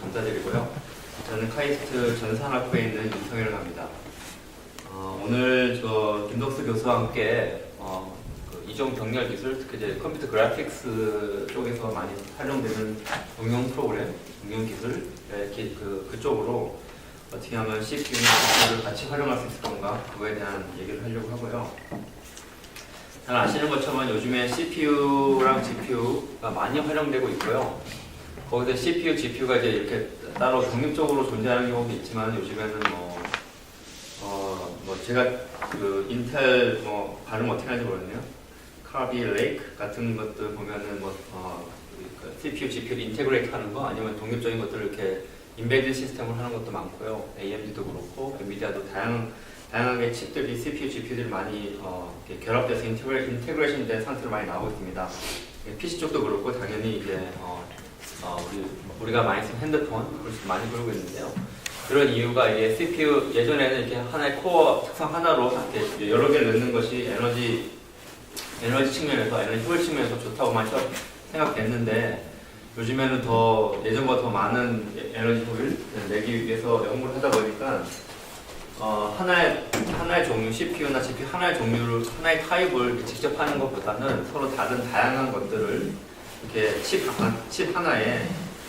감사드리고요. 저는 카이스트 전산학부에 있는 윤성일을 합니다. 오늘 저 김덕수 교수와 함께 그 이종 병렬 기술, 특히 이제 컴퓨터 그래픽스 쪽에서 많이 활용되는 응용 프로그램, 응용 기술, 그쪽으로 어떻게 하면 CPU나 GPU를 같이 활용할 수 있을 건가, 그거에 대한 얘기를 하려고 하고요. 잘 아시는 것처럼 요즘에 CPU랑 GPU가 많이 활용되고 있고요. 거기서 CPU, GPU가 이제 이렇게 따로 독립적으로 존재하는 경우도 있지만 요즘에는 제가 그 인텔 발음 어떻게 하는지 모르겠네요. 카비 레이크 같은 것들 보면은 CPU, GPU 인테그레이트 하는 거 아니면 독립적인 것들을 이렇게 인베디드 시스템을 하는 것도 많고요. AMD도 그렇고 엔비디아도 다양하게 칩들이 CPU, GPU들이 많이 이렇게 결합돼서 인테그레이션 된 상태로 많이 나오고 있습니다. PC 쪽도 그렇고 당연히 이제 우리가 많이 쓰는 핸드폰 많이 그러고 있는데요. 그런 이유가 이게 CPU 예전에는 이렇게 하나의 코어 특성 하나로 이렇게 여러 개를 넣는 것이 에너지 측면에서 에너지 효율 측면에서 좋다고 많이 생각됐는데 요즘에는 예전보다 더 많은 에너지 효율 내기 위해서 연구를 하다 보니까 하나의 종류, CPU나 GPU 하나의 종류를, 하나의 타입을 직접 하는 것보다는 서로 다른 다양한 것들을 이렇게 칩 하나에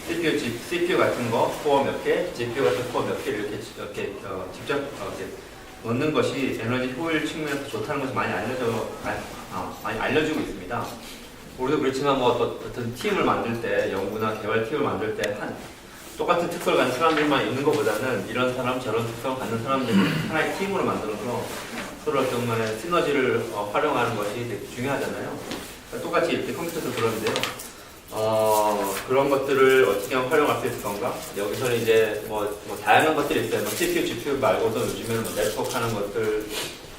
CPU 같은 거 코어 몇 개, GPU 같은 코어 몇 개를 이렇게 직접 넣는 것이 에너지 효율 측면에서 좋다는 것이 많이 알려지고 있습니다. 우리도 그렇지만 어떤 팀을 만들 때, 연구나 개발 팀을 만들 때 똑같은 특성을 가진 사람들만 있는 것보다는 이런 사람 저런 특성을 갖는 사람들을 하나의 팀으로 만들어서 서로 어떤 간에 시너지를 활용하는 것이 되게 중요하잖아요. 그러니까 똑같이 이렇게 컴퓨터도 그런데요. 그런 것들을 어떻게 하면 활용할 수 있을 건가? 여기서는 이제 다양한 것들이 있어요. CPU, GPU 말고도 요즘에는 네트워크 하는 것들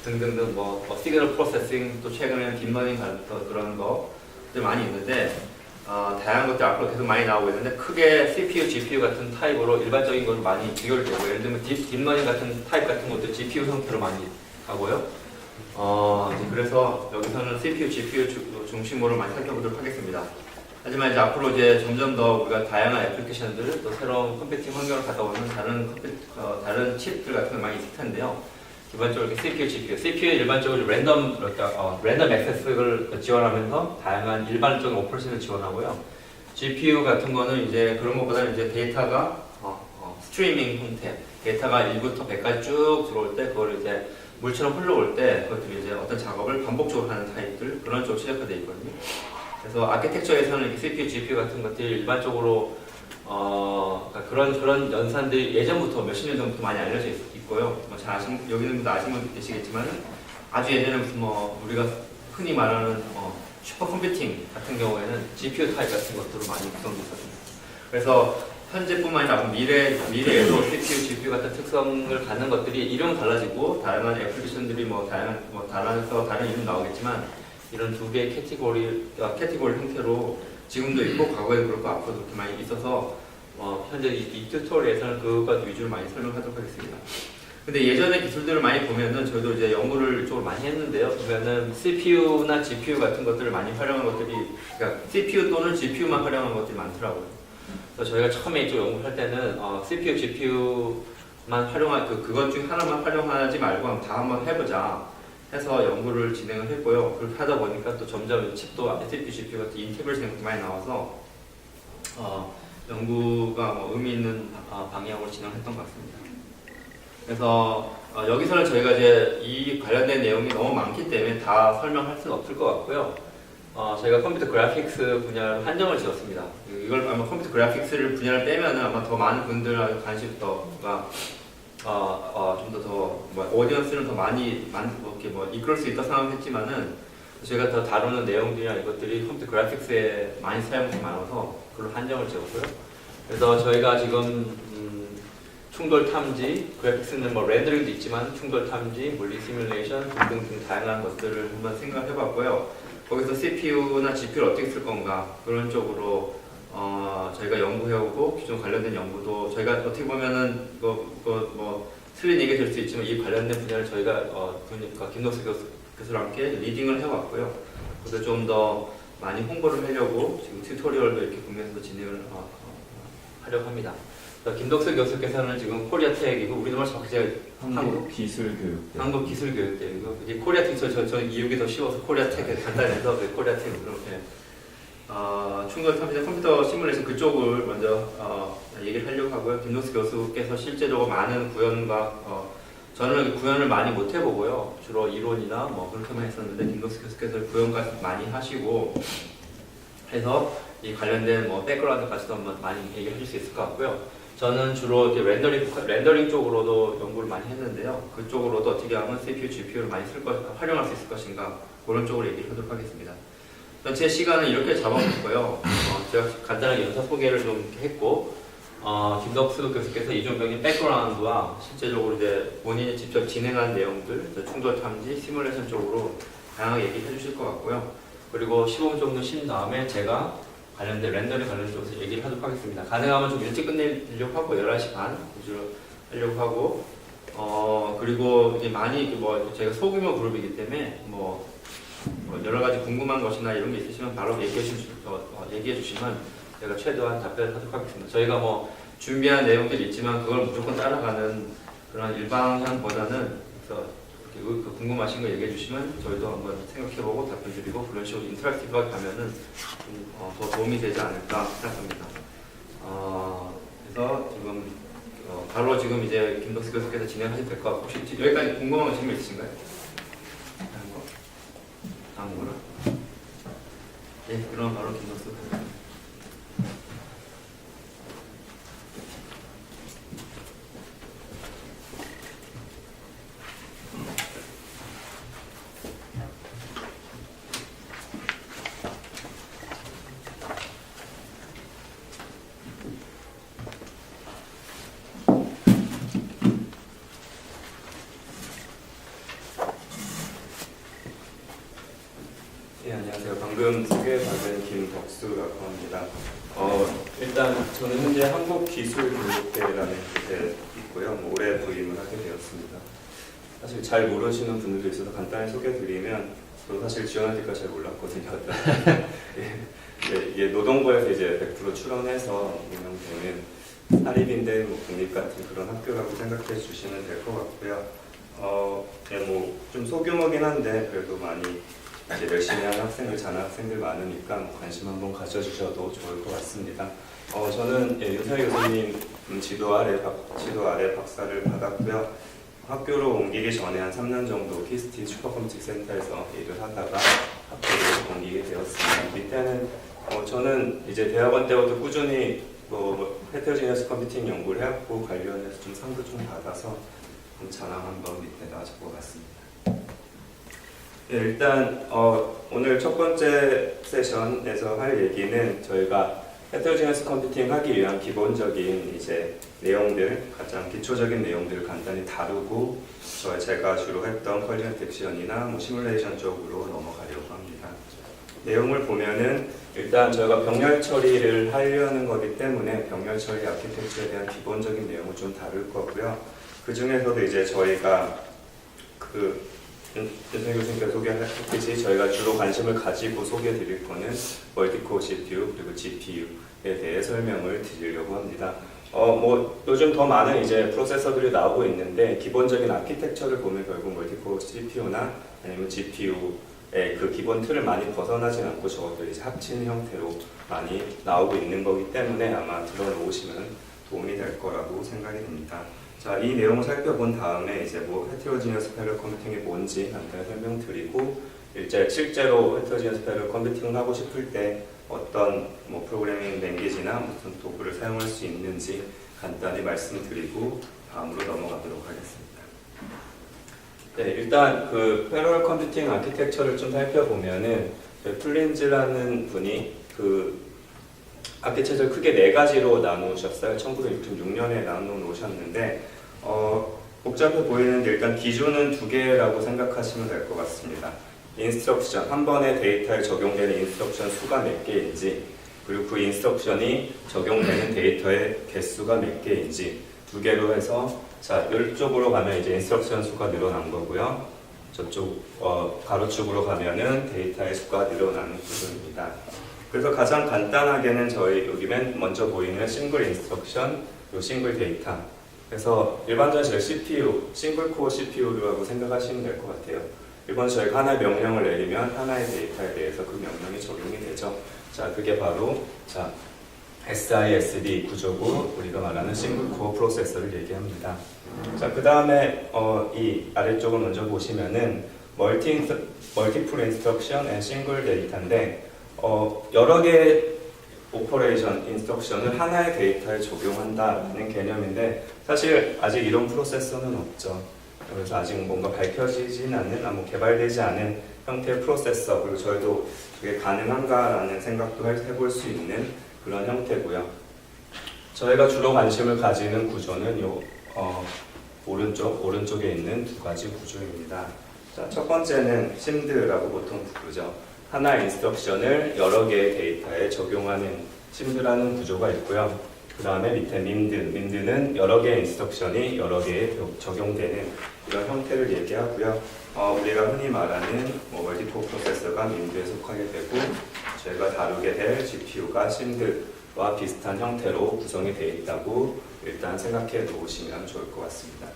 등등등 시그널 프로세싱, 또 최근에는 딥러닝 같은 그런 것들 많이 있는데 다양한 것들 앞으로 계속 많이 나오고 있는데 크게 CPU, GPU 같은 타입으로 일반적인 것도 많이 비교를 되고 예를 들면 딥러닝 같은 타입 같은 것도 GPU 형태로 많이 가고요. 그래서 여기서는 CPU, GPU 중심으로 많이 살펴보도록 하겠습니다. 하지만 이제 앞으로 이제 점점 더 우리가 다양한 애플리케이션들 또 새로운 컴퓨팅 환경을 갖다 오는 다른 칩들 같은 게 많이 있을 텐데요. 기본적으로 CPU, GPU. CPU는 일반적으로 랜덤 액세스를 지원하면서 다양한 일반적인 오퍼레이션을 지원하고요. GPU 같은 거는 이제 그런 것보다는 이제 데이터가 스트리밍 형태, 데이터가 1부터 100까지 쭉 들어올 때 그걸 이제 물처럼 흘러올 때 그것들이 이제 어떤 작업을 반복적으로 하는 타입들 그런 쪽으로 최적화되어 있거든요. 그래서 아키텍처에서는 CPU, GPU 같은 것들이 일반적으로 그런 연산들이 예전부터 몇십 년 전부터 많이 알려져 있고요. 잘 여기는 분도 아시는 분 계시겠지만 아주 예전에 무슨 우리가 흔히 말하는 슈퍼컴퓨팅 같은 경우에는 GPU 타입 같은 것들로 많이 구성되어 있거든요. 그래서 현재뿐만 아니라 미래에도 CPU, GPU 같은 특성을 갖는 것들이 이름 달라지고 다양한 애플리케이션들이 다른 이름 나오겠지만 이런 두 개의 캐티고리 형태로 지금도 있고 과거에도 그렇고 앞으로도 그렇게 많이 있어서 현재 이 튜토리얼에서는 그것 위주로 많이 설명하도록 하겠습니다. 근데 예전의 기술들을 많이 보면은 저희도 이제 연구를 이쪽으로 많이 했는데요. 보면은 CPU나 GPU 같은 것들을 많이 활용한 것들이 그러니까 CPU 또는 GPU만 활용한 것들이 많더라고요. 그래서 저희가 처음에 이쪽 연구를 할 때는 CPU, GPU만 그것 중 하나만 활용하지 말고 다 한번 해보자 해서 연구를 진행을 했고요. 그렇게 하다 보니까 또 점점 칩도 CPU, GPU 같은 인테그레이션이 많이 나와서 연구가 의미 있는 방향으로 진행했던 것 같습니다. 그래서 여기서는 저희가 이제 이 관련된 내용이 너무 많기 때문에 다 설명할 수는 없을 것 같고요. 저희가 컴퓨터 그래픽스 분야를 한정을 지었습니다. 이걸 아마 컴퓨터 그래픽스를 분야를 빼면은 아마 더 많은 분들의 관심도가 좀 더 오디언스는 더 많이 이렇게 이끌 수 있다 생각했지만은 저희가 더 다루는 내용들이나 이것들이 컴퓨터 그래픽스에 많이 사용이 많아서 그걸로 한정을 지었고요. 그래서 저희가 지금 충돌 탐지, 그래픽스는 렌더링도 있지만 충돌 탐지, 물리 시뮬레이션 등등 다양한 것들을 한번 생각해봤고요. 거기서 CPU나 GPU를 어떻게 쓸 건가 그런 쪽으로 저희가 연구해오고 기존 관련된 연구도 저희가 어떻게 보면은 틀린 얘기 될 수 있지만 이 관련된 분야를 저희가 김덕수 교수랑 함께 리딩을 해왔고요. 그래서 좀 더 많이 홍보를 하려고 지금 튜토리얼도 이렇게 국내에서 진행을 하려고 합니다. 김덕수 교수께서는 지금 코리아텍이고 우리나라 정확히 한국기술교육대. 한국기술교육대이고 이제 코리아텍 저 이유기 더 쉬워서 코리아텍 간단해서 코리아텍으로 충돌 컴퓨터 시뮬레이션 그쪽을 먼저 얘기를 하려고 하고요. 김덕수 교수께서 실제적으로 많은 구현과 저는 구현을 많이 못 해보고요. 주로 이론이나 뭐 그렇게만 했었는데 김덕수 교수께서 구현까지 많이 하시고 해서 이 관련된 뭐 백그라운드까지도 한번 많이 얘기해 줄 수 있을 것 같고요. 저는 주로 이렇게 렌더링 쪽으로도 연구를 많이 했는데요. 그쪽으로도 어떻게 하면 CPU, GPU를 많이 활용할 수 있을 것인가 그런 쪽으로 얘기를 하도록 하겠습니다. 제 시간은 이렇게 잡아놓고요. 제가 간단하게 연사 소개를 좀 했고 김덕수 교수께서 이종병의 백그라운드와 실제적으로 이제 본인이 직접 진행한 내용들, 충돌 탐지, 시뮬레이션 쪽으로 다양하게 얘기해 주실 것 같고요. 그리고 15분 정도 쉰 다음에 제가 관련된 렌더링 관련 쪽에서 얘기를 하도록 하겠습니다. 가능하면 좀 일찍 끝내려고 하고 11시 반 위주로 하려고 하고 그리고 이제 많이 뭐 제가 소규모 그룹이기 때문에 뭐 여러 가지 궁금한 것이나 이런 게 있으시면 바로 얘기해 주시면 제가 최대한 답변하도록 하겠습니다. 저희가 뭐 준비한 내용들이 있지만 그걸 무조건 따라가는 그런 일방향보다는 그래서 그 궁금하신 거 얘기해 주시면 저희도 한번 생각해보고 답변드리고 그런 식으로 인터랙티브하게 가면은 더 도움이 되지 않을까 생각합니다. 그래서 지금 바로 지금 이제 김덕수 교수께서 진행하셔도 될 것 같고 혹시 여기까지 궁금한 질문 있으신가요? 다음으로 네, 그럼 바로 김덕수 교수. 네, 안녕하세요. 방금 소개받은 김덕수라고 합니다. 일단 저는 현재 한국기술교육대라는 곳에 있고요. 올해 부임을 하게 되었습니다. 사실 잘 모르시는 분들도 있어서 간단히 소개드리면 저도 사실 지원할 때까지 잘 몰랐거든요. 이게 노동부에서 이제 100% 출원해서 운영되는 사립인데 뭐 국립 같은 그런 학교라고 생각해 주시면 될 것 같고요. 뭐 좀 소규모긴 한데 그래도 많이 이제 열심히 하는 학생들, 잔학생들 많으니까 관심 한번 가져주셔도 좋을 것 같습니다. 저는 윤석열 교수님 지도 아래 박사를 받았고요. 학교로 옮기기 전에 한 3년 정도 키스티 슈퍼컴퓨팅 센터에서 일을 하다가 학교로 옮기게 되었습니다. 밑에는 저는 이제 대학원 때부터 꾸준히 헤테로지니어스 컴퓨팅 연구를 해왔고 관련해서 좀 상도 좀 받아서 자랑 한번 밑에다 적어봤습니다. 네, 일단 오늘 첫 번째 세션에서 할 얘기는 저희가 헤테로지니어스 컴퓨팅 하기 위한 기본적인 이제 내용들, 가장 기초적인 내용들을 간단히 다루고 제가 주로 했던 컬리전 딕션이나 뭐 시뮬레이션 쪽으로 넘어가려고 합니다. 내용을 보면은 일단 저희가 병렬 처리를 하려는 거기 때문에 병렬 처리 아키텍처에 대한 기본적인 내용을 좀 다룰 거고요. 그 중에서도 이제 저희가 윤석열 교수님께서 소개하셨듯이 저희가 주로 관심을 가지고 소개해 드릴 거는 멀티코어 CPU 그리고 GPU에 대해 설명을 드리려고 합니다. 뭐 요즘 더 많은 이제 프로세서들이 나오고 있는데 기본적인 아키텍처를 보면 결국 멀티코어 CPU나 아니면 GPU의 그 기본 틀을 많이 벗어나진 않고 저것들이 이제 합친 형태로 많이 나오고 있는 거기 때문에 아마 들어놓으시면 도움이 될 거라고 생각이 됩니다. 자, 이 내용을 살펴본 다음에 이제 뭐 헤테로지니어스 패럴 컴퓨팅이 뭔지 간단히 설명드리고 실제로 헤테로지니어스 패럴 컴퓨팅을 하고 싶을 때 어떤 뭐 프로그래밍 랭귀지나 무슨 도구를 사용할 수 있는지 간단히 말씀드리고 다음으로 넘어가도록 하겠습니다. 네, 일단 그 패럴 컴퓨팅 아키텍처를 좀 살펴보면은 플린즈라는 분이 그 아키텍처를 크게 4가지로 나누셨어요. 1966년에 나누셨는데 복잡해 보이는데 일단 기준은 2개라고 생각하시면 될 것 같습니다. 인스트럭션, 한 번에 데이터에 적용되는 인스트럭션 수가 몇 개인지 그리고 그 인스트럭션이 적용되는 데이터의 개수가 몇 개인지 2개로 해서 자, 이쪽으로 가면 이제 인스트럭션 수가 늘어난 거고요. 저쪽 가로축으로 가면은 데이터의 수가 늘어나는 구조입니다. 그래서 가장 간단하게는 저희 여기 맨 먼저 보이는 싱글 인스트럭션 그리고 싱글 데이터. 그래서 일반적으로 저희 CPU, 싱글 코어 CPU라고 생각하시면 될 것 같아요. 이번 저희가 하나의 명령을 내리면 하나의 데이터에 대해서 그 명령이 적용이 되죠. 자, 그게 바로 SISD 구조고 우리가 말하는 싱글 코어 프로세서를 얘기합니다. 자, 그 다음에 이 아래쪽을 먼저 보시면은 멀티플 인스트럭션 앤 싱글 데이터인데 여러 개의 오퍼레이션, 인스트럭션을 하나의 데이터에 적용한다는 개념인데 사실 아직 이런 프로세서는 없죠. 그래서 아직 뭔가 밝혀지진 않는, 개발되지 않은 형태의 프로세서, 그리고 저희도 그게 가능한가라는 생각도 해볼 수 있는 그런 형태고요. 저희가 주로 관심을 가지는 구조는 오른쪽에 있는 두 가지 구조입니다. 자, 첫 번째는 심드라고 보통 부르죠. 하나의 인스트럭션을 여러 개의 데이터에 적용하는 심드라는 구조가 있고요. 그 다음에 밑에 민드는 여러 개의 인스트럭션이 여러 개에 적용되는 이런 형태를 얘기하고요. 우리가 흔히 말하는 멀티코어 프로세서가 민드에 속하게 되고 저희가 다루게 될 GPU가 심드와 비슷한 형태로 구성이 되어 있다고 일단 생각해 놓으시면 좋을 것 같습니다.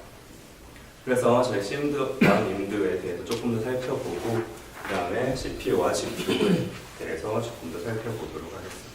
그래서 저희 심드와 민드에 대해서 조금 더 살펴보고 그 다음에 CPU와 GPU에 대해서 조금 더 살펴보도록 하겠습니다.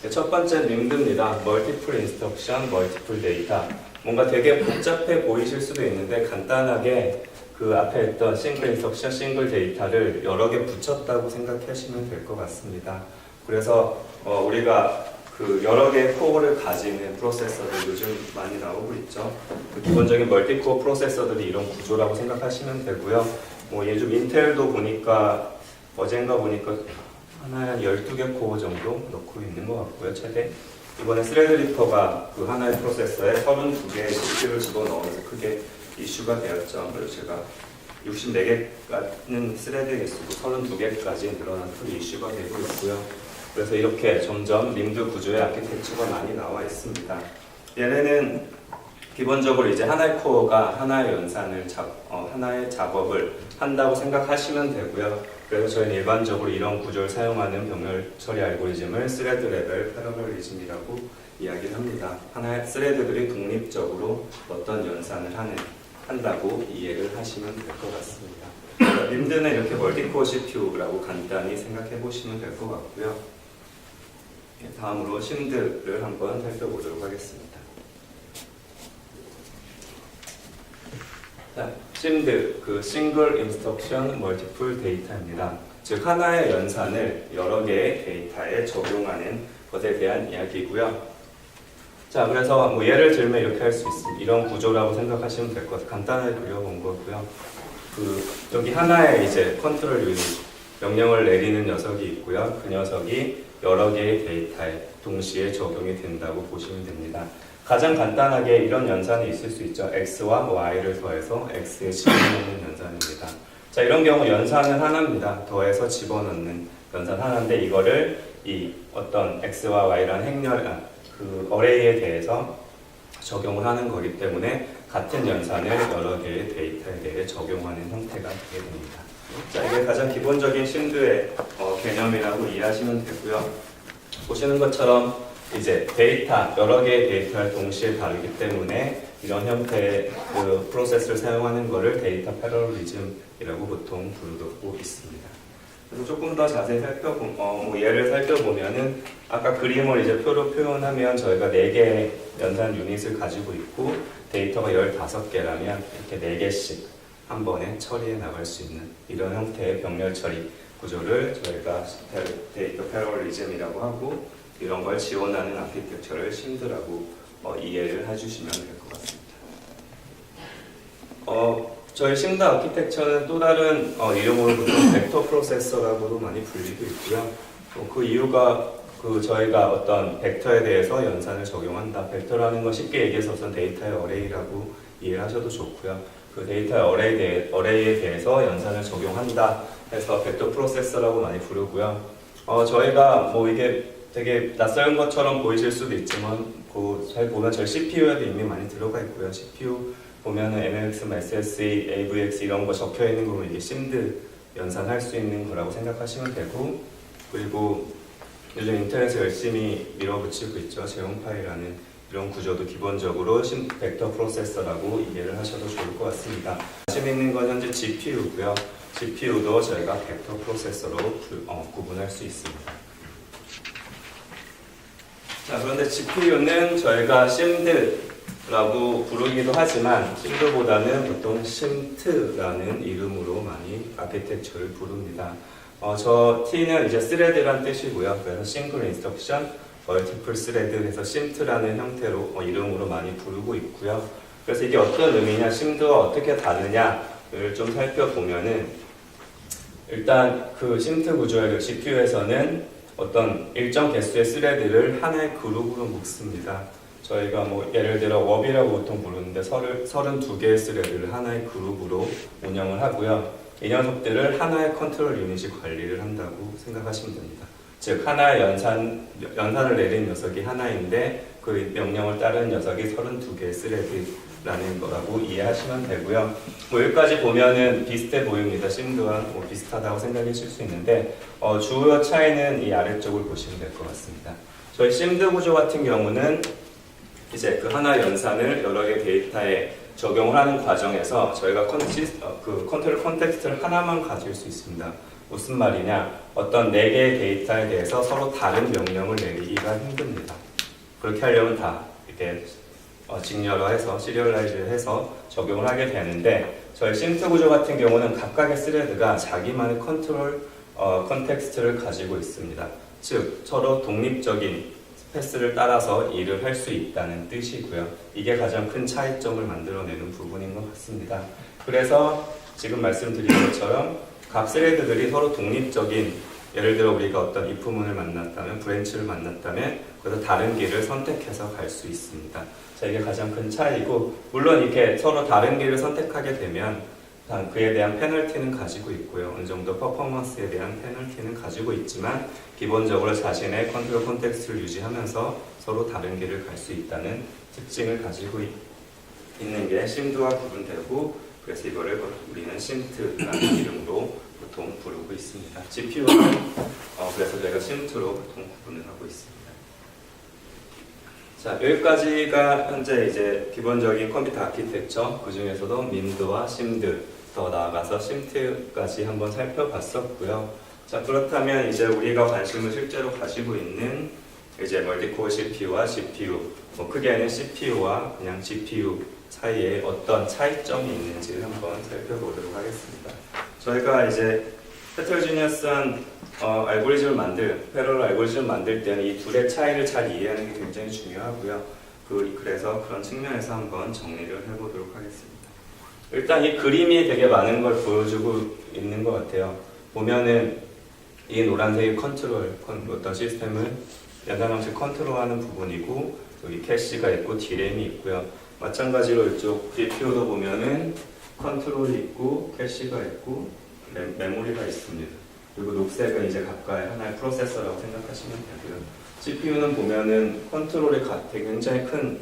첫 번째 민드입니다. 멀티플 인스트럭션, 멀티플 데이터. 뭔가 되게 복잡해 보이실 수도 있는데 간단하게 그 앞에 있던 싱글 인스트럭션, 싱글 데이터를 여러 개 붙였다고 생각하시면 될 것 같습니다. 그래서 우리가 그 여러 개의 코어를 가지는 프로세서들 요즘 많이 나오고 있죠. 그 기본적인 멀티코어 프로세서들이 이런 구조라고 생각하시면 되고요. 요즘 인텔도 보니까 어젠가 보니까 하나에 한 12개 코어 정도 넣고 있는 것 같고요. 최대. 이번에 스레드리퍼가 그 하나의 프로세서에 32개의 CPU를 집어넣어서 크게 이슈가 되었죠. 그래서 제가 64개는 스레드 개수고 32개까지 늘어난 큰 이슈가 되고 있고요. 그래서 이렇게 점점 민드 구조의 아키텍처가 많이 나와 있습니다. 얘네는 기본적으로 이제 하나의 코어가 하나의 연산을 하나의 작업을 한다고 생각하시면 되고요. 그래서 저희는 일반적으로 이런 구조를 사용하는 병렬 처리 알고리즘을 스레드 레벨 패러럴리즘이라고 이야기를 합니다. 하나의 스레드들이 독립적으로 어떤 연산을 한다고 이해를 하시면 될 것 같습니다. 민드는 이렇게 멀티코어 CPU라고 간단히 생각해 보시면 될 것 같고요. 다음으로 심드를 한번 살펴보도록 하겠습니다. 자, 심드, 그 싱글 인스트럭션 멀티플 데이터입니다. 즉 하나의 연산을 여러 개의 데이터에 적용하는 것에 대한 이야기고요. 자, 그래서 예를 들면 이렇게 할 수 있습니다. 이런 구조라고 생각하시면 될 것 같아요. 간단하게 그려본 거고요. 여기 하나의 이제 컨트롤 유닛, 명령을 내리는 녀석이 있고요. 그 녀석이 여러 개의 데이터에 동시에 적용이 된다고 보시면 됩니다. 가장 간단하게 이런 연산이 있을 수 있죠. X와 Y를 더해서 X에 집어넣는 연산입니다. 자, 이런 경우 연산은 하나입니다. 더해서 집어넣는 연산 하나인데 이거를 이 어떤 X와 Y라는 그 어레이에 대해서 적용을 하는 거기 때문에 같은 연산을 여러 개의 데이터에 대해 적용하는 형태가 되게 됩니다. 자, 이게 가장 기본적인 심드의 개념이라고 이해하시면 되고요. 보시는 것처럼 이제 데이터, 여러 개의 데이터를 동시에 다루기 때문에 이런 형태의 그 프로세스를 사용하는 것을 데이터 패러럴리즘이라고 보통 부르고 있습니다. 그래서 조금 더 자세히 예를 살펴보면은 아까 그림을 이제 표로 표현하면 저희가 4개의 연산 유닛을 가지고 있고 데이터가 15개라면 이렇게 4개씩 한 번에 처리해 나갈 수 있는 이런 형태의 병렬 처리 구조를 저희가 데이터 패러럴리즘이라고 하고 이런 걸 지원하는 아키텍처를 심드라고 이해를 해주시면 될 것 같습니다. 저희 심드 아키텍처는 또 다른 이름으로 보통 벡터 프로세서라고도 많이 불리고 있고요. 그 이유가 저희가 어떤 벡터에 대해서 연산을 적용한다. 벡터라는 건 쉽게 얘기해서 우선 데이터의 어레이라고 이해를 하셔도 좋고요. 그 데이터의 어레이에 대해서 연산을 적용한다 해서 벡터 프로세서라고 많이 부르고요. 저희가 이게 되게 낯선 것처럼 보이실 수도 있지만 잘 보면 저희 CPU에도 이미 많이 들어가 있고요. CPU 보면은 MMX, SSE, AVX 이런 거 적혀 있는 거 보면 이게 심드 연산할 수 있는 거라고 생각하시면 되고 그리고 요즘 인터넷에 열심히 밀어붙이고 있죠. 제공 파일이라는 이런 구조도 기본적으로 벡터 프로세서라고 이해를 하셔도 좋을 것 같습니다. 관심 있는 건 현재 GPU고요. GPU도 저희가 벡터 프로세서로 구분할 수 있습니다. 자, 그런데 GPU는 저희가 심드라고 부르기도 하지만 심드보다는 보통 심트라는 이름으로 많이 아키텍처를 부릅니다. 저 T는 이제 스레드란 뜻이고요. 그래서 싱글 인스트럭션, 멀티플 스레드 해서 심트라는 형태로 이름으로 많이 부르고 있고요. 그래서 이게 어떤 의미냐, 심드와 어떻게 다르냐를 좀 살펴보면은 일단 그 심트 구조의 GPU에서는 어떤 일정 개수의 스레드를 하나의 그룹으로 묶습니다. 저희가 뭐 예를 들어 워비라고 보통 부르는데 32개의 스레드를 하나의 그룹으로 운영을 하고요. 이 녀석들을 하나의 컨트롤 유닛이 관리를 한다고 생각하시면 됩니다. 즉 하나의 연산을 내린 녀석이 하나인데 그 명령을 따르는 녀석이 32개의 스레드라는 거라고 이해하시면 되고요. 뭐 여기까지 보면은 비슷해 보입니다. 심드와 뭐 비슷하다고 생각하실 수 있는데 주요 차이는 이 아래쪽을 보시면 될 것 같습니다. 저희 심드 구조 같은 경우는 이제 그 하나 연산을 여러 개 데이터에 적용을 하는 과정에서 저희가 컨트롤 컨텍스트를 하나만 가질 수 있습니다. 무슨 말이냐? 어떤 4개의 데이터에 대해서 서로 다른 명령을 내리기가 힘듭니다. 그렇게 하려면 다 이렇게 직렬화해서 시리얼라이즈해서 적용을 하게 되는데 저희 심트 구조 같은 경우는 각각의 스레드가 자기만의 컨트롤 컨텍스트를 가지고 있습니다. 즉 서로 독립적인 스페이스를 따라서 일을 할 수 있다는 뜻이고요. 이게 가장 큰 차이점을 만들어내는 부분인 것 같습니다. 그래서 지금 말씀드린 것처럼 각 스레드들이 서로 독립적인, 예를 들어 우리가 어떤 if문을 만났다면, 브랜치를 만났다면 그래서 다른 길을 선택해서 갈 수 있습니다. 자, 이게 가장 큰 차이고, 물론 이렇게 서로 다른 길을 선택하게 되면 그에 대한 페널티는 가지고 있고요. 어느 정도 퍼포먼스에 대한 페널티는 가지고 있지만 기본적으로 자신의 컨트롤 콘텍스트를 유지하면서 서로 다른 길을 갈 수 있다는 특징을 가지고 있는 게 심드와 구분되고, 그래서 이거를 우리는 심트라는 이름으로 보통 부르고 있습니다. GPU는 그래서 저희가 심트로 보통 구분을 하고 있습니다. 자, 여기까지가 현재 이제 기본적인 컴퓨터 아키텍처, 그 중에서도 민드와 심드, 더 나아가서 심트까지 한번 살펴봤었고요. 자, 그렇다면 이제 우리가 관심을 실제로 가지고 있는 이제 멀티코어 CPU와 GPU, 뭐 크게는 CPU와 그냥 GPU 사이에 어떤 차이점이 있는지를 한번 살펴보도록 하겠습니다. 저희가 이제 헤테로지니어스한 패러럴 알고리즘을 만들 때는 이 둘의 차이를 잘 이해하는 게 굉장히 중요하고요. 그래서 그런 측면에서 한번 정리를 해보도록 하겠습니다. 일단 이 그림이 되게 많은 걸 보여주고 있는 것 같아요. 보면은 이 노란색이 어떤 시스템을 연산방식 컨트롤하는 부분이고, 여기 캐시가 있고 디램이 있고요. 마찬가지로 이쪽 GPU도 보면은 컨트롤이 있고 캐시가 있고 메모리가 있습니다. 그리고 녹색은 이제 각각의 하나의 프로세서라고 생각하시면 되고요. GPU는 보면은 컨트롤이 굉장히 큰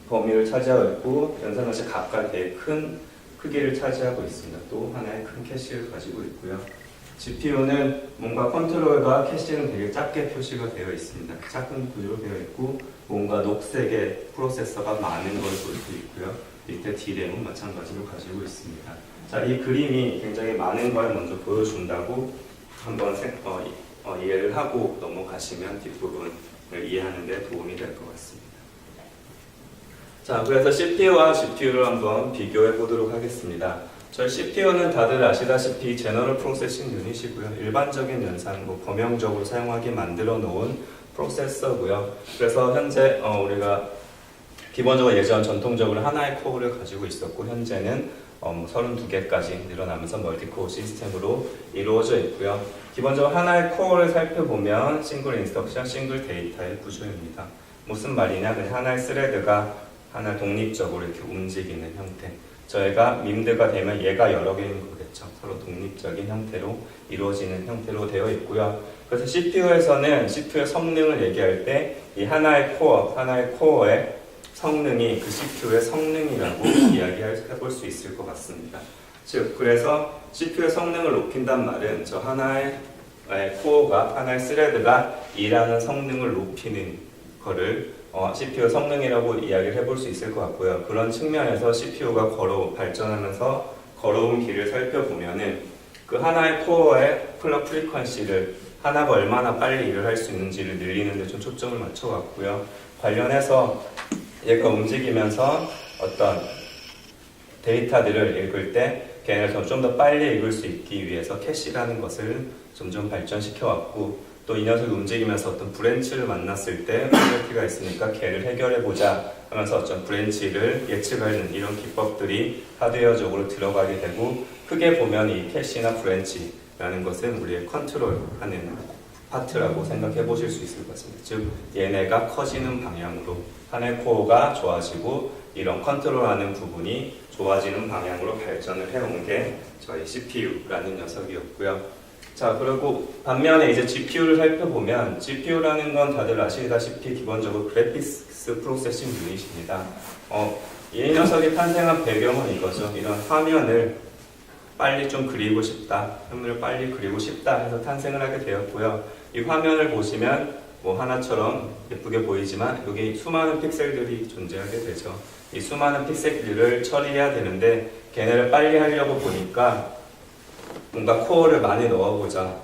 범위를 차지하고 있고 연산방식 각각 되게 큰 크기를 차지하고 있습니다. 또 하나의 큰 캐시를 가지고 있고요. GPU는 뭔가 컨트롤과 캐시는 되게 작게 표시가 되어 있습니다. 작은 구조로 되어 있고 뭔가 녹색의 프로세서가 많은 걸 볼 수 있고요. 밑에 D램은 마찬가지로 가지고 있습니다. 자, 이 그림이 굉장히 많은 걸 먼저 보여준다고 한번 이해를 하고 넘어가시면 뒷부분을 이해하는 데 도움이 될 것 같습니다. 자, 그래서 CPU와 GPU를 한번 비교해 보도록 하겠습니다. 저희 CPU는 다들 아시다시피 제너럴 프로세싱 유닛이고요. 일반적인 연산, 범용적으로 사용하게 만들어 놓은 프로세서고요. 그래서 현재 우리가 기본적으로 예전 전통적으로 하나의 코어를 가지고 있었고 현재는 32개까지 늘어나면서 멀티코어 시스템으로 이루어져 있고요. 기본적으로 하나의 코어를 살펴보면 싱글 인스트럭션, 싱글 데이터의 구조입니다. 무슨 말이냐? 그냥 하나의 스레드가 하나 독립적으로 이렇게 움직이는 형태. 저희가 민드가 되면 얘가 여러 개인 거겠죠. 서로 독립적인 형태로 이루어지는 형태로 되어 있고요. 그래서 CPU에서는 CPU의 성능을 얘기할 때 이 하나의 코어의 성능이 그 CPU의 성능이라고 이야기해 볼 수 있을 것 같습니다. 즉, 그래서 CPU의 성능을 높인단 말은 저 하나의 코어가 하나의 스레드가 일하는 성능을 높이는 거를 CPU 성능이라고 이야기를 해볼 수 있을 것 같고요. 그런 측면에서 CPU가 발전하면서 걸어온 길을 살펴보면은 그 하나의 코어의 클럭 프리퀀시를 하나가 얼마나 빨리 일을 할 수 있는지를 늘리는 데 좀 초점을 맞춰왔고요. 관련해서 얘가 움직이면서 어떤 데이터들을 읽을 때 걔네를 좀 더 빨리 읽을 수 있기 위해서 캐시라는 것을 점점 발전시켜 왔고, 또 이 녀석이 움직이면서 어떤 브랜치를 만났을 때 프로젝트가 있으니까 걔를 해결해 보자 하면서 어떤 브랜치를 예측하는 이런 기법들이 하드웨어적으로 들어가게 되고, 크게 보면 이 캐시나 브랜치라는 것은 우리의 컨트롤하는 파트라고 생각해 보실 수 있을 것 같습니다. 즉 얘네가 커지는 방향으로 하나의 코어가 좋아지고 이런 컨트롤하는 부분이 좋아지는 방향으로 발전을 해온 게 저희 CPU라는 녀석이었고요. 자, 그리고 반면에 이제 GPU를 살펴보면 GPU라는 건 다들 아시다시피 기본적으로 그래픽스 프로세싱 유닛입니다. 이 녀석이 탄생한 배경은 이거죠. 이런 화면을 빨리 좀 그리고 싶다, 화면을 빨리 그리고 싶다 해서 탄생을 하게 되었고요. 이 화면을 보시면 뭐 하나처럼 예쁘게 보이지만 여기 수많은 픽셀들이 존재하게 되죠. 이 수많은 픽셀들을 처리해야 되는데 걔네를 빨리 하려고 보니까 뭔가 코어를 많이 넣어보자,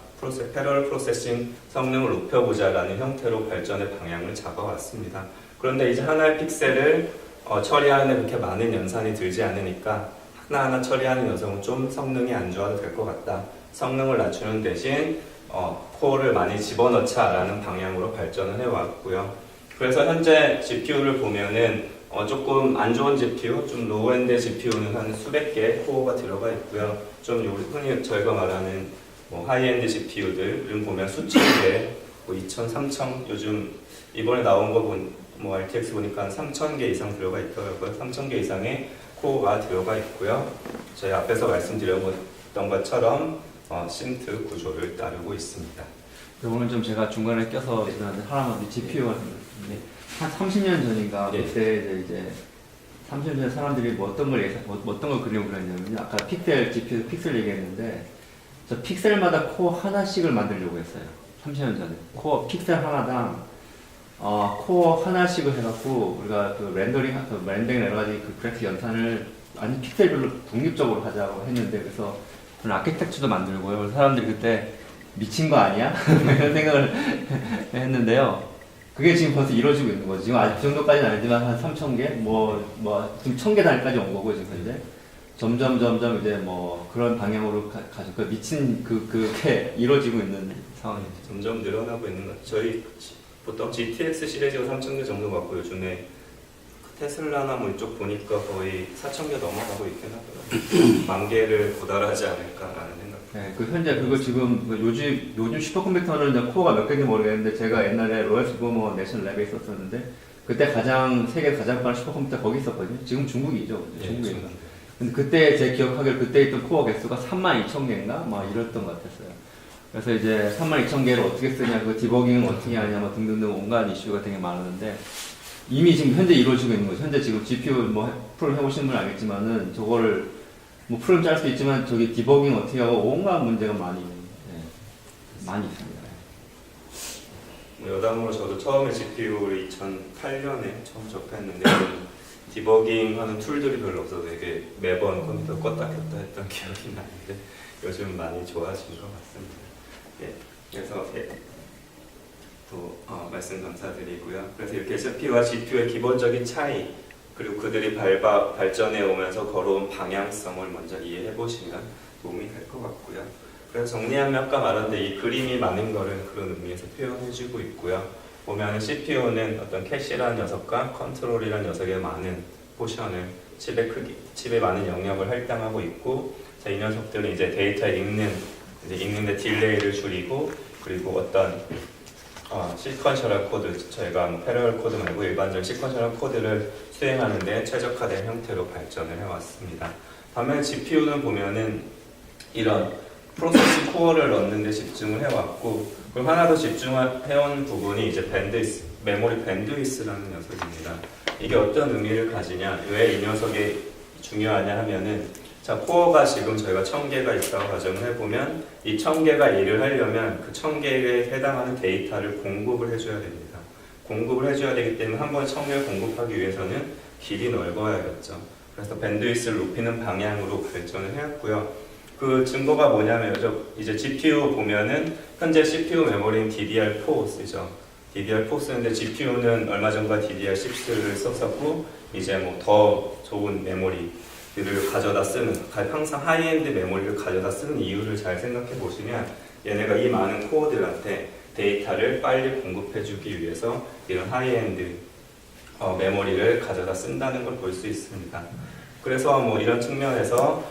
패러럴 프로세싱 성능을 높여보자 라는 형태로 발전의 방향을 잡아왔습니다. 그런데 이제 하나의 픽셀을 처리하는데 그렇게 많은 연산이 들지 않으니까 하나하나 처리하는 녀석은 좀 성능이 안 좋아도 될 것 같다. 성능을 낮추는 대신 코어를 많이 집어넣자 라는 방향으로 발전을 해왔고요. 그래서 현재 GPU를 보면은 조금 안 좋은 GPU, 좀 로우엔드 GPU는 한 수백 개 코어가 들어가 있고요. 좀 흔히 저희가 말하는 하이엔드 GPU들은 보면 수천 개, 2천, 3천, 요즘 이번에 나온 거 RTX 보니까 한 3천 개 이상 들어가 있더라고요. 3천 개 이상의 코어가 들어가 있고요. 저희 앞에서 말씀드렸던 것처럼 심트 구조를 따르고 있습니다. 오늘 좀 제가 중간에 껴서 하나만 GPU가 한 30년 전인가 예. 그때 이제 30년 전에 사람들이 어떤 걸 그리려고 그랬냐면요. 아까 GPU 픽셀 얘기했는데 저 픽셀마다 코어 하나씩을 만들려고 했어요. 30년 전에 코어 픽셀 하나당 코어 하나씩을 해갖고 우리가 그 렌더링 여러 가지 그 그래픽 연산을 아니 픽셀별로 독립적으로 하자고 했는데 그래서 아키텍처도 만들고요. 그래서 사람들이 그때 미친 거 아니야? 이런 생각을 했는데요. 그게 지금 벌써 이루어지고 있는 거죠. 지금 아직 그 정도까지는 아니지만 한 3,000개? 지금 1,000개 단위까지 온 거고, 지금 현재. 점점 이제 그런 방향으로 가서 그게 이루어지고 있는 상황이죠. 점점 늘어나고 있는 것 같아요. 저희 보통 GTX 시리즈가 3,000개 정도 같고 요즘에 테슬라나 이쪽 보니까 거의 4,000개 넘어가고 있긴 하더라고요. 10,000개를 도달하지 않을까라는 생각. 네, 현재 그거 지금 요즘 슈퍼컴퓨터는 이제 코어가 몇 개인지 모르겠는데 제가 옛날에 로얄스보머 내셔널 랩에 있었었는데 그때 세계 가장 빠른 슈퍼컴퓨터 거기 있었거든요. 지금 중국이죠. 중국에. 근데 그때 제 기억하기로 그때 있던 코어 개수가 32,000개인가? 이랬던 것 같았어요. 그래서 이제 32,000개를 어떻게 쓰냐, 그 디버깅은 어떻게 하냐, 등등등 온갖 이슈가 되게 많았는데 이미 지금 현재 이루어지고 있는 거죠. 현재 지금 GPU 프로그램 해보시는 분은 알겠지만은 저거를 프로그램 짤 수 있지만 저기 디버깅 어떻게 하고 온갖 문제가 많이 있습니다. 여담으로 저도 처음에 GPU를 2008년에 처음 접했는데 디버깅 하는 툴들이 별로 없어서 되게 매번 컴퓨터 껐다 켰다 했던 기억이 나는데 요즘 많이 좋아진 것 같습니다. 예, 그래서 또 말씀 감사드리고요. 그래서 이렇게 CPU와 GPU의 기본적인 차이 그리고 그들이 발전해 오면서 걸어온 방향성을 먼저 이해해 보시면 도움이 될 것 같고요. 그래서 정리하면 아까 말한데 이 그림이 많은 거를 그런 의미에서 표현해 주고 있고요. 보면 CPU는 어떤 캐시라는 녀석과 컨트롤이라는 녀석의 많은 포션을 칩의 많은 영역을 할당하고 있고, 자, 이 녀석들은 이제 데이터를 읽는데 딜레이를 줄이고, 그리고 어떤 시퀀셜 코드, 저희가 패러럴 코드 말고 일반적인 시퀀셜 코드를 수행하는데 최적화된 형태로 발전을 해왔습니다. 반면에 GPU는 보면은 이런 프로세싱 코어를 넣는 데 집중을 해왔고, 그럼 하나 더 집중해온 부분이 이제 메모리 밴드위스라는 녀석입니다. 이게 어떤 의미를 가지냐, 왜 이 녀석이 중요하냐 하면은, 자, 자, 코어가 지금 저희가 1000개가 있다고 가정을 해보면 이 1000개가 일을 하려면 그 1000개에 해당하는 데이터를 공급을 해줘야 됩니다. 공급을 해줘야 되기 때문에 한 번에 1000개를 공급하기 위해서는 길이 넓어야겠죠. 그래서 밴드위스를 높이는 방향으로 발전을 해왔고요. 그 증거가 뭐냐면 이제 GPU 보면은 현재 CPU 메모리는 DDR4 쓰죠. DDR4 쓰는데 GPU는 얼마 전과 DDR6를 썼었고 이제 뭐 더 좋은 메모리를 가져다 쓰는, 항상 하이엔드 메모리를 가져다 쓰는 이유를 잘 생각해 보시면 얘네가 이 많은 코어들한테 데이터를 빨리 공급해주기 위해서 이런 하이엔드 메모리를 가져다 쓴다는 걸 볼 수 있습니다. 그래서 뭐 이런 측면에서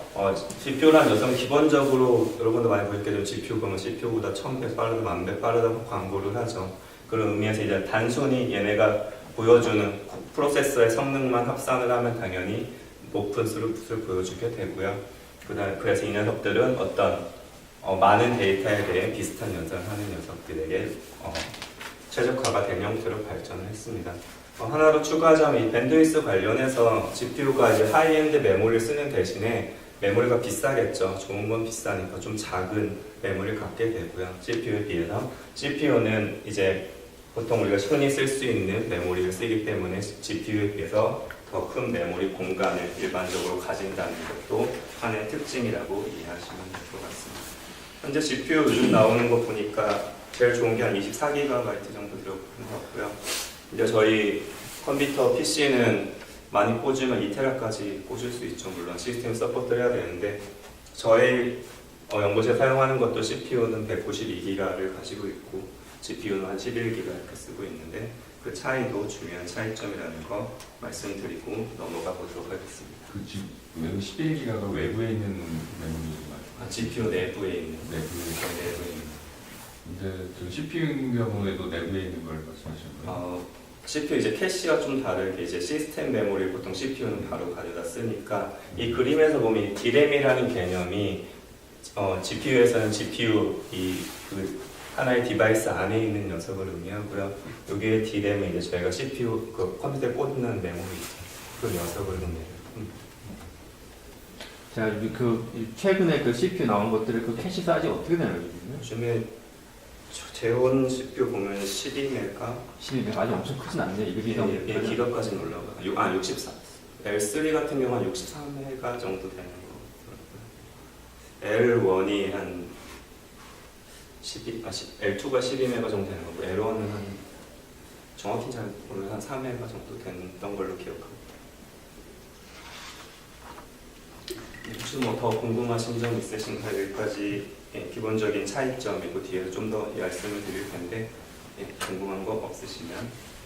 GPU란 녀석은 기본적으로 여러분도 많이 보셨겠지만 GPU 보면 CPU보다 1000배 빠르다, 1000배 빠르다고 광고를 하죠. 그런 의미에서 이제 단순히 얘네가 보여주는 프로세서의 성능만 합산을 하면 당연히 높은 스루풋을 보여주게 되고요. 그래서 이 녀석들은 어떤 많은 데이터에 대해 비슷한 연산을 하는 녀석들에게 최적화가 된 형태로 발전을 했습니다. 하나 더 추가하자면 이 밴드위스 관련해서 GPU가 이제 하이엔드 메모리를 쓰는 대신에 메모리가 비싸겠죠. 좋은 건 비싸니까 좀 작은 메모리를 갖게 되고요. CPU에 비해서 CPU는 이제 보통 우리가 흔히 쓸 수 있는 메모리를 쓰기 때문에 GPU에 비해서 더 큰 메모리 공간을 일반적으로 가진다는 것도 하나의 특징이라고 이해하시면 될 것 같습니다. 현재 GPU 요즘 나오는 거 보니까 제일 좋은 게 한 24GB 정도 들어가는 것 같고요. 이제 저희 컴퓨터 PC는 많이 꽂으면 2테라까지 꽂을 수 있죠. 물론 시스템 서포트를 해야 되는데 저희 연구소에 사용하는 것도 CPU는 192기가를 가지고 있고 GPU는 한 11기가 이렇게 쓰고 있는데 그 차이도 중요한 차이점이라는 거 말씀드리고 넘어가 보도록 하겠습니다. 그 외부 11기가가 외부에 있는 메모리 말이에요. GPU 내부에 있는 내부에 있는. 근데 그 CPU 경우에도 내부에 있는 걸 말씀하시는 거예요? CPU 이제 캐시와 좀 다르게 이제 시스템 메모리 보통 CPU는 바로 가져다 쓰니까 이 그림에서 보면 이 D램이라는 개념이 GPU에서는 GPU 그 하나의 디바이스 안에 있는 녀석을 의미하고요. 여기에 D램은 이제 저희가 CPU 그 컴퓨터에 꽂는 메모리 그 녀석을 의미해요. 자, 최근에 그 CPU 나온 것들의 그 캐시 사이즈 어떻게 되나요? 요즘에 재원 CPU 보면 12메가 12메가 아직 엄청 크진 않네. 예, 기가까지는 올라가. 64. L3 같은 경우는 63메가 정도 되는 거. L1이 한 12, L2가 12메가 정도 되는 거고 L1은 한 정확히 잘 모르는 한 4메가 정도 됐던 걸로 기억합니다. 혹시 뭐 더 궁금하신 점 있으신가요? 여기까지 기본적인 차이점이고 뒤에서 좀 더 말씀을 드릴 텐데 궁금한 거 없으시면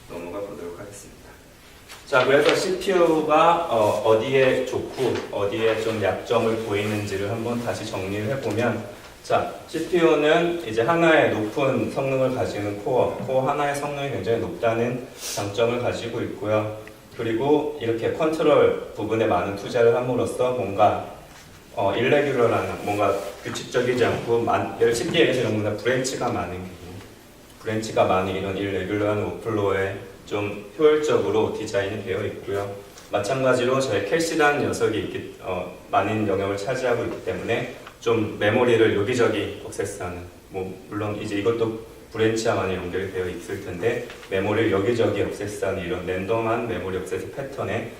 넘어가 보도록 하겠습니다. 자, 그래서 CPU가 어디에 좋고 어디에 좀 약점을 보이는지를 한번 다시 정리를 해보면 자, CPU는 이제 하나의 높은 성능을 가지는 코어 하나의 성능이 굉장히 높다는 장점을 가지고 있고요. 그리고 이렇게 컨트롤 부분에 많은 투자를 함으로써 뭔가 일레귤러라는 뭔가 규칙적이지 않고 쉽게 얘기해서 뭔가 브랜치가 많은 이런 일레귤러한 워플로우에 좀 효율적으로 디자인이 되어 있고요. 마찬가지로 저희 캐시라는 녀석이 많은 영역을 차지하고 있기 때문에 좀 메모리를 여기저기 억세스하는 물론 이제 이것도 브랜치와 많이 연결이 되어 있을 텐데 메모리를 여기저기 억세스하는 이런 랜덤한 메모리 억세스 패턴에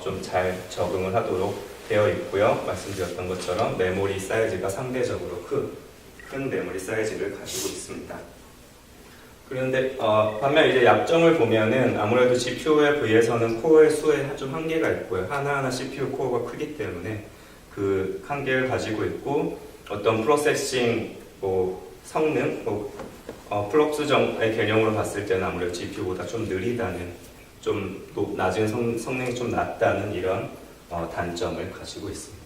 좀 잘 적응을 하도록 되어 있고요. 말씀드렸던 것처럼 메모리 사이즈가 상대적으로 큰 메모리 사이즈를 가지고 있습니다. 그런데 반면 이제 약점을 보면은 아무래도 GPU에 비해서는 코어의 수에 좀 한계가 있고요. 하나하나 CPU 코어가 크기 때문에 그 한계를 가지고 있고 어떤 프로세싱 성능 플럭스정의 개념으로 봤을 때는 아무래도 GPU보다 좀 느리다는 좀 낮은 성능이 좀 낮다는 이런 단점을 가지고 있습니다.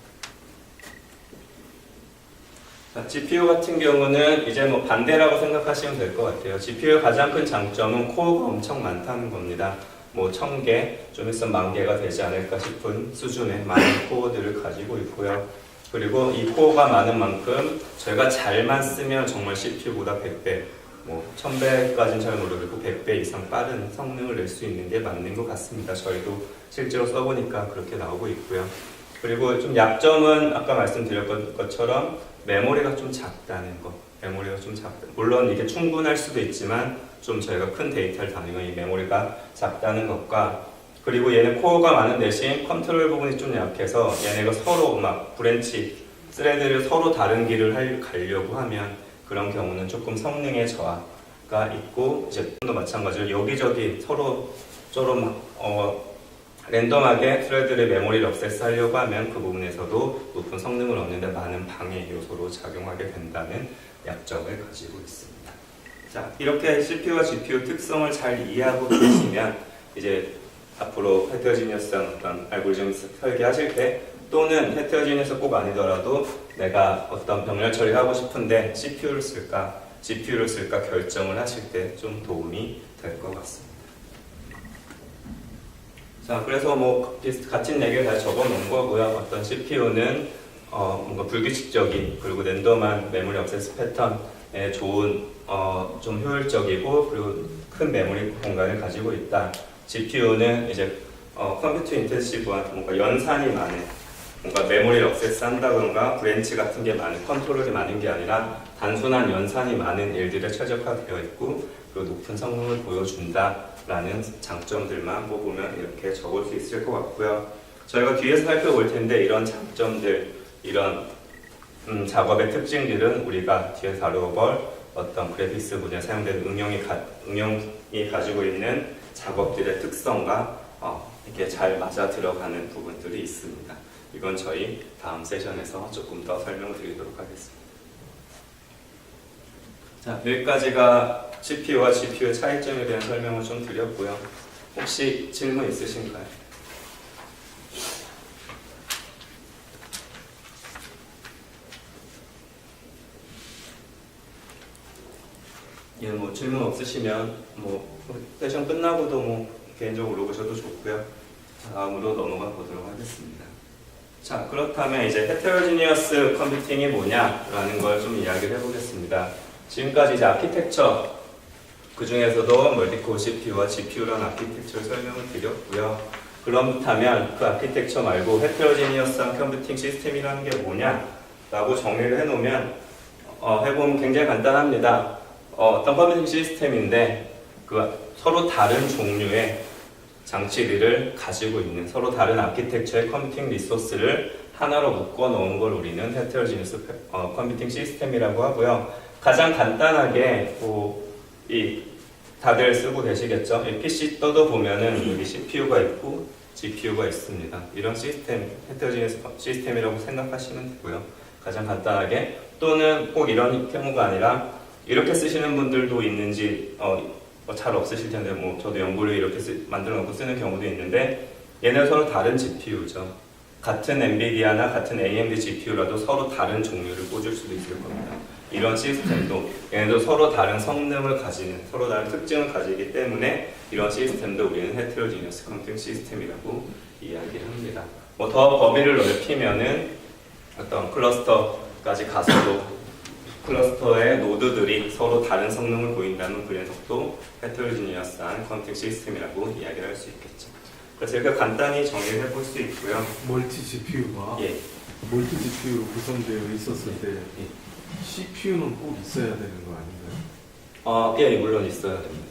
자, GPU 같은 경우는 이제 반대라고 생각하시면 될 것 같아요. GPU의 가장 큰 장점은 코어가 엄청 많다는 겁니다. 1000개, 좀 있으면 10,000개가 되지 않을까 싶은 수준의 많은 코어들을 가지고 있고요. 그리고 이 코어가 많은 만큼 저희가 잘만 쓰면 정말 CPU보다 100배, 1000배까지는 잘 모르겠고 100배 이상 빠른 성능을 낼 수 있는 게 맞는 것 같습니다. 저희도 실제로 써보니까 그렇게 나오고 있고요. 그리고 좀 약점은 아까 말씀드렸던 것처럼 메모리가 좀 작다는 거. 메모리가 좀 작다. 물론 이게 충분할 수도 있지만 좀 저희가 큰 데이터를 담는 이 메모리가 작다는 것과 그리고 얘는 코어가 많은 대신 컨트롤 부분이 좀 약해서 얘네가 서로 막 브랜치, 스레드를 서로 다른 길을 가려고 하면 그런 경우는 조금 성능의 저하가 있고 제품도 마찬가지로 여기저기 서로 랜덤하게 스레드의 메모리를 액세스하려고 하면 그 부분에서도 높은 성능을 얻는데 많은 방해 요소로 작용하게 된다는 약점을 가지고 있습니다. 자, 이렇게 CPU와 GPU 특성을 잘 이해하고 계시면 이제 앞으로 헤테로지니어스한 어떤 알고리즘 설계하실 때 또는 헤테로지니어스 꼭 아니더라도 내가 어떤 병렬 처리를 하고 싶은데 CPU를 쓸까, GPU를 쓸까 결정을 하실 때 좀 도움이 될 것 같습니다. 자, 그래서 뭐 같은 얘기를 다 적어놓은 거고요. 어떤 CPU는 뭔가 불규칙적인 그리고 랜덤한 메모리 액세스 패턴에 좋은 좀 효율적이고 그리고 큰 메모리 공간을 가지고 있다. GPU는 이제 컴퓨터 인텐시브한 뭔가 연산이 많은 뭔가 메모리를 액세스 한다던가 브랜치 같은 게 많은 컨트롤이 많은 게 아니라 단순한 연산이 많은 일들에 최적화되어 있고 그리고 높은 성능을 보여준다라는 장점들만 뽑으면 이렇게 적을 수 있을 것 같고요. 저희가 뒤에서 살펴볼 텐데 이런 장점들, 이런 작업의 특징들은 우리가 뒤에 다뤄볼 어떤 그래픽스 분야에 사용되는 응용이 가지고 있는 작업들의 특성과 이게 잘 맞아 들어가는 부분들이 있습니다. 이건 저희 다음 세션에서 조금 더 설명을 드리도록 하겠습니다. 자, 여기까지가 CPU와 GPU의 차이점에 대한 설명을 좀 드렸고요. 혹시 질문 있으신가요? 예, 뭐 질문 없으시면 뭐 세션 끝나고도 뭐 개인적으로 오셔도 좋고요. 다음으로 넘어가 보도록 하겠습니다. 자, 그렇다면 이제 헤테로지니어스 컴퓨팅이 뭐냐라는 걸 좀 이야기를 해보겠습니다. 지금까지 이제 아키텍처 그 중에서도 멀티코어 CPU와 GPU라는 아키텍처를 설명을 드렸고요. 그렇다면 그 아키텍처 말고 헤테로지니어스한 컴퓨팅 시스템이라는 게 뭐냐라고 정리를 해놓으면 해보면 굉장히 간단합니다. 어떤 컴퓨팅 시스템인데 그 서로 다른 종류의 장치들을 가지고 있는 서로 다른 아키텍처의 컴퓨팅 리소스를 하나로 묶어 놓은 걸 우리는 헤테로지니어스 컴퓨팅 시스템이라고 하고요. 가장 간단하게 다들 쓰고 계시겠죠? 이 PC 떠도 보면은 여기 CPU가 있고 GPU가 있습니다. 이런 시스템, 헤테로지니어스 시스템이라고 생각하시면 되고요. 가장 간단하게 또는 꼭 이런 경우가 아니라 이렇게 쓰시는 분들도 있는지 잘 없으실 텐데 뭐 저도 연구를 이렇게 만들어 놓고 쓰는 경우도 있는데 얘네 서로 다른 GPU죠. 같은 엔비디아나 같은 AMD GPU라도 서로 다른 종류를 꽂을 수도 있을 겁니다. 이런 시스템도 얘네도 서로 다른 성능을 가지는 서로 다른 특징을 가지기 때문에 이런 시스템도 우리는 헤테로지니어스 컴퓨팅 시스템이라고 이야기를 합니다. 뭐 더 범위를 넓히면은 어떤 클러스터까지 가서도 클러스터의 노드들이 서로 다른 성능을 보인다는 그 녀석도 헤테로지니어스한 컴퓨팅 시스템이라고 이야기를 할 수 있겠죠. 그래서 이렇게 간단히 정리를 해볼 수 있고요. 멀티 GPU가 멀티 GPU로 구성되어 있었을 때 CPU는 꼭 있어야 되는 거 아닌가요? 예, 물론 있어야 됩니다.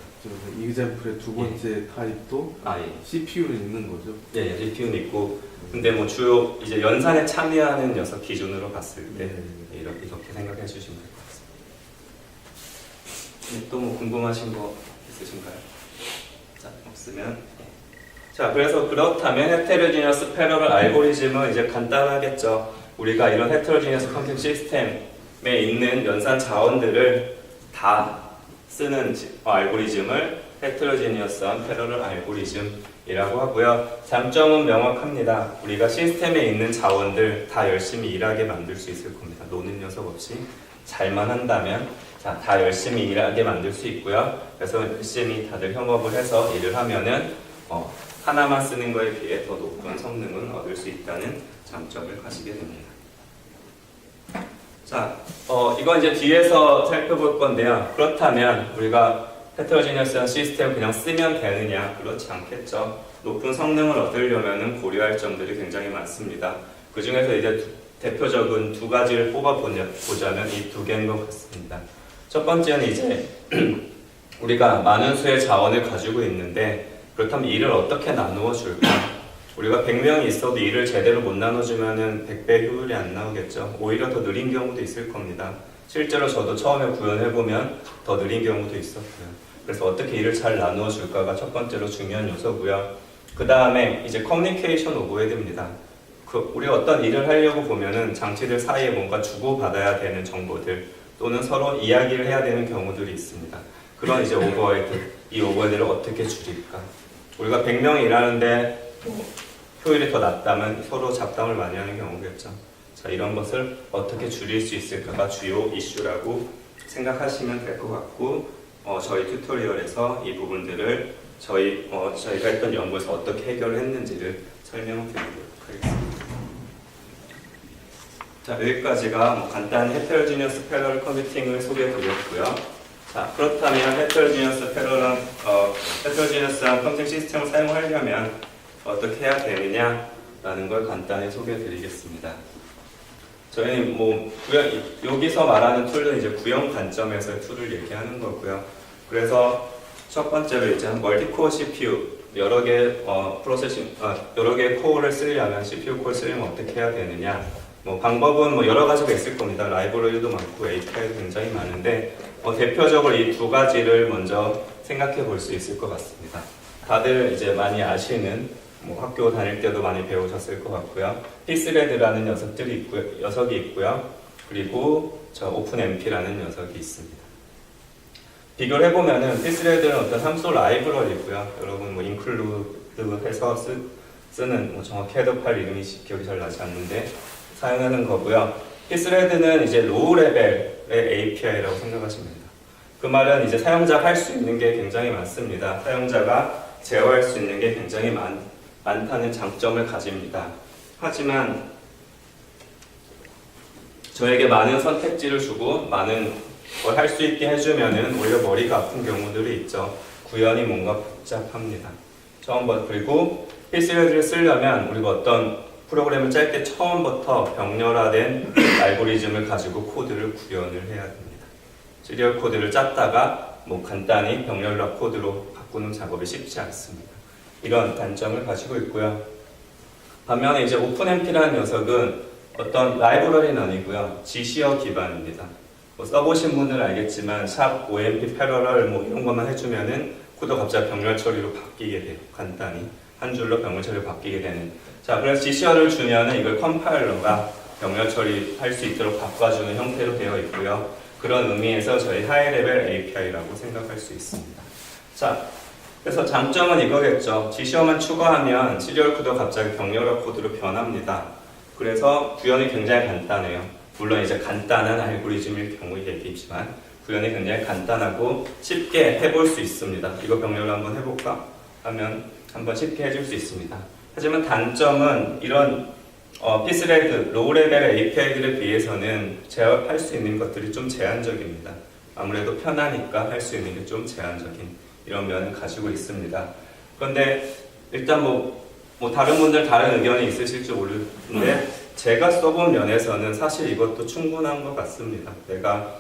이그젬플의 두 번째 타입도 CPU는 있는 거죠? 예, GPU는 있고 근데 뭐 주요 이제 연산에 참여하는 녀석 기준으로 봤을 때 이렇게 생각해 주시면 될 것 같습니다. 또 뭐 궁금하신 거 있으신가요? 자, 없으면 자, 그래서 그렇다면 헤테로지니어스 패러럴 알고리즘은 이제 간단하겠죠. 우리가 이런 헤테로지니어스 컴퓨팅 시스템에 있는 연산 자원들을 다 쓰는 알고리즘을 헤테로지니어스한 패러럴 알고리즘이라고 하고요. 장점은 명확합니다. 우리가 시스템에 있는 자원들 다 열심히 일하게 만들 수 있을 겁니다. 노는 녀석 없이 잘만 한다면 다 열심히 일하게 만들 수 있고요. 그래서 열심히 다들 협업을 해서 일을 하면은 하나만 쓰는 거에 비해 더 높은 성능을 얻을 수 있다는 장점을 가지게 됩니다. 자, 이건 이제 뒤에서 살펴볼 건데요. 그렇다면 우리가 헤테로지니어스한 시스템을 그냥 쓰면 되느냐? 그렇지 않겠죠. 높은 성능을 얻으려면 고려할 점들이 굉장히 많습니다. 그 중에서 이제 대표적인 두 가지를 뽑아보자면 이 두 개인 것 같습니다. 첫 번째는 이제 우리가 많은 수의 자원을 가지고 있는데 그렇다면 일을 어떻게 나누어 줄까? 우리가 100명이 있어도 일을 제대로 못 나눠주면 100배 효율이 안 나오겠죠. 오히려 더 느린 경우도 있을 겁니다. 실제로 저도 처음에 구현해보면 더 느린 경우도 있었고요. 그래서 어떻게 일을 잘 나누어 줄까가 첫 번째로 중요한 요소고요. 그 다음에 이제 커뮤니케이션 오버헤드입니다. 우리 어떤 일을 하려고 보면은 장치들 사이에 뭔가 주고받아야 되는 정보들 또는 서로 이야기를 해야 되는 경우들이 있습니다. 그런 이제 오버헤드, 이 오버헤드를 어떻게 줄일까? 우리가 100명이 일하는데 효율이 더 낮다면 서로 잡담을 많이 하는 경우겠죠. 자, 이런 것을 어떻게 줄일 수 있을까가 주요 이슈라고 생각하시면 될 것 같고, 저희 튜토리얼에서 이 부분들을 저희가 했던 연구에서 어떻게 해결을 했는지를 설명드리도록 하겠습니다. 자, 여기까지가 간단히 헤테로지니어스 패러럴 컴퓨팅을 소개해드렸고요. 자, 그렇다면 헤테로지니어스한 컴퓨팅 시스템을 사용하려면 어떻게 해야 되느냐라는 걸 간단히 소개해드리겠습니다. 저희는 여기서 말하는 툴은 이제 구형 관점에서의 툴을 얘기하는 거고요. 그래서 첫 번째로 이제 멀티코어 CPU 여러 개의 코어를 쓰려면 CPU 코어를 쓰려면 어떻게 해야 되느냐? 방법은 여러 가지가 있을 겁니다. 라이브러리도 많고 API도 굉장히 많은데 대표적으로 이 두 가지를 먼저 생각해 볼 수 있을 것 같습니다. 다들 이제 많이 아시는 학교 다닐 때도 많이 배우셨을 것 같고요. 피스레드라는 녀석이 있고요. 그리고 오픈MP라는 녀석이 있습니다. 비교를 해보면은 피스레드는 어떤 함수 라이브러리고요. 여러분 include 해서 쓰는 정확히 헤더 파일 이름이 기억이 잘 나지 않는데 사용하는 거고요. 피스레드는 이제 로우 레벨의 API라고 생각하시면 됩니다. 그 말은 이제 사용자가 할 수 있는 게 굉장히 많습니다. 사용자가 제어할 수 있는 게 굉장히 많다는 장점을 가집니다. 하지만 저에게 많은 선택지를 주고 많은 걸 할 수 있게 해주면은 오히려 머리가 아픈 경우들이 있죠. 구현이 뭔가 복잡합니다. 그리고 피스레드를 쓰려면 우리가 어떤 프로그램을 짤 때 처음부터 병렬화된 알고리즘을 가지고 코드를 구현을 해야 됩니다. 시리얼 코드를 짰다가 간단히 병렬화 코드로 바꾸는 작업이 쉽지 않습니다. 이런 단점을 가지고 있고요. 반면에 이제 오픈MP라는 녀석은 어떤 라이브러리는 아니고요. G시어 기반입니다. 써보신 분들은 알겠지만 샵 OMP 패러럴 이런 것만 해주면은 코드가 갑자기 병렬 처리로 바뀌게 돼요. 간단히 한 줄로 병렬 처리로 바뀌게 되는. 자, 그래서 G시어를 주면은 이걸 컴파일러가 병렬 처리할 수 있도록 바꿔주는 형태로 되어 있고요. 그런 의미에서 저희 하이 레벨 API라고 생각할 수 있습니다. 자, 그래서 장점은 이거겠죠. G시어만 추가하면 시리얼 코드가 갑자기 병렬화 코드로 변합니다. 그래서 구현이 굉장히 간단해요. 물론 이제 간단한 알고리즘일 경우의 얘기지만 구현이 굉장히 간단하고 쉽게 해볼 수 있습니다. 이거 병렬화 한번 해볼까? 하면 한번 쉽게 해줄 수 있습니다. 하지만 단점은 이런 피스레드, 로우 레벨 API들에 비해서는 할 수 있는 것들이 좀 제한적입니다. 아무래도 편하니까 할 수 있는 게 좀 제한적인 이런 면을 가지고 있습니다. 그런데 일단 다른 분들 다른 의견이 있으실지 모르는데 제가 써본 면에서는 사실 이것도 충분한 것 같습니다. 내가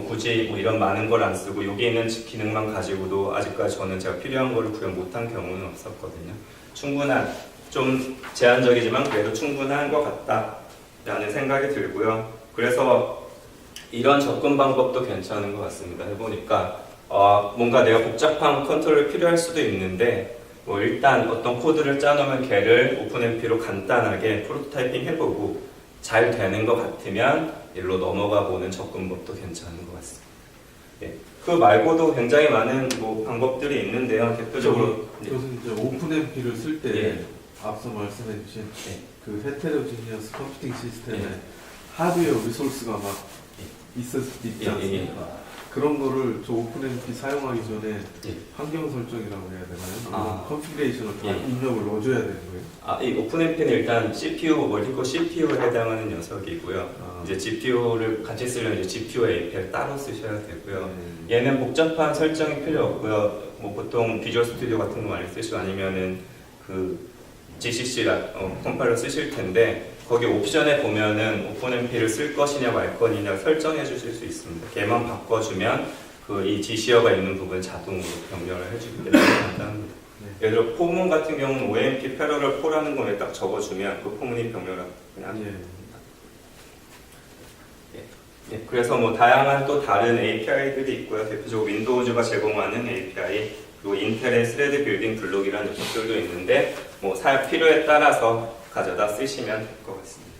굳이 이런 많은 걸 안 쓰고 여기 있는 기능만 가지고도 아직까지 저는 제가 필요한 거를 구현 못한 경우는 없었거든요. 충분한, 좀 제한적이지만 그래도 충분한 것 같다라는 생각이 들고요. 그래서 이런 접근 방법도 괜찮은 것 같습니다. 해보니까 뭔가 내가 복잡한 컨트롤이 필요할 수도 있는데 일단 어떤 코드를 짜놓으면 걔를 오픈MP로 간단하게 프로토타이핑 해보고 잘 되는 것 같으면 일로 넘어가 보는 접근법도 괜찮은 것 같습니다. 예. 그 말고도 굉장히 많은 방법들이 있는데요. 대표적으로 그것은 이제 오픈MP를 쓸 때 예. 앞서 말씀해주신 예. 그 헤테로지니어스 컴퓨팅 시스템에 예. 하드웨어 리소스가 막 있을 수도 있지 예, 예, 않습니까? 그런 거를 저 오픈MP 사용하기 전에 예. 환경 설정이라고 해야 되나요? 아. 컨피그레이션을 다 예. 입력을 넣어줘야 되는 거예요? 이 오픈MP는 일단 CPU, 멀티코어 CPU에 해당하는 녀석이고요. 이제 GPU를 같이 쓰려면 이제 GPU API를 따로 쓰셔야 되고요. 얘는 복잡한 설정이 필요 없고요. 보통 비주얼 스튜디오 같은 거 많이 쓰시고 아니면은 GCC 컴파일러 쓰실 텐데 거기 옵션에 보면은 오픈MP를 쓸 것이냐 말 것이냐 설정해 주실 수 있습니다. 걔만 바꿔주면 이 GC어가 있는 부분 자동으로 변경을 해주기 때문에 간단합니다. 예를 들어 포문 같은 경우는 OMP 패러럴 4라는 거에 딱 적어주면 그 포문이 변경을 그냥 하면 됩니다. 예, 그래서 뭐 다양한 또 다른 API들이 있고요. 대표적으로 윈도우즈가 제공하는 API, 그리고 인텔의 스레드 빌딩 블록이라는 녀석들도 있는데 뭐 필요에 따라서 가져다 쓰시면 될 것 같습니다.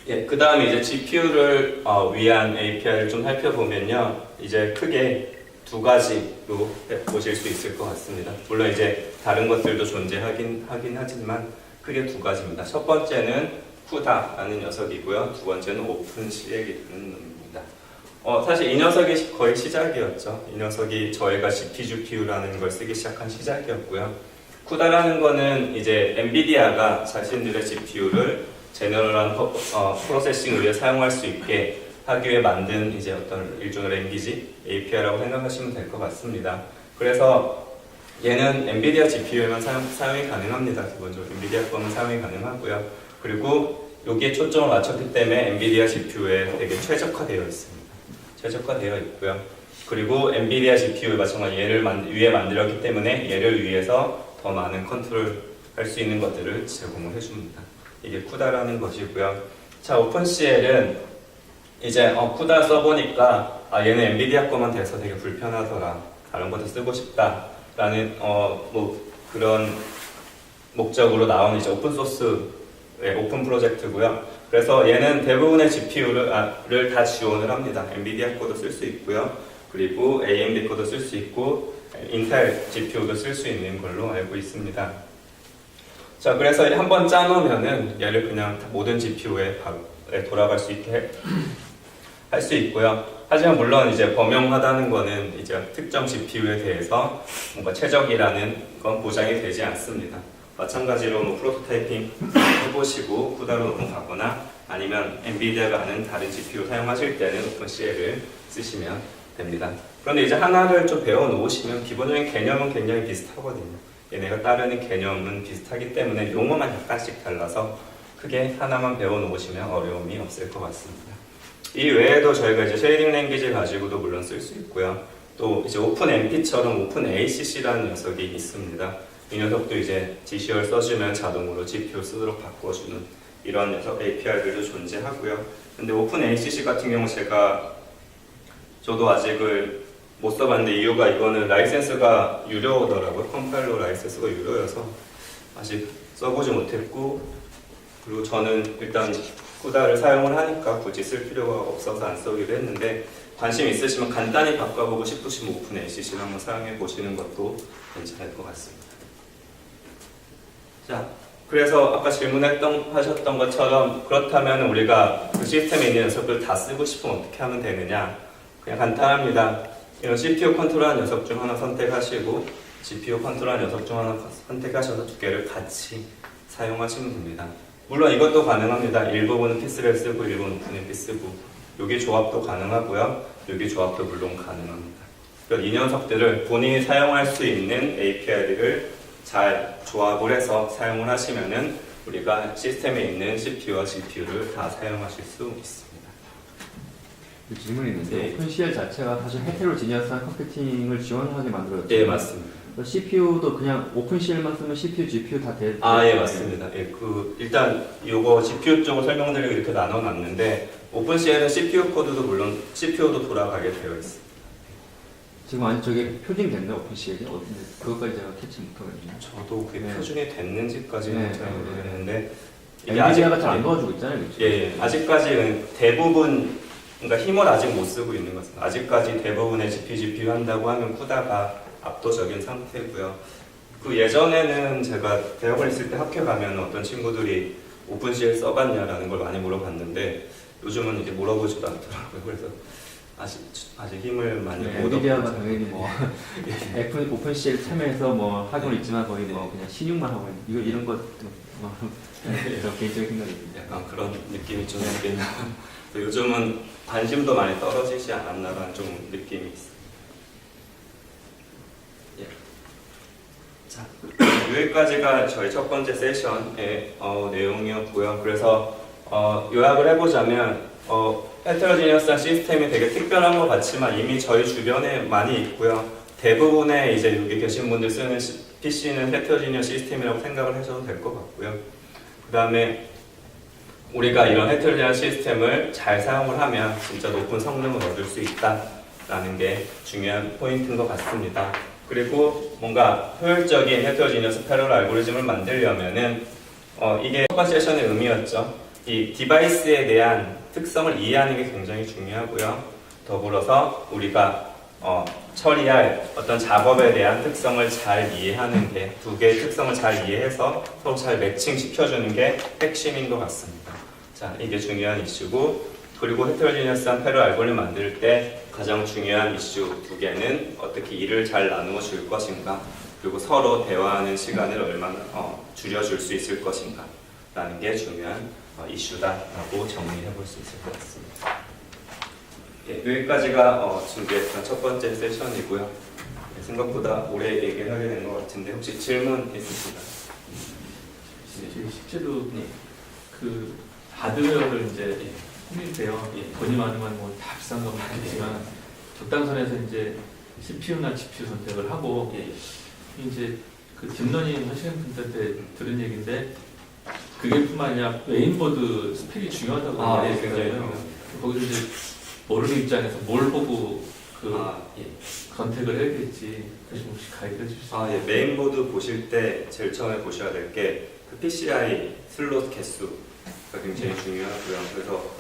예, 그 다음에 이제 GPU를 위한 API를 좀 살펴보면요, 이제 크게 두 가지로 보실 수 있을 것 같습니다. 물론 이제 다른 것들도 존재하긴 하지만 크게 두 가지입니다. 첫 번째는 쿠다라는 녀석이고요. 두 번째는 오픈CL이라는 놈입니다. 사실 이 녀석이 거의 시작이었죠. 이 녀석이 저희가 GPGPU라는 걸 쓰기 시작한 시작이었고요. 쿠다라는 거는 이제 엔비디아가 자신들의 GPU를 제너럴한 프로세싱을 위해 사용할 수 있게 하기 위해 만든 이제 어떤 일종의 랭귀지 API라고 생각하시면 될 것 같습니다. 그래서 얘는 엔비디아 GPU에만 사용이 가능합니다. 기본적으로 엔비디아 거는 사용이 가능하고요. 그리고 여기에 초점을 맞췄기 때문에 엔비디아 GPU에 되게 최적화되어 있습니다. 최적화되어 있고요. 그리고 엔비디아 GPU에 마찬가지 얘를 위에 만들었기 때문에 얘를 위해서 더 많은 컨트롤 할 수 있는 것들을 제공을 해줍니다. 이게 쿠다라는 것이고요. 자, 오픈CL은 이제 쿠다 써보니까 얘는 엔비디아 거만 돼서 되게 불편하더라. 다른 것도 쓰고 싶다라는 뭐 그런 목적으로 나온 이제 오픈소스의 오픈 프로젝트고요. 그래서 얘는 대부분의 GPU를 다 지원을 합니다. 엔비디아 거도 쓸 수 있고요. 그리고 AMD 거도 쓸 수 있고 인텔 GPU도 쓸 수 있는 걸로 알고 있습니다. 자, 그래서 한번 짜놓으면은 얘를 그냥 모든 GPU에 돌아갈 수 있게 할 수 있고요. 하지만 물론 이제 범용하다는 거는 이제 특정 GPU에 대해서 뭔가 최적이라는 건 보장이 되지 않습니다. 마찬가지로 뭐 프로토타이핑 해보시고 쿠다로 넘어가거나 아니면 엔비디아가 아는 다른 GPU 사용하실 때는 오픈CL을 쓰시면 됩니다. 그런데 이제 하나를 좀 배워 놓으시면 기본적인 개념은 굉장히 비슷하거든요. 얘네가 따르는 개념은 비슷하기 때문에 용어만 약간씩 달라서 크게 하나만 배워 놓으시면 어려움이 없을 것 같습니다. 이 외에도 저희가 이제 쉐이딩 랭귀지 가지고도 물론 쓸 수 있고요. 또 이제 오픈MP처럼 오픈ACC라는 녀석이 있습니다. 이 녀석도 이제 GCR 써주면 자동으로 GPU 쓰도록 바꿔주는 이런 녀석 API들도 존재하고요. 근데 오픈ACC 같은 경우 저도 아직을 못 써봤는데 이유가 이거는 라이센스가 유료더라고요. 컴파일러 라이센스가 유료여서 아직 써보지 못했고, 그리고 저는 일단 쿠다를 사용을 하니까 굳이 쓸 필요가 없어서 안 써기로 했는데, 관심 있으시면 간단히 바꿔보고 싶으시면 오픈ACC를 한번 사용해 보시는 것도 괜찮을 것 같습니다. 자, 그래서 아까 하셨던 것처럼 그렇다면 우리가 그 시스템에 있는 녀석들 다 쓰고 싶으면 어떻게 하면 되느냐? 그냥 간단합니다. 이런 CPU 컨트롤한 녀석 중 하나 선택하시고 GPU 컨트롤한 녀석 중 하나 선택하셔서 두 개를 같이 사용하시면 됩니다. 물론 이것도 가능합니다. 일부분은 피스를 쓰고 일부분은 오픈MP 쓰고, 여기 조합도 가능하고요. 여기 조합도 물론 가능합니다. 그러니까 이 녀석들을 본인이 사용할 수 있는 API를 잘 조합을 해서 사용을 하시면은 우리가 시스템에 있는 CPU와 GPU를 다 사용하실 수 있습니다. 질문이 있는데 네. 오픈CL 자체가 사실 헤테로지니어스한 컴퓨팅을 지원하게 만들었죠. 네, 맞습니다. CPU도 그냥 오픈CL만 쓰면 CPU, GPU 다 돼. 예, 맞습니다. 예, 일단 요거 GPU 쪽을 설명드리고 이렇게 나눠놨는데, 오픈CL은 CPU 코드도 물론 CPU도 돌아가게 되어 있습니다. 지금 아니 저게 표준됐나 오픈CL이? 그것까지 제가 캐치 못하거든요. 저도 그게 네. 표준이 됐는지까지는 네, 잘 네, 모르겠는데, 엔비디아가 잘 안 도와주고 있잖아요, 그렇죠? 예, 아직까지 대부분, 그러니까 힘을 아직 못 쓰고 있는 것은, 아직까지 대부분의 GPU 한다고 하면 쿠다가 압도적인 상태고요. 그 예전에는 제가 대학을 있을 때 학교 가면 어떤 친구들이 오픈CL 써봤냐라는 걸 많이 물어봤는데, 요즘은 이제 물어보지도 않더라고요. 그래서 아직 힘을 많이 못 엔비디아가 얻고 당연히 뭐 오픈CL 참여해서 뭐 하고는 있지만 거의 뭐 그냥 신용만 하고 있는 이런 것 이런 개인적인 생각입니다. 약간 그런 느낌이 좀 있겠네요. 요즘은 관심도 많이 떨어지지 않았나라는 좀 느낌이 있어요. 예. 자. 여기까지가 저희 첫 번째 세션의 내용이었고요. 그래서 요약을 해보자면 헤테로지니어스한 시스템이 되게 특별한 것 같지만 이미 저희 주변에 많이 있고요. 대부분의 이제 여기 계신 분들 쓰는 PC는 헤테로지니어 시스템이라고 생각을 하셔도 될 것 같고요. 그 다음에 우리가 이런 헤테로지니어 시스템을 잘 사용을 하면 진짜 높은 성능을 얻을 수 있다라는 게 중요한 포인트인 것 같습니다. 그리고 뭔가 효율적인 헤테로지니어스 패러럴 알고리즘을 만들려면은 이게 첫 번째 세션의 의미였죠. 이 디바이스에 대한 특성을 이해하는 게 굉장히 중요하고요. 더불어서 우리가 처리할 어떤 작업에 대한 특성을 잘 이해하는 게, 두 개의 특성을 잘 이해해서 서로 잘 매칭시켜주는 게 핵심인 것 같습니다. 자, 이게 중요한 이슈고, 그리고 헤테로지니어스한 패러럴 알고리즘 만들 때 가장 중요한 이슈 두 개는 어떻게 일을 잘 나누어 줄 것인가, 그리고 서로 대화하는 시간을 얼마나 줄여줄 수 있을 것인가 라는 게 중요한 이슈다라고 정리해 볼 수 있을 것 같습니다. 예, 여기까지가 준비했던 첫 번째 세션이고요. 예, 생각보다 오래 얘기를 하게 된 것 같은데 혹시 질문 있으신가요? 실제로 그 하드웨어를 이제 꾸밀 때요. 본인 아니면 뭐다 비싼 건 아니지만 적당선에서 이제 CPU나 GPU 선택을 하고 이제 그 딥러닝 하시는 분들한테 들은 얘기인데 그게 뿐만 아니라 메인보드 스펙이 중요하다고 얘기했어요. 거기서 이제 모르는 입장에서 뭘 보고 선택을 해야겠지. 그래서 혹시 가이드 해주실 수 있나요? 예, 메인보드 보실 때 제일 처음에 보셔야 될 게 그 PCI 슬롯 개수가 굉장히 중요하고요. 그래서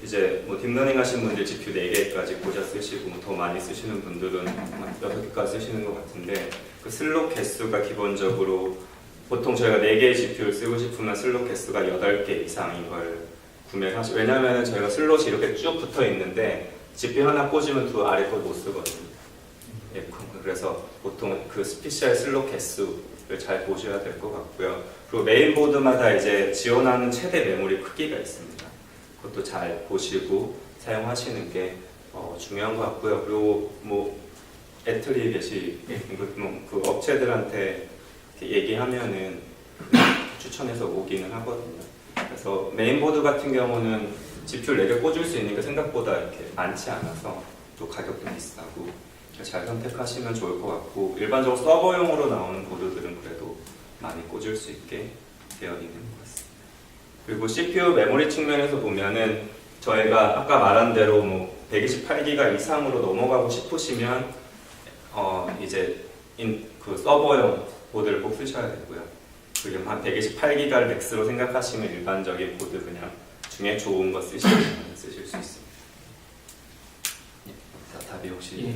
이제 뭐 딥러닝 하신 분들 GPU 4개까지 고자 쓰시고 더 많이 쓰시는 분들은 6개까지 쓰시는 것 같은데 그 슬롯 개수가 기본적으로 보통 저희가 4개의 GPU를 쓰고 싶으면 슬롯 개수가 8개 이상인 걸 구매를 하시죠. 왜냐하면 저희가 슬롯이 이렇게 쭉 붙어 있는데 GPU 하나 꽂으면 두 아래 걸 못 쓰거든요. 예, 그래서 보통 그 PCI 슬롯 개수를 잘 보셔야 될 것 같고요. 그리고 메인보드마다 이제 지원하는 최대 메모리 크기가 있습니다. 그것도 잘 보시고 사용하시는 게 중요한 것 같고요. 그리고 뭐 애틀이 그 업체들한테 이렇게 얘기하면은 추천해서 오기는 하거든요. 그래서 메인보드 같은 경우는 GPU 4개 꽂을 수 있는 게 생각보다 이렇게 많지 않아서 또 가격도 비싸고 잘 선택하시면 좋을 것 같고 일반적으로 서버용으로 나오는 보드들은 그래도 많이 꽂을 수 있게 되어 있는 것 같습니다. 그리고 CPU 메모리 측면에서 보면은 저희가 아까 말한 대로 뭐 128기가 이상으로 넘어가고 싶으시면 이제 그 서버용 보드를 꼭 쓰셔야 되고요. 그게 한 128기가를 맥스로 생각하시면 일반적인 보드 그냥 중에 좋은 거 쓰시면 쓰실 수 있습니다. 자, 답이 혹시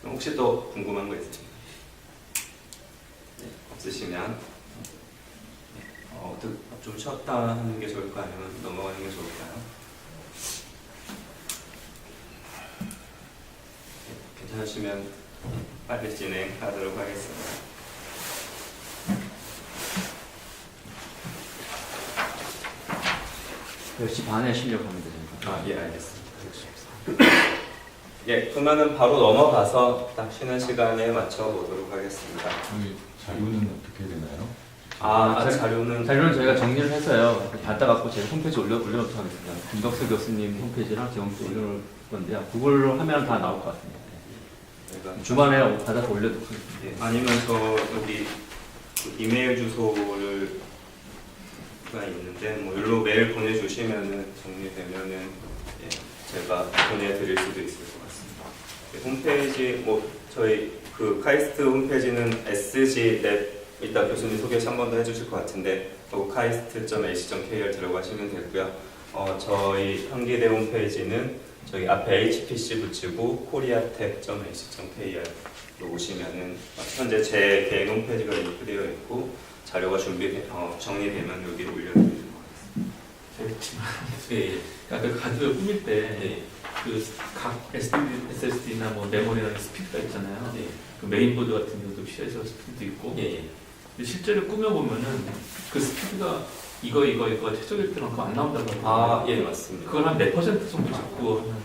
혹시 또 궁금한 거 있으신가요? 없으시면 좀 쉬었다 하는 게 좋을까요? 아니면 넘어가는 게 좋을까요? 괜찮으시면 빨리 진행하도록 하겠습니다. 10시 반에 쉬려고 합니다. 예, 알겠습니다. 예, 그러면은 바로 넘어가서 딱 쉬는 시간에 맞춰보도록 하겠습니다. 저희 자료는 어떻게 되나요? 자료는 저희가 정리를 해서요. 받아갖고 제 홈페이지 올려놓도록 하겠습니다. 김덕수 교수님 홈페이지랑 제 홈페이지 올려놓을 건데요. 그걸로 하면 다 나올 것 같습니다. 주말에 받아서 올려놓도록 하겠습니다. 예, 아니면 저 여기 그 이메일 주소를 있는데 뭐 일로 메일 보내주시면은 정리되면은 제가 보내드릴 수도 있을 것 같습니다. 홈페이지 뭐 저희 그 카이스트 홈페이지는 sgnet 이따 교수님 소개 한 번 더 해주실 것 같은데 카이스트.ac.kr 들어가시면 되고요. 저희 한기대 홈페이지는 저희 앞에 HPC 붙이고 koreatech.ac.kr로 오시면은 현재 제 개인 홈페이지가 링크되어 있고 자료가 정리되면 여기 올려드리는 것 같습니다. 아까 가드웨어 꾸밀 때 그 각 SSD나 뭐 메모리나 스피드가 있잖아요. 그 메인보드 같은 경우도 PCI에서 스피드도 있고. 근데 실제로 꾸며보면은 그 스피드가 이거 최적일 때는 그거 안 나온다고 하거든요. 예, 맞습니다. 그걸 한 몇 퍼센트 정도 잡고 하면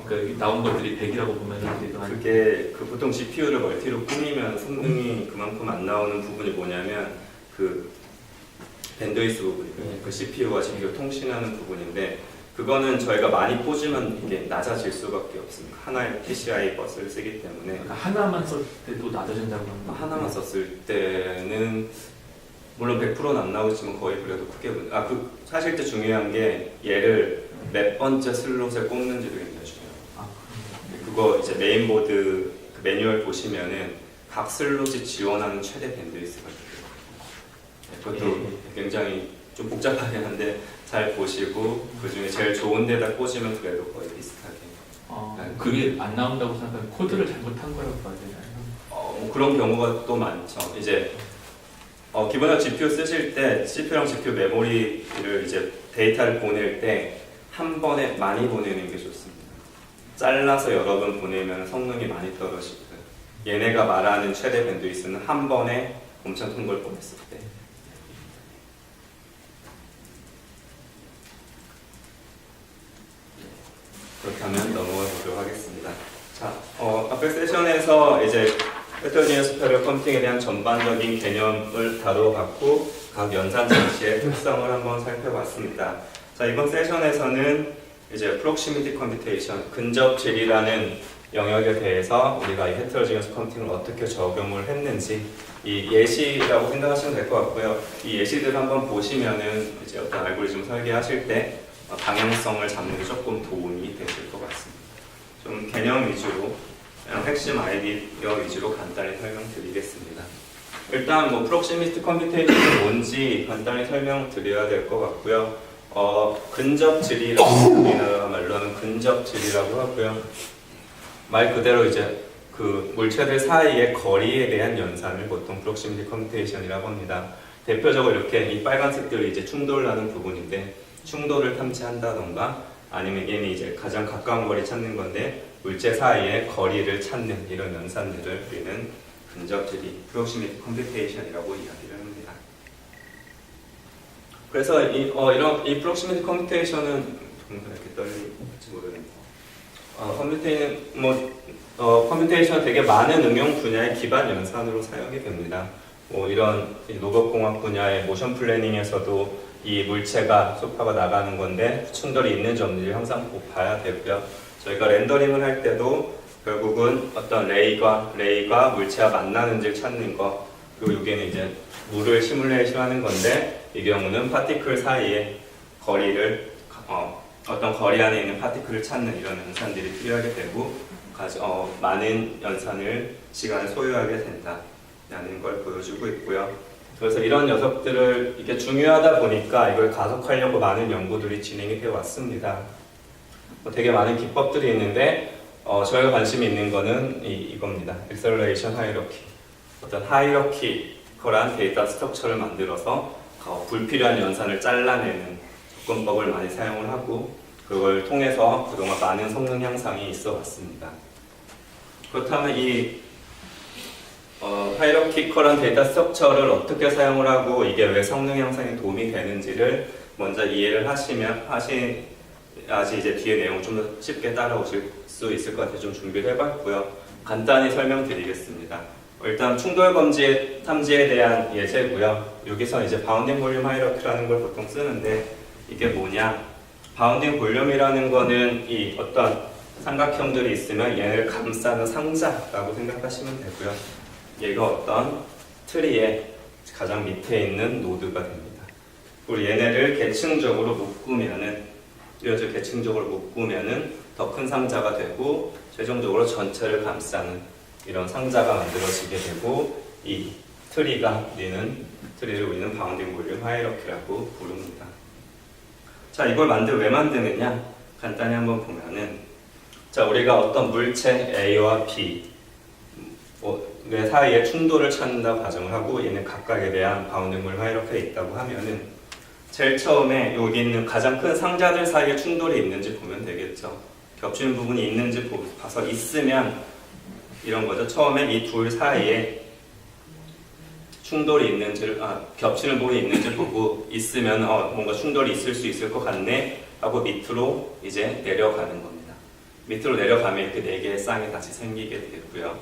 그러니까 여기 나온 것들이 100이라고 보면은 그래도 한 그게 그 보통 GPU를 멀티로 꾸미면 성능이 그만큼 안 나오는 부분이 뭐냐면 그 밴드위스 부분이거든요. 그 CPU와 GPU 통신하는 부분인데 그거는 저희가 많이 꽂으면 이게 낮아질 수밖에 없습니다. 하나의 PCI 버스를 쓰기 때문에 그러니까 하나만 쓸 때도 낮아진다고 하는 거 하나만 썼을 때는 물론 100%는 안 나오지만 거의 그래도 크게 그 사실 때 중요한 게 얘를 몇 번째 슬롯에 꽂는지도 굉장히 중요해요. 아, 그거 이제 메인보드 그 매뉴얼 보시면은 각 슬롯이 지원하는 최대 밴드위스가 있어요. 그것도 굉장히 좀 복잡하긴 한데 잘 보시고 그 중에 제일 좋은 데다 꽂으면 그래도 거의 비슷하게. 그게 안 나온다고 생각하면 코드를 잘못한 거라고 봐야 되나요? 뭐 그런 경우가 또 많죠. 이제 기본적으로 GPU 쓰실 때 CPU랑 GPU 메모리를 이제 데이터를 보낼 때 한 번에 많이 보내는 게 좋습니다. 잘라서 여러 번 보내면 성능이 많이 떨어지고요. 얘네가 말하는 최대 밴드위스는 한 번에 엄청 큰 걸 보냈을 때. 그렇다면 넘어가 보도록 하겠습니다. 자, 앞에 세션에서 이제 헤테로지니어스 패럴 컴퓨팅에 대한 전반적인 개념을 다뤄봤고 각 연산 장치의 특성을 한번 살펴봤습니다. 자, 이번 세션에서는 이제 프록시미티 컴퓨테이션, 근접질이라는 영역에 대해서 우리가 이 헤테로지니어스 컴퓨팅을 어떻게 적용을 했는지 이 예시라고 생각하시면 될 것 같고요. 이 예시들을 한번 보시면은 이제 어떤 알고리즘 설계하실 때 방향성을 잡는 데 조금 도움이 되실 것 같습니다. 좀 개념 위주로, 그냥 핵심 아이디어 위주로 간단히 설명드리겠습니다. 일단 뭐 프록시미티 컴퓨테이션이 뭔지 간단히 설명드려야 될 것 같고요. 근접질이라고 우리나라 말로는 근접질이라고 하고요. 말 그대로 이제 그 물체들 사이의 거리에 대한 연산을 보통 프록시미티 컴퓨테이션이라고 합니다. 대표적으로 이렇게 이 빨간색들이 이제 충돌나는 부분인데 충돌을 탐지한다던가 아니면 얘는 이제 가장 가까운 거리 찾는 건데 물체 사이의 거리를 찾는 이런 연산들을 우리는 근접질이 프록시미티 컴퓨테이션이라고 이야기를 합니다. 그래서 이 프록시미티 컴퓨테이션은 뭔가 이렇게 떨릴지 모르겠네요. 컴퓨테이션 되게 많은 응용 분야의 기반 연산으로 사용이 됩니다. 뭐 이런 로봇공학 분야의 모션 플래닝에서도 이 물체가 소파가 나가는 건데 충돌이 있는지 없는지 항상 꼭 봐야 되고요. 저희가 렌더링을 할 때도 결국은 어떤 레이가 물체와 만나는지를 찾는 거, 그리고 여기는 이제 물을 시뮬레이션 하는 건데 이 경우는 파티클 사이의 거리를 어떤 거리 안에 있는 파티클을 찾는 이런 연산들이 필요하게 되고 많은 시간을 소요하게 된다라는 걸 보여주고 있고요. 그래서 이런 녀석들을 이게 중요하다 보니까 이걸 가속하려고 많은 연구들이 진행이 되어 왔습니다. 되게 많은 기법들이 있는데 저희가 관심이 있는 거는 이겁니다. Acceleration Hierarchy. 어떤 하이러키컬한 데이터 스트럭처를 만들어서 불필요한 연산을 잘라내는 접근법을 많이 사용을 하고 그걸 통해서 그동안 많은 성능 향상이 있어 왔습니다. 그렇다면 이 하이러키컬한 데이터 스트럭처를 어떻게 사용을 하고 이게 왜 성능 향상에 도움이 되는지를 먼저 이해를 하셔야지 이제 뒤에 내용 좀 더 쉽게 따라오실 수 있을 것 같아서 좀 준비를 해봤고요. 간단히 설명드리겠습니다. 일단 충돌 탐지에 대한 예제고요. 여기서 이제 바운딩 볼륨 하이러키라는 걸 보통 쓰는데 이게 뭐냐? 바운딩 볼륨이라는 거는 이 어떤 삼각형들이 있으면 얘를 감싸는 상자라고 생각하시면 되고요. 얘가 어떤 트리의 가장 밑에 있는 노드가 됩니다. 그리고 얘네를 계층적으로 묶으면은 더 큰 상자가 되고 최종적으로 전체를 감싸는 이런 상자가 만들어지게 되고 이 트리를 우리는 바운딩 볼륨 하이러키라고 부릅니다. 자, 이걸 왜 만드느냐? 간단히 한번 보면은 자, 우리가 어떤 물체 A와 B 내 사이에 충돌을 찾는다고 가정을 하고 얘는 각각에 대한 바운딩 볼륨 하이러키가 있다고 하면은 제일 처음에 여기 있는 가장 큰 상자들 사이에 충돌이 있는지 보면 되겠죠. 겹치는 부분이 있는지 봐서 있으면 이런 거죠. 처음에 이 둘 사이에 충돌이 있는지를 겹치는 부분이 있는지 보고 있으면 뭔가 충돌이 있을 수 있을 것 같네 하고 밑으로 이제 내려가는 겁니다. 밑으로 내려가면 이렇게 4개의 쌍이 다시 생기게 되고요.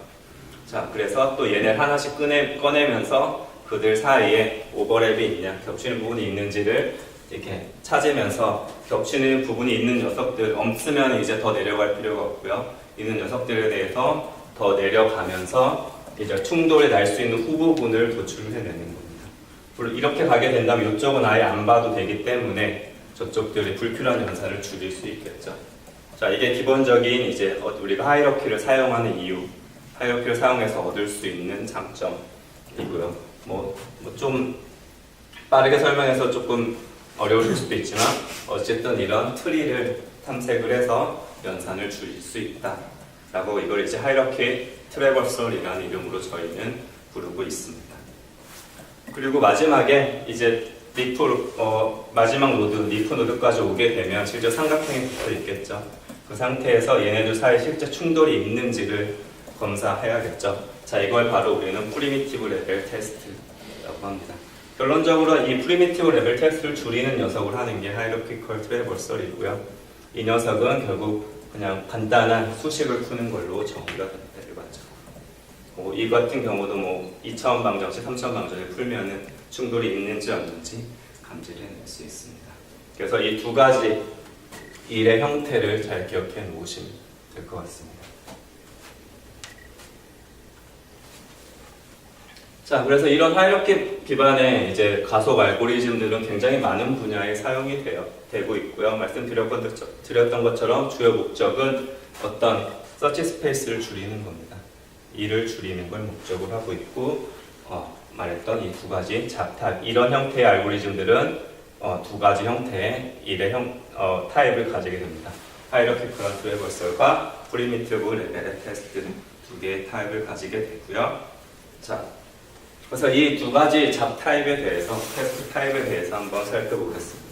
자, 그래서 또 얘네를 하나씩 꺼내면서 그들 사이에 오버랩이 있냐, 겹치는 부분이 있는지를 이렇게 찾으면서 겹치는 부분이 있는 녀석들, 없으면 이제 더 내려갈 필요가 없고요. 있는 녀석들에 대해서 더 내려가면서 이제 충돌이 날 수 있는 후부분을 도출해내는 겁니다. 물론 이렇게 가게 된다면 이쪽은 아예 안 봐도 되기 때문에 저쪽들이 불필요한 연산을 줄일 수 있겠죠. 자, 이게 기본적인 이제 우리가 하이러키를 사용하는 이유, 하이러키를 사용해서 얻을 수 있는 장점이고요. 좀 빠르게 설명해서 조금 어려울 수도 있지만 어쨌든 이런 트리를 탐색을 해서 연산을 줄일 수 있다라고 이걸 이제 하이러키 트래버설이라는 이름으로 저희는 부르고 있습니다. 그리고 마지막에 이제 마지막 노드, 리프 노드까지 오게 되면 실제 삼각형이 붙어 있겠죠. 그 상태에서 얘네들 사이에 실제 충돌이 있는지를 검사해야겠죠. 자, 이걸 바로 우리는 프리미티브 레벨 테스트라고 합니다. 결론적으로 이 프리미티브 레벨 테스트를 줄이는 녀석을 하는 게 하이러키컬 트래버설이고요. 이 녀석은 결국 그냥 간단한 수식을 푸는 걸로 정의가 됩니다. 일반적으로. 이 같은 경우도 2차원 방정식, 3차원 방정식 풀면은 충돌이 있는지 없는지 감지를 해낼 수 있습니다. 그래서 이 두 가지 일의 형태를 잘 기억해 놓으시면 될 것 같습니다. 자, 그래서 이런 하이러키 기반의 이제 가속 알고리즘들은 굉장히 많은 분야에 사용이 되고 있고요. 말씀드렸던 것처럼 주요 목적은 어떤 서치 스페이스를 줄이는 겁니다. 이를 줄이는 걸 목적으로 하고 있고, 말했던 이 두 가지 잡탑, 이런 형태의 알고리즘들은 두 가지 형태의 일의 타입을 가지게 됩니다. 하이러키컬 트래버설과 프리미티브 레벨 테스트 두 개의 타입을 가지게 되고요. 자, 그래서 이 두 가지 잡 타입에 대해서, 테스트 타입에 대해서 한번 살펴보겠습니다.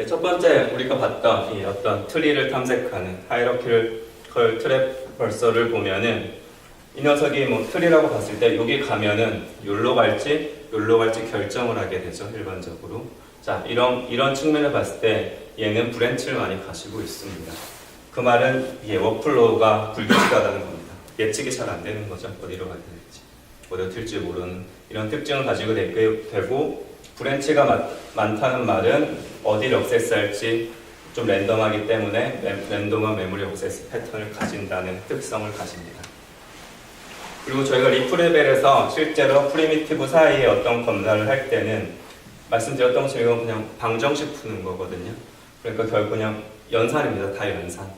첫 번째 우리가 봤던 이 어떤 트리를 탐색하는 하이러키컬 트래버설을 보면은 이 녀석이 트리라고 봤을 때 여기 가면은 여기로 갈지 결정을 하게 되죠, 일반적으로. 자, 이런 측면을 봤을 때 얘는 브랜치를 많이 가지고 있습니다. 그 말은 이게 워크플로우가 불규칙하다는 겁니다. 예측이 잘 안 되는 거죠. 어디로 가야 될지, 어디로 튈지 모르는 이런 특징을 가지고 되고, 브랜치가 많다는 말은 어디를 억세스할지 좀 랜덤하기 때문에 랜덤한 메모리 억세스 패턴을 가진다는 특성을 가집니다. 그리고 저희가 리프 레벨에서 실제로 프리미티브 사이에 어떤 검사를 할 때는 말씀드렸던 것처럼 그냥 방정식 푸는 거거든요. 그러니까 결국 그냥 연산입니다. 다 연산.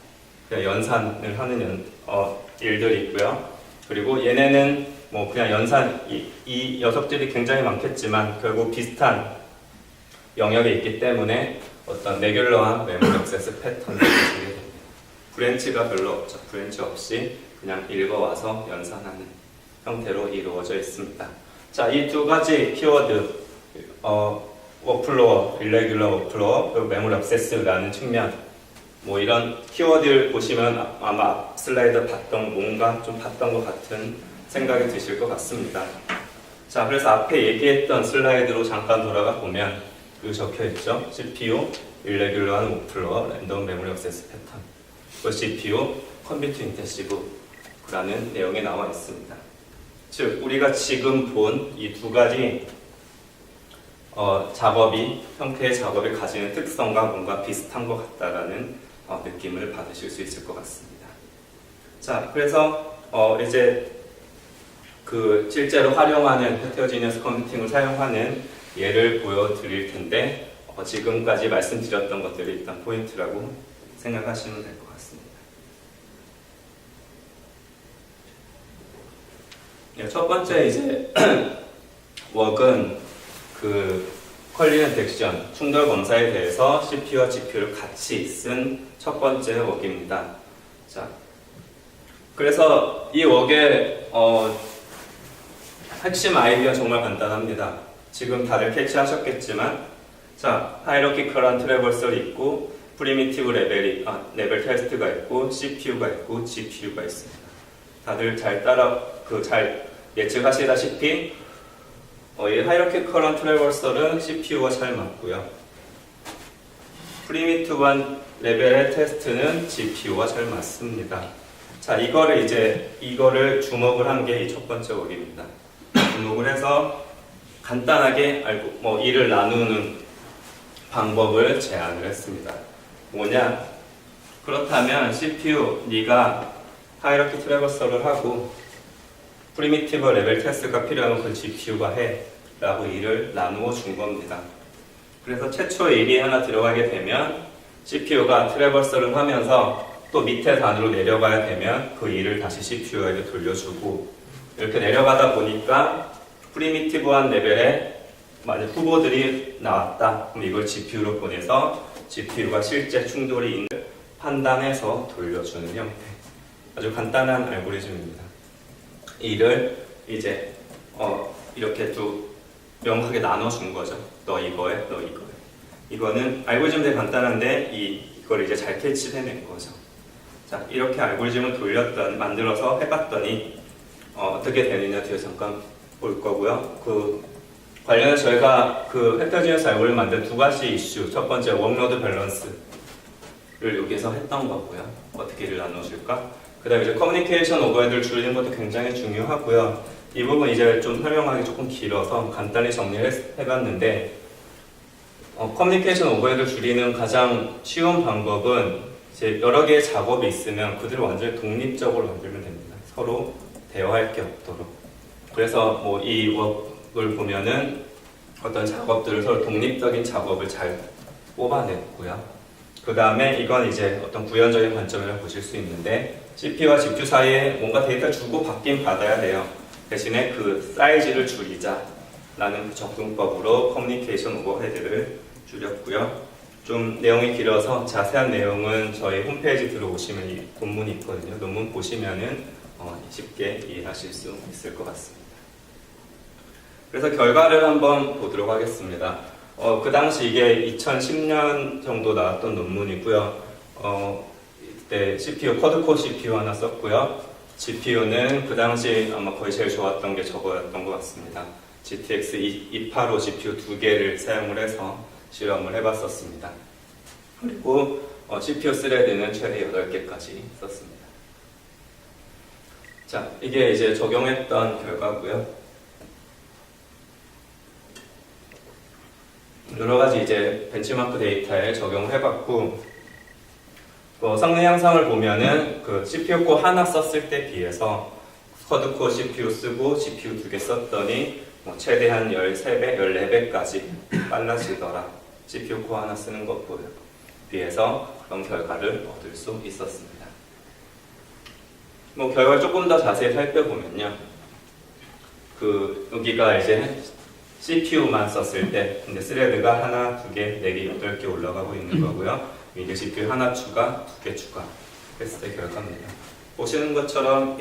그냥 연산을 하는 일들이 있고요. 그리고 얘네는 그냥 연산, 이 녀석들이 굉장히 많겠지만 결국 비슷한 영역에 있기 때문에 어떤 레귤러한 메모리 억세스 패턴을 가지게 됩니다. 브랜치가 별로 없죠. 브랜치 없이 그냥 읽어와서 연산하는 형태로 이루어져 있습니다. 자, 이 두 가지 키워드, 워크플로어, 일레귤러 워크플로어, 그리고 메모리 억세스라는 측면, 이런 키워드를 보시면 아마 앞 슬라이드 뭔가 좀 봤던 것 같은 생각이 드실 것 같습니다. 자, 그래서 앞에 얘기했던 슬라이드로 잠깐 돌아가 보면 여기 적혀 있죠. CPU, 일레귤러한 워크플로어, 랜덤 메모리 억세스 패턴. 그 CPU, 컴퓨트 인텐시브라는 내용이 나와 있습니다. 즉, 우리가 지금 본 이 두 가지 형태의 작업이 가지는 특성과 뭔가 비슷한 것 같다라는 느낌을 받으실 수 있을 것 같습니다. 자, 그래서 이제 실제로 활용하는 헤테로지니어스 컴퓨팅을 사용하는 예를 보여드릴 텐데 지금까지 말씀드렸던 것들이 일단 포인트라고 생각하시면 될 것 같습니다. 첫 번째 이제 웍은 컬리전 덱션 충돌 검사에 대해서 CPU와 GPU를 같이 쓴 첫 번째 웍입니다. 자, 그래서 이 웍의 핵심 아이디어는 정말 간단합니다. 지금 다들 캐치하셨겠지만, 자, 하이러키컬한 트래버설이 있고, 프리미티브 레벨 테스트가 있고, CPU가 있고, GPU가 있습니다. 다들 잘 예측하시다시피, 이 하이러키컬한 트래버설은 CPU가 잘 맞고요. 프리미티브한 레벨의 테스트는 GPU와 잘 맞습니다. 자, 이거를 주목을 한 게 이 첫 번째 웍입니다. 주목을 해서 간단하게 일을 나누는 방법을 제안을 했습니다. 뭐냐? 그렇다면 CPU, 네가 하이라키 트래버서를 하고 프리미티브 레벨 테스트가 필요하면 그 GPU가 해 라고 일을 나누어 준 겁니다. 그래서 최초에 일이 하나 들어가게 되면 CPU가 트래버서를 하면서 또 밑에 단으로 내려가야 되면 그 일을 다시 CPU에게 돌려주고, 이렇게 내려가다 보니까 프리미티브한 레벨에 만약 후보들이 나왔다. 그럼 이걸 GPU로 보내서 GPU가 실제 충돌이 있는 판단해서 돌려주는 형태. 아주 간단한 알고리즘입니다. 이를 이제 이렇게 명확하게 나눠준 거죠. 너 이거에, 너 이거에. 이거는 알고리즘 되게 간단한데 이걸 이제 잘 캐치해낸 거죠. 자, 이렇게 알고리즘을 만들어서 해봤더니 어떻게 되느냐 뒤에 잠깐 볼 거고요. 그 관련해서 저희가 그 헤테로지니어스 알고리즘 만든 두 가지 이슈, 첫 번째 워크로드 밸런스를 여기서 했던 거고요. 어떻게 일을 나눠줄까? 그 다음에 이제 커뮤니케이션 오버헤드를 줄이는 것도 굉장히 중요하고요. 이 부분 이제 좀 설명하기 조금 길어서 간단히 정리를 해봤는데, 커뮤니케이션 오버헤드를 줄이는 가장 쉬운 방법은 이제 여러 개의 작업이 있으면 그들을 완전히 독립적으로 만들면 됩니다. 서로 대화할 게 없도록. 그래서 이 웍을 보면은 어떤 작업들을 서로 독립적인 작업을 잘 뽑아냈고요. 그 다음에 이건 이제 어떤 구현적인 관점이라고 보실 수 있는데, CPU와 GPU 사이에 뭔가 데이터를 주고 받긴 받아야 돼요. 대신에 그 사이즈를 줄이자라는 접근법으로 커뮤니케이션 오버헤드를 줄였고요. 좀 내용이 길어서 자세한 내용은 저희 홈페이지 들어오시면 이 논문이 있거든요. 논문 보시면은 쉽게 이해하실 수 있을 것 같습니다. 그래서 결과를 한번 보도록 하겠습니다. 그 당시 이게 2010년 정도 나왔던 논문이고요. 이때 CPU, 쿼드코어 CPU 하나 썼고요. GPU는 그 당시 아마 거의 제일 좋았던 게 저거였던 것 같습니다. GTX 285 GPU 두 개를 사용을 해서 실험을 해봤었습니다. 그리고 CPU 스레드는 최대 8개까지 썼습니다. 자, 이게 이제 적용했던 결과고요. 여러 가지 이제 벤치마크 데이터에 적용을 해봤고, 성능 향상을 보면은 그 CPU 코어 하나 썼을 때 비해서 쿼드코어 CPU 쓰고 GPU 2개 썼더니 최대한 13배, 14배까지 빨라지더라. CPU 코어 하나 쓰는 것보다 비해서 그런 결과를 얻을 수 있었습니다. 결과를 조금 더 자세히 살펴보면요. 여기가 이제 CPU만 썼을 때, 근데 스레드가 하나, 두 개, 네 개, 8개 올라가고 있는 거고요. 이게 CPU 하나 추가, 2개 추가 했을 때 결과입니다. 보시는 것처럼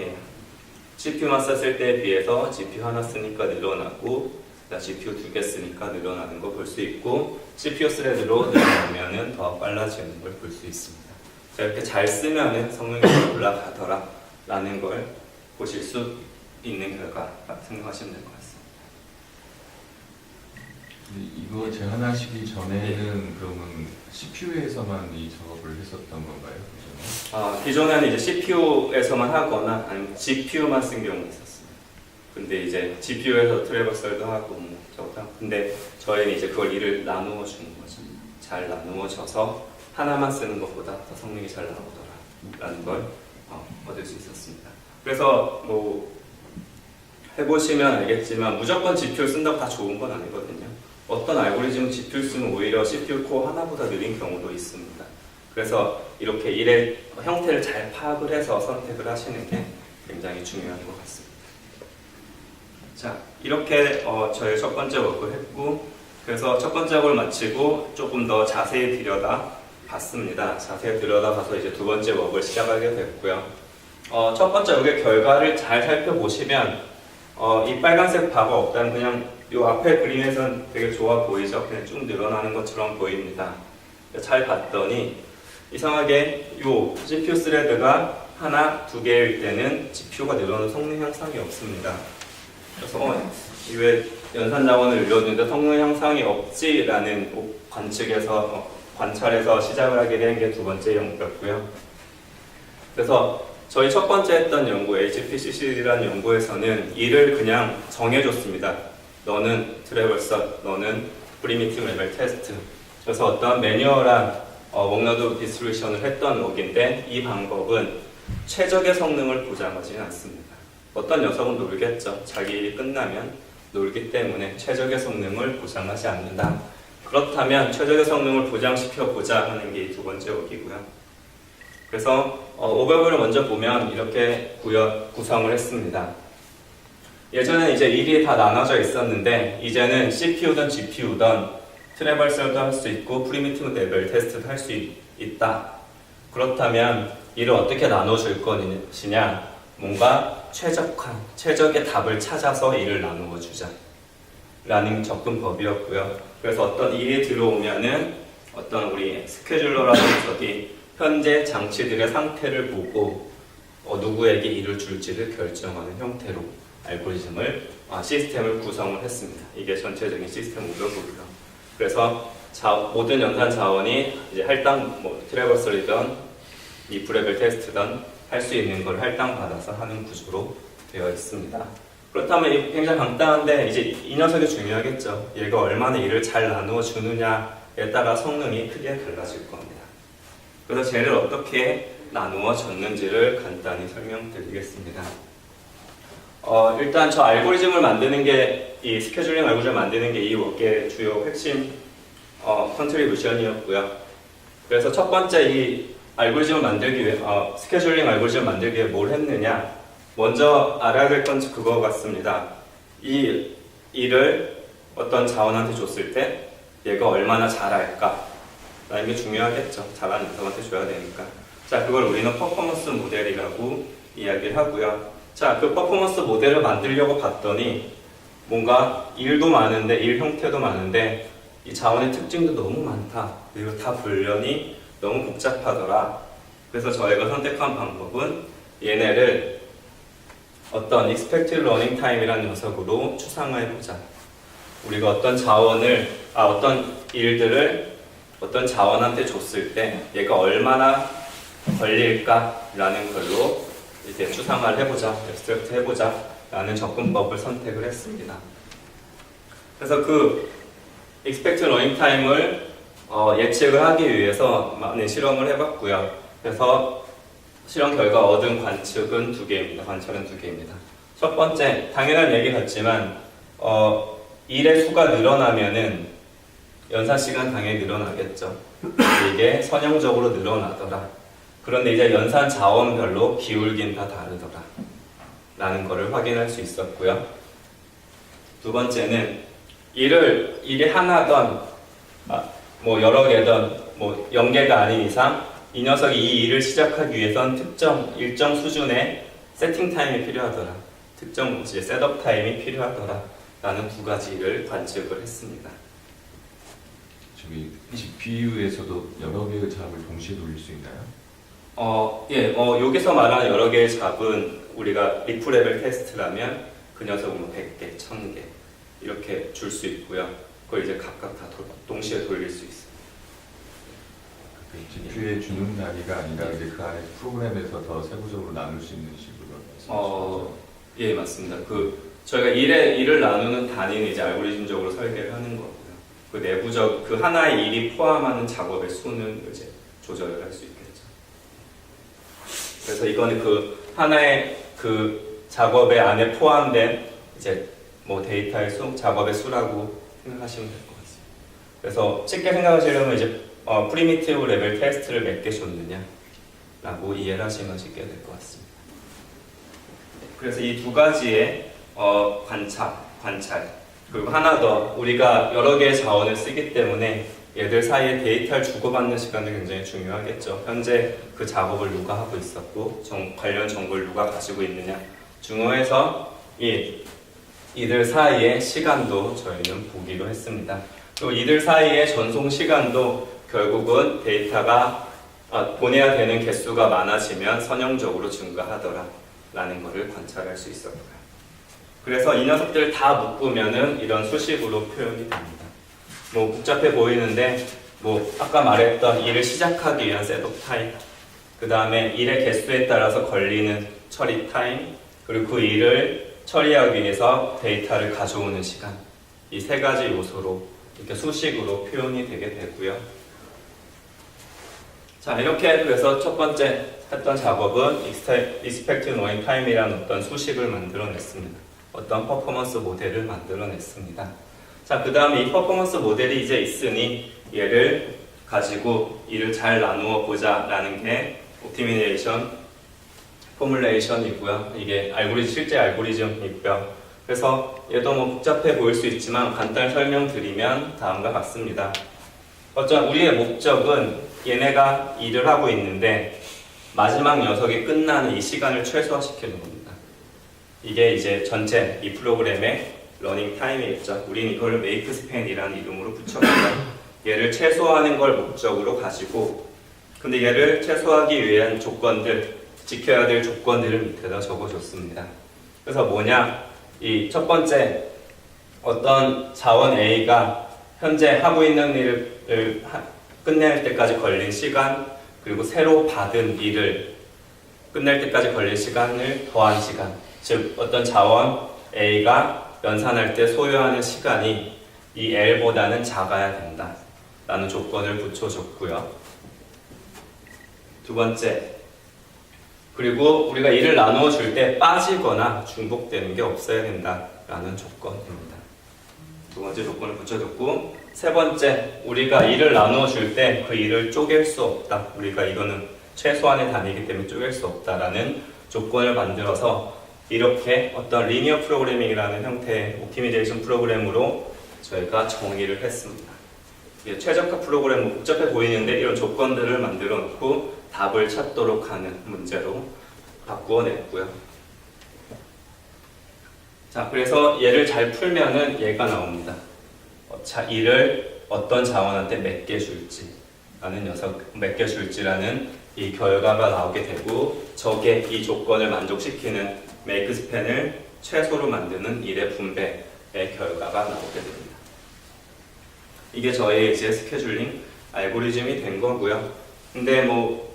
CPU만 썼을 때에 비해서 GPU 하나 쓰니까 늘어나고, GPU 2개 쓰니까 늘어나는 거 볼 수 있고, CPU 스레드로 늘어나면은 더 빨라지는 걸 볼 수 있습니다. 자, 이렇게 잘 쓰면은 성능이 올라가더라 라는 걸 보실 수 있는 결과 생각하시면 될 것 같습니다. 이거 제안하시기 전에는 그러면 CPU에서만 이 작업을 했었던 건가요? 기존에는 이제 CPU에서만 하거나 아니면 GPU만 쓴 경우가 있었어요. 근데 이제 GPU에서 트래버설도 하고 근데 저희는 이제 그걸 일을 나누어 주는 거죠. 잘 나누어져서 하나만 쓰는 것보다 더 성능이 잘 나오더라라는 걸 얻을 수 있었습니다. 그래서 해보시면 알겠지만 무조건 GPU를 쓴다고 다 좋은 건 아니거든요. 어떤 알고리즘은 GPU를 쓰면 오히려 CPU 코어 하나보다 느린 경우도 있습니다. 그래서 이렇게 일의 형태를 잘 파악을 해서 선택을 하시는 게 굉장히 중요한 것 같습니다. 자, 이렇게 저희 첫 번째 워크를 했고, 그래서 첫 번째 워크를 마치고 조금 더 자세히 들여다 봤습니다. 자세히 들여다봐서 이제 두 번째 워크를 시작하게 됐고요. 첫 번째 워크의 결과를 잘 살펴보시면 이 빨간색 바가 없다는 그냥 이 앞에 그림에서는 되게 좋아 보이죠? 그냥 쭉 늘어나는 것처럼 보입니다. 잘 봤더니 이상하게 이 CPU 스레드가 하나, 두 개일 때는 GPU가 늘어나는 성능 향상이 없습니다. 그래서 왜 연산 자원을 늘렸는데 성능 향상이 없지라는 관측에서 관찰에서 시작을 하게 된 게 두 번째 연구였고요. 그래서 저희 첫 번째 했던 연구, HPCC라는 연구에서는 일을 그냥 정해줬습니다. 너는 트래버서, 너는 프리미티브 레벨 테스트. 그래서 어떤 매뉴얼한 워크로드 디스트리뷰션을 했던 록인데 이 방법은 최적의 성능을 보장하지는 않습니다. 어떤 녀석은 놀겠죠. 자기 일이 끝나면 놀기 때문에 최적의 성능을 보장하지 않는다. 그렇다면 최적의 성능을 보장시켜 보자 하는 게 두 번째 록이고요. 그래서 오버뷰를 먼저 보면 이렇게 구성을 했습니다. 예전에 이제 일이 다 나눠져 있었는데 이제는 CPU든 GPU든 트래버설도 할 수 있고 프리미티브 레벨 테스트도 할 수 있다. 그렇다면 일을 어떻게 나눠줄 것이냐? 뭔가 최적의 답을 찾아서 일을 나누어 주자 라는 접근법이었고요. 그래서 어떤 일이 들어오면은 어떤 우리 스케줄러라는 녀석이 현재 장치들의 상태를 보고 누구에게 일을 줄지를 결정하는 형태로 알고리즘을 시스템을 구성을 했습니다. 이게 전체적인 시스템 오버뷰고요. 그래서 모든 연산 자원이 이제 할당 트래버설이든 이 브레벨 테스트든 할 수 있는 걸 할당 받아서 하는 구조로 되어 있습니다. 그렇다면 이 굉장히 간단한데 이제 이 녀석이 중요하겠죠. 얘가 얼마나 일을 잘 나누어 주느냐에 따라 성능이 크게 달라질 겁니다. 그래서 쟤를 어떻게 나누어 줬는지를 간단히 설명드리겠습니다. 일단 저 알고리즘을 만드는 게 이 스케줄링 알고리즘을 만드는 게 이 워크의 주요 핵심 컨트리뷰션이었고요. 그래서 첫 번째 이 알고리즘을 만들기 위해 스케줄링 알고리즘을 만들기 위해 뭘 했느냐? 먼저 알아야 될 건 그거 같습니다. 이 일을 어떤 자원한테 줬을 때 얘가 얼마나 잘할까? 라는 게 중요하겠죠. 잘하는 녀석한테 줘야 되니까. 자, 그걸 우리는 퍼포먼스 모델이라고 이야기를 하고요. 자, 그 퍼포먼스 모델을 만들려고 봤더니 뭔가 일도 많은데, 일 형태도 많은데 이 자원의 특징도 너무 많다. 그리고 다 분련이 너무 복잡하더라. 그래서 저희가 선택한 방법은 얘네를 어떤 expected running time이라는 녀석으로 추상화해보자. 우리가 어떤 일들을 어떤 자원한테 줬을 때 얘가 얼마나 걸릴까라는 걸로 이제 추상화를 해보자, 앱스트랙트 해보자 라는 접근법을 선택을 했습니다. 그래서 그 expected running time을 예측을 하기 위해서 많은 실험을 해봤고요. 그래서 실험 결과 얻은 관측은 2개입니다. 관찰은 2개입니다. 첫 번째, 당연한 얘기 같지만 일의 수가 늘어나면은 연산 시간 당연히 늘어나겠죠. 이게 선형적으로 늘어나더라. 그런데 이제 연산 자원별로 기울긴 다 다르더라. 라는 것을 확인할 수 있었고요. 두 번째는 일이 하나든 여러 개든 0개가 아닌 이상 이 녀석이 이 일을 시작하기 위해선 일정 수준의 세팅 타임이 필요하더라. 특정 이제 셋업 타임이 필요하더라. 라는 2가지를 관측을 했습니다. 저기 GPU에서도 여러 개의 잡을 동시에 돌릴 수 있나요? 여기서 말하는 여러 개의 잡은 우리가 리프 레벨 테스트라면 그 녀석은 100개, 1000개 이렇게 줄 수 있고요. 그걸 이제 각각 다 동시에 돌릴 수 있어요. GPU에 주는 단위가 아니라 이제 그 안에 프로그램에서 더 세부적으로 나눌 수 있는 식으로 말씀하시죠? 예, 맞습니다. 저희가 일을 나누는 단위는 이제 알고리즘적으로 설계를 하는 거고요. 그 내부적 그 하나의 일이 포함하는 작업의 수는 이제 조절을 할 수 있겠죠. 그래서 이거는 그 하나의 그 작업의 안에 포함된 이제 데이터의 수, 작업의 수라고 생각하시면 될 것 같습니다. 그래서 쉽게 생각하시려면 이제 프리미티브 레벨 테스트를 몇 개 줬느냐 라고 이해를 하시면 쉽게 될 것 같습니다. 그래서 이 2가지의 관찰 그리고 하나 더 우리가 여러 개의 자원을 쓰기 때문에 얘들 사이에 데이터를 주고받는 시간이 굉장히 중요하겠죠. 현재 그 작업을 누가 하고 있었고 관련 정보를 누가 가지고 있느냐 중요해서 이들 사이의 시간도 저희는 보기로 했습니다. 그리고 이들 사이의 전송 시간도 결국은 데이터가 보내야 되는 개수가 많아지면 선형적으로 증가하더라 라는 것을 관찰할 수 있었고요. 그래서 이 녀석들을 다 묶으면은 이런 수식으로 표현이 됩니다. 복잡해 보이는데 뭐 아까 말했던 일을 시작하기 위한 셋업 타임, 그 다음에 일의 개수에 따라서 걸리는 처리 타임, 그리고 그 일을 처리하기 위해서 데이터를 가져오는 시간, 이 세 가지 요소로 이렇게 수식으로 표현이 되게 되고요. 자, 이렇게 그래서 첫 번째 했던 작업은 Expected Knowing Time이라는 어떤 수식을 만들어냈습니다. 어떤 퍼포먼스 모델을 만들어냈습니다. 자, 그 다음에 이 퍼포먼스 모델이 이제 있으니 얘를 가지고 일을 잘 나누어 보자라는 게 옵티미제이션 포뮬레이션이고요. 이게 실제 알고리즘이고요. 그래서 얘도 뭐 복잡해 보일 수 있지만 간단히 설명드리면 다음과 같습니다. 우리의 목적은 얘네가 일을 하고 있는데 마지막 녀석이 끝나는 이 시간을 최소화시키는 겁니다. 이게 이제 전체 이 프로그램의 러닝 타임이겠죠. 우리는 이걸 make span이라는 이름으로 붙였고요. 얘를 최소화하는 걸 목적으로 가지고, 근데 얘를 최소화하기 위한 조건들, 지켜야 될 조건들을 밑에다 적어줬습니다. 그래서 뭐냐, 이 첫 번째 어떤 자원 A가 현재 하고 있는 일을 끝낼 때까지 걸린 시간, 그리고 새로 받은 일을 끝낼 때까지 걸린 시간을 더한 시간, 즉 어떤 자원 A가 연산할 때 소요하는 시간이 이 L보다는 작아야 된다 라는 조건을 붙여줬고요. 두 번째, 그리고 우리가 일을 나누어 줄 때 빠지거나 중복되는 게 없어야 된다라는 조건입니다. 두 번째 조건을 붙여줬고, 세 번째, 우리가 일을 나누어 줄 때 그 일을 쪼갤 수 없다. 우리가 이거는 최소한의 단위이기 때문에 쪼갤 수 없다라는 조건을 만들어서 이렇게 어떤 리니어 프로그래밍이라는 형태의 옵티미제이션 프로그램으로 저희가 정의를 했습니다. 최적화 프로그램, 복잡해 보이는데 이런 조건들을 만들어 놓고 답을 찾도록 하는 문제로 바꾸어 냈고요. 자, 그래서 얘를 잘 풀면은 얘가 나옵니다. 일을 어떤 자원한테 몇 개 줄지라는 이 결과가 나오게 되고, 저게 이 조건을 만족시키는 make span을 최소로 만드는 일의 분배의 결과가 나오게 됩니다. 이게 저의 이제 스케줄링 알고리즘이 된 거고요. 근데 뭐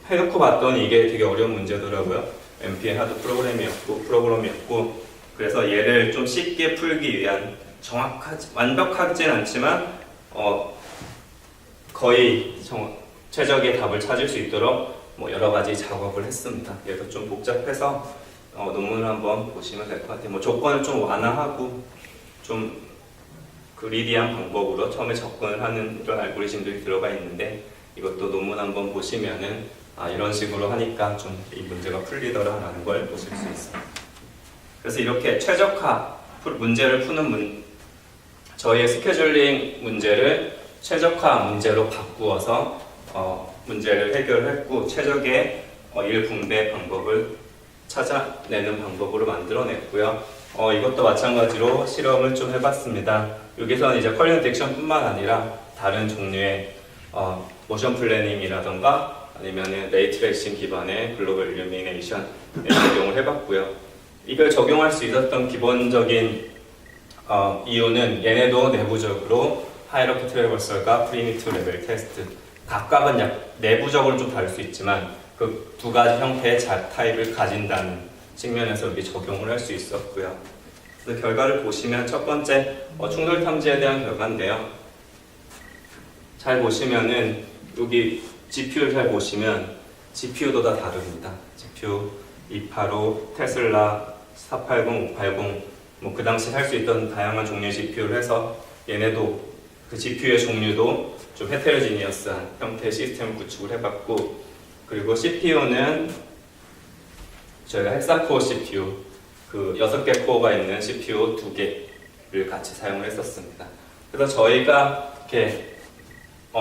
해놓고 봤더니 이게 되게 어려운 문제더라고요. MP의 하드 프로그램이었고, 그래서 얘를 좀 쉽게 풀기 위한 완벽하진 않지만 거의 최적의 답을 찾을 수 있도록 뭐 여러 가지 작업을 했습니다. 얘도 좀 복잡해서 논문을 한번 보시면 될 것 같아요. 뭐 조건을 좀 완화하고 좀 그리디한 방법으로 처음에 접근을 하는 이런 알고리즘들이 들어가 있는데, 이것도 논문 한번 보시면은 이런 식으로 하니까 좀 이 문제가 풀리더라라는 걸 보실 수 있습니다. 그래서 이렇게 최적화 문제를 푸는 저희의 스케줄링 문제를 최적화 문제로 바꾸어서 문제를 해결했고, 최적의 일 분배 방법을 찾아내는 방법으로 만들어냈고요. 이것도 마찬가지로 실험을 좀 해봤습니다. 여기서는 이제 컬리전 딕션뿐만 아니라 다른 종류의 모션 플래닝이라던가 아니면은 레이트레이싱 기반의 글로벌 일루미네이션에 적용을 해봤고요. 이걸 적용할 수 있었던 기본적인 이유는 얘네도 내부적으로 하이러키 트래버설과 프리미티브 레벨 테스트, 각각은 내부적으로 좀 다를 수 있지만 그 두 가지 형태의 타입을 가진다는 측면에서 여기 적용을 할 수 있었고요. 그래서 결과를 보시면 첫 번째 충돌 탐지에 대한 결과인데요. 잘 보시면은 여기 GPU를 잘 보시면 GPU도 다 다릅니다. GPU 285, 테슬라, 480, 580, 뭐 그 당시 할 수 있던 다양한 종류의 GPU를 해서 얘네도 그 GPU의 종류도 좀 헤테로지니어스한 형태의 시스템을 구축을 해봤고, 그리고 CPU는 저희가 헥사코어 CPU, 그 6개 코어가 있는 CPU 2개를 같이 사용을 했었습니다. 그래서 저희가 이렇게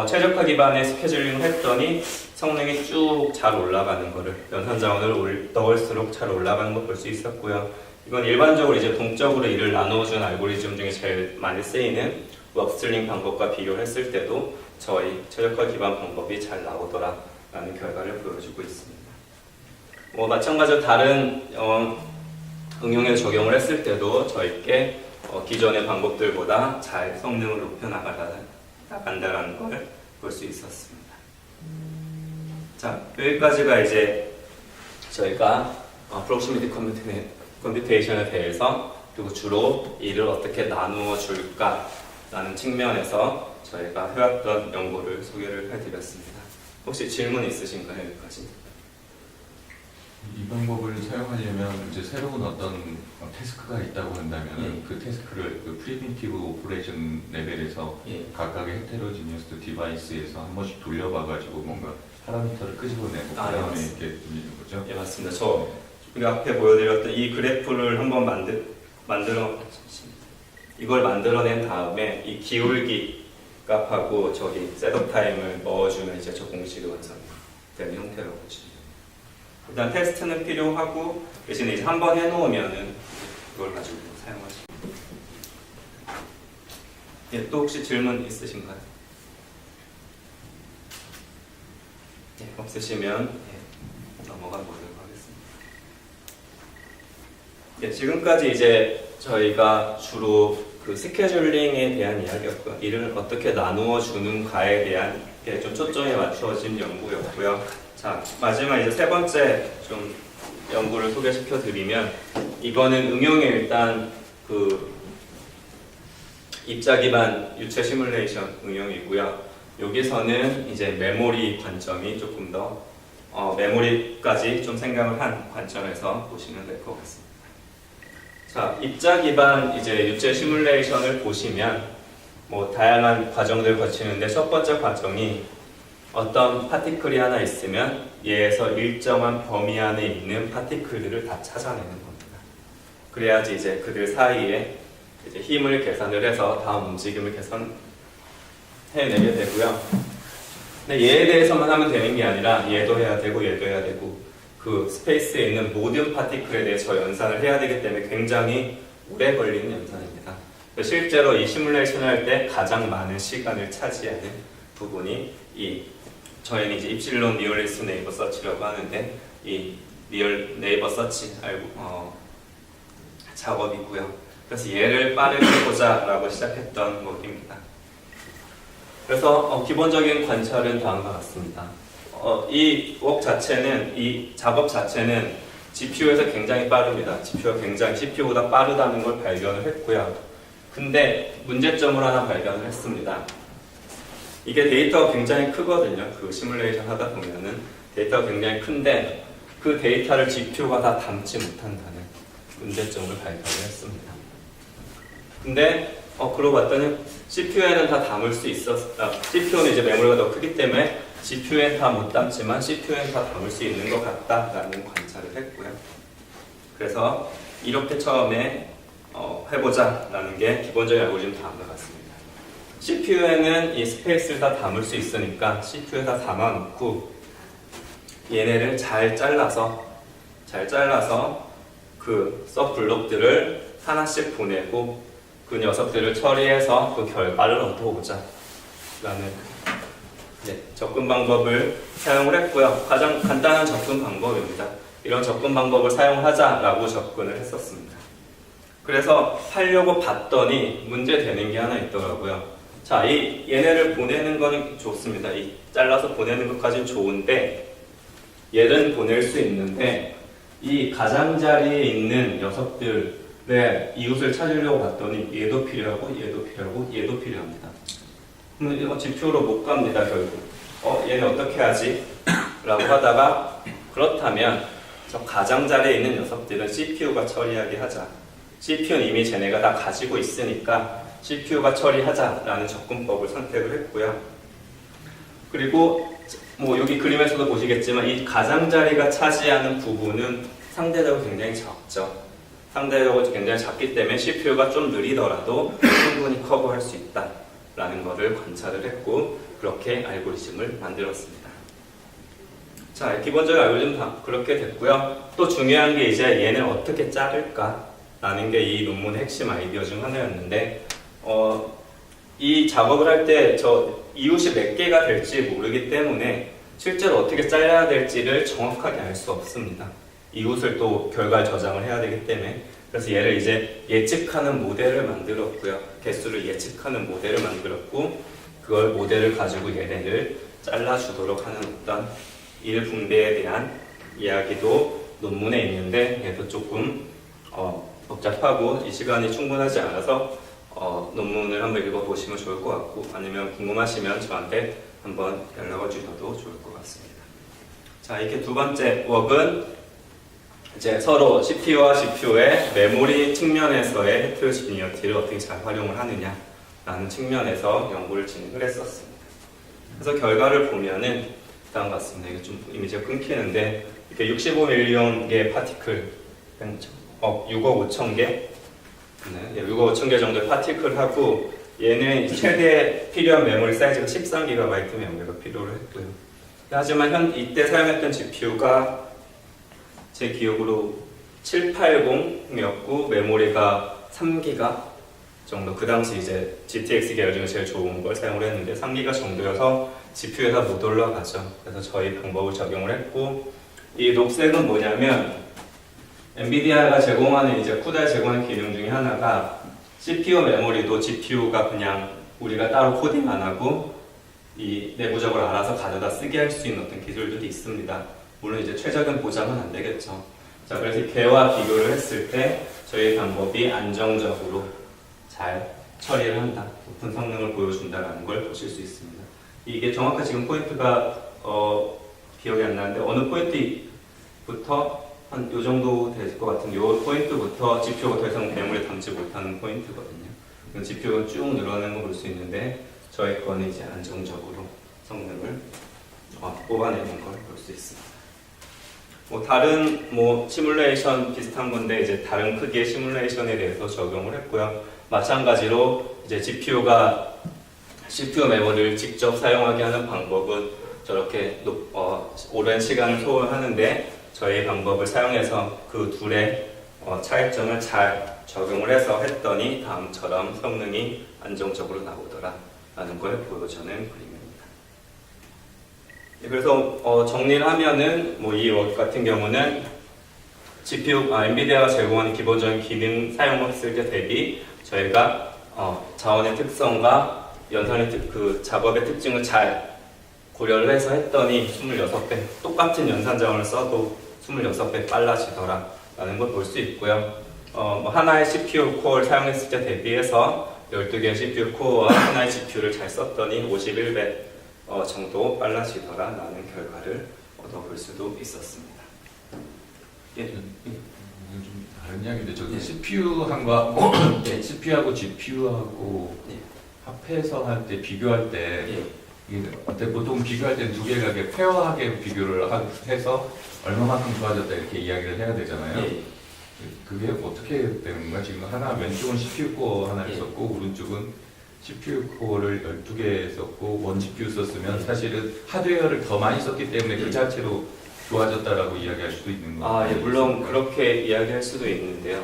최적화 기반의 스케줄링을 했더니 성능이 쭉 잘 올라가는 거를, 연산 자원을 넣을수록 잘 올라가는 걸 볼 수 있었고요. 이건 일반적으로 이제 동적으로 일을 나누어준 알고리즘 중에 제일 많이 쓰이는 웍스트링 방법과 비교를 했을 때도 저희 최적화 기반 방법이 잘 나오더라라는 결과를 보여주고 있습니다. 뭐 마찬가지로 다른 응용에 적용을 했을 때도 저희께 기존의 방법들보다 잘 성능을 높여 나가라는 나간다는 걸 볼 수 있었습니다. 자, 여기까지가 이제 저희가 프록시미티 컴퓨테이션에 대해서 그리고 주로 이를 어떻게 나누어 줄까라는 측면에서 저희가 해왔던 연구를 소개를 해드렸습니다. 혹시 질문 있으신가요? 여기까지? 이 방법을 사용하려면 이제 새로운 어떤 태스크가 있다고 한다면 그 태스크를 그 프리미티브 오퍼레이션 레벨에서 각각의 헤테로지니어스 디바이스에서 한 번씩 돌려봐가지고 뭔가 파라미터를 끄집어내고 그 다음에 이렇게 돌리는 거죠? 예, 맞습니다. 저 우리가 앞에 보여드렸던 이 그래프를 한번 이걸 만들어낸 다음에 이 기울기 값하고 저기 셋업 타임을 넣어주면 이제 저 공식이 완성되는 형태라고 보시면 돼요. 일단 테스트는 필요하고 대신에 이제 한번 해놓으면은 그걸 가지고 사용하시면 돼요. 예, 또 혹시 질문 있으신가요? 예, 없으시면 넘어가 보도록 하겠습니다. 예, 지금까지 이제 저희가 주로 그 스케줄링에 대한 이야기였고요. 이를 어떻게 나누어 주는가에 대한 게 좀 초점에 맞추어진 연구였고요. 자, 마지막 이제 세 번째 좀 연구를 소개시켜 드리면 이거는 응용에 일단 그 입자 기반 유체 시뮬레이션 응용이고요. 여기서는 이제 메모리 관점이 조금 더 메모리까지 좀 생각을 한 관점에서 보시면 될 것 같습니다. 자, 입자 기반 이제 유체 시뮬레이션을 보시면 뭐 다양한 과정들을 거치는데 첫 번째 과정이 어떤 파티클이 하나 있으면 얘에서 일정한 범위 안에 있는 파티클들을 다 찾아내는 겁니다. 그래야지 이제 그들 사이에 이제 힘을 계산을 해서 다음 움직임을 해내게 되고요. 근데 얘에 대해서만 하면 되는 게 아니라 얘도 해야 되고 얘도 해야 되고 그 스페이스에 있는 모든 파티클에 대해서 연산을 해야 되기 때문에 굉장히 오래 걸리는 연산입니다. 실제로 이 시뮬레이션을 할 때 가장 많은 시간을 차지하는 부분이 저희는 이제 입실론 리얼리스트 네이버 서치라고 하는데 이 리얼 네이버 서치 작업이고요. 그래서 얘를 빠르게 해보자라고 시작했던 것입니다. 그래서 기본적인 관찰은 다음과 같습니다. 이 웍 자체는, 이 작업 자체는 GPU에서 굉장히 빠릅니다. CPU보다 빠르다는 걸 발견을 했고요. 근데 문제점을 하나 발견을 했습니다. 이게 데이터가 굉장히 크거든요. 그 시뮬레이션 하다 보면은 데이터가 굉장히 큰데 그 데이터를 GPU가 다 담지 못한다는 문제점을 발견을 했습니다. 근데 그러고 봤더니 CPU에는 다 담을 수 CPU는 이제 메모리가 더 크기 때문에 GPU엔 다 못 담지만 CPU엔 다 담을 수 있는 것 같다라는 관찰을 했고요. 그래서 이렇게 처음에 해보자라는 게 기본적인 알고리즘 다음과 같습니다. CPU에는 이 스페이스를 다 담을 수 있으니까 CPU에다 담아놓고 얘네를 잘 잘라서 그 서 블록들을 하나씩 보내고 그 녀석들을 처리해서 그 결과를 얻어오자 라는 접근 방법을 사용을 했고요. 가장 간단한 접근 방법입니다. 이런 접근 방법을 사용하자라고 접근을 했었습니다. 그래서 하려고 봤더니 문제되는 게 하나 있더라고요. 자, 얘네를 보내는 거는 좋습니다. 이 잘라서 보내는 것까지는 좋은데 얘는 보낼 수 있는데 이 가장자리에 있는 녀석들의 이웃을 찾으려고 봤더니 얘도 필요하고 얘도 필요하고 얘도 필요합니다. 그럼 이거 GPU로 못 갑니다. 결국 얘는 어떻게 하지? 라고 하다가 그렇다면 저 가장자리에 있는 녀석들은 CPU가 처리하게 하자. CPU는 이미 쟤네가 다 가지고 있으니까 CPU가 처리하자라는 접근법을 선택을 했고요. 그리고 뭐 여기 그림에서도 보시겠지만 이 가장자리가 차지하는 부분은 상대적으로 굉장히 작죠. 상대적으로 굉장히 작기 때문에 CPU가 좀 느리더라도 충분히 커버할 수 있다라는 것을 관찰을 했고 그렇게 알고리즘을 만들었습니다. 자, 기본적인 알고리즘 다 그렇게 됐고요. 또 중요한 게 이제 얘는 어떻게 자를까라는 게 이 논문의 핵심 아이디어 중 하나였는데 이 작업을 할 때 저 이웃이 몇 개가 될지 모르기 때문에 실제로 어떻게 잘라야 될지를 정확하게 알 수 없습니다. 이웃을 또 결과를 저장을 해야 되기 때문에 그래서 얘를 이제 예측하는 모델을 만들었고요. 개수를 예측하는 모델을 만들었고 그걸 모델을 가지고 얘네를 잘라주도록 하는 어떤 일분배에 대한 이야기도 논문에 있는데 얘도 조금 복잡하고 이 시간이 충분하지 않아서 논문을 한번 읽어보시면 좋을 것 같고 아니면 궁금하시면 저한테 한번 연락을 주셔도 좋을 것 같습니다. 자, 이렇게 두 번째 웍은 이제 서로 CPU와 GPU의 메모리 측면에서의 헤테로지니어티를 어떻게 잘 활용을 하느냐라는 측면에서 연구를 진행을 했었습니다. 그래서 결과를 보면은 다음 같습니다. 이게 좀 이미지가 끊기는데 이렇게 65밀리언 개의 파티클, 6억 5천 개, 6억 5천 개 정도의 파티클하고 얘는 최대 필요한 메모리 사이즈가 13GB 메모리가 필요를 했고요. 하지만 이때 사용했던 GPU가 제 기억으로 780이었고 메모리가 3기가 정도, 그 당시 이제 GTX 계열 중에 제일 좋은 걸 사용을 했는데 3기가 정도여서 GPU에서 못 올라가죠. 그래서 저희 방법을 적용을 했고 이 녹색은 뭐냐면 엔비디아가 제공하는 이제 쿠다에 제공하는 기능 중에 하나가 CPU 메모리도 GPU가 그냥 우리가 따로 코딩 안 하고 이 내부적으로 알아서 가져다 쓰게 할 수 있는 어떤 기술들이 있습니다. 물론 이제 최적은 보장은 안 되겠죠. 자, 그래서 걔와 비교를 했을 때 저희 방법이 안정적으로 잘 처리를 한다, 높은 성능을 보여준다라는 걸 보실 수 있습니다. 이게 정확한 지금 포인트가 기억이 안 나는데 어느 포인트부터 한 요 정도 될 것 같은 요 포인트부터 GPU가 더 이상 메모리에 담지 못하는 포인트거든요. GPU가 쭉 늘어나는 걸 볼 수 있는데 저희 거는 이제 안정적으로 성능을 뽑아내는 걸 볼 수 있습니다. 다른 시뮬레이션 비슷한 건데 이제 다른 크기의 시뮬레이션에 대해서 적용을 했고요. 마찬가지로 이제 GPU가 CPU 메모리를 직접 사용하게 하는 방법은 저렇게 오랜 시간을 소요하는데 저희 방법을 사용해서 그 둘의 차이점을 잘 적용을 해서 했더니 다음처럼 성능이 안정적으로 나오더라 라는 걸 보여주는 그림입니다. 그래서 정리를 하면은 이 웍 같은 경우는 엔비디아가 제공하는 기본적인 기능 사용했을 때 대비 저희가 자원의 특성과 연산의 그 작업의 특징을 잘 고려를 해서 했더니 26배, 똑같은 연산 자원을 써도 26배 빨라지더라 라는 걸 볼 수 있고요. 하나의 CPU 코어를 사용했을 때 대비해서 12개의 CPU 코어와 하나의 GPU를 잘 썼더니 51배 정도 빨라지더라 라는 결과를 얻어볼 수도 있었습니다. 예. 이건 좀 다른 이야기인데 저기 CPU하고 CPU하고 GPU하고 합해서 할 때 비교할 때 보통 비교할 때는 두 개가 페어하게 비교를 해서 얼마만큼 좋아졌다 이렇게 이야기를 해야 되잖아요. 그게 어떻게 되는 거야? 지금 하나 왼쪽은 CPU 코어 하나를 썼고 오른쪽은 CPU 코어를 12개 썼고 원 GPU 썼으면 사실은 하드웨어를 더 많이 썼기 때문에 그 자체로 좋아졌다라고 이야기할 수도 있는 거예요. 물론 그렇게 이야기할 수도 있는데요.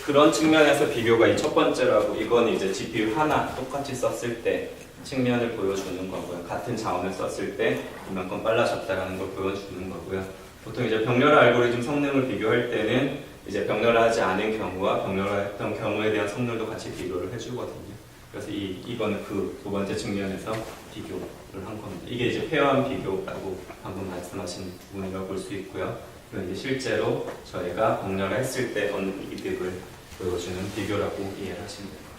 그런 측면에서 비교가 이 첫 번째라고 이건 이제 GPU 하나 똑같이 썼을 때 측면을 보여주는 거고요. 같은 자원을 썼을 때 이만큼 빨라졌다라는 걸 보여주는 거고요. 보통 이제 병렬 알고리즘 성능을 비교할 때는 이제 병렬하지 않은 경우와 병렬했던 경우에 대한 성능도 같이 비교를 해주거든요. 그래서 이거는 그 두 번째 측면에서 비교를 한 겁니다. 이게 이제 페어한 비교라고 방금 말씀하신 부분이라고 볼 수 있고요. 그리고 이제 실제로 저희가 병렬을 했을 때 얻는 이득을 보여주는 비교라고 이해를 하시면 됩니다.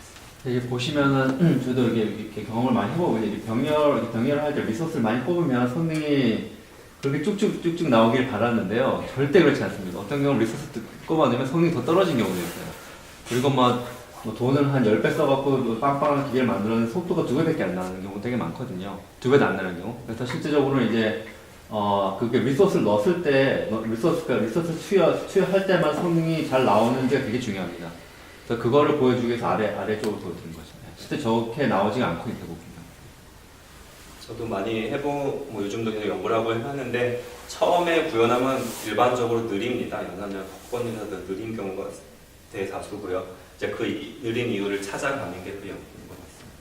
이게 보시면은 저도 이렇게 경험을 많이 해보고 이제 병렬을 할 때 리소스를 많이 뽑으면 성능이 그렇게 쭉쭉 나오길 바랐는데요. 절대 그렇지 않습니다. 어떤 경우는 리소스 뽑아내면 성능이 더 떨어진 경우도 있어요. 그리고 돈을 한 10배 써갖고 빵빵한 기계를 만들어내는 속도가 2배밖에 안 나는 경우 되게 많거든요. 2배도 안 나는 경우. 그래서 실제적으로는 이제 그게 리소스를 넣었을 때 리소스 투여할 때만 성능이 잘 나오는지가 되게 중요합니다. 그래서 그거를 보여주기 위해서 아래쪽으로 보여드린 거죠. 실제 저렇게 나오지가 않고 있다고 봅니다. 저도 많이 요즘도 계속 연구를 하고 하는데 처음에 구현하면 일반적으로 느립니다. 연산량 복권이라도 느린 경우가 대다수고요. 이제 그 느린 이유를 찾아가는 게 그 연구인 것 같습니다.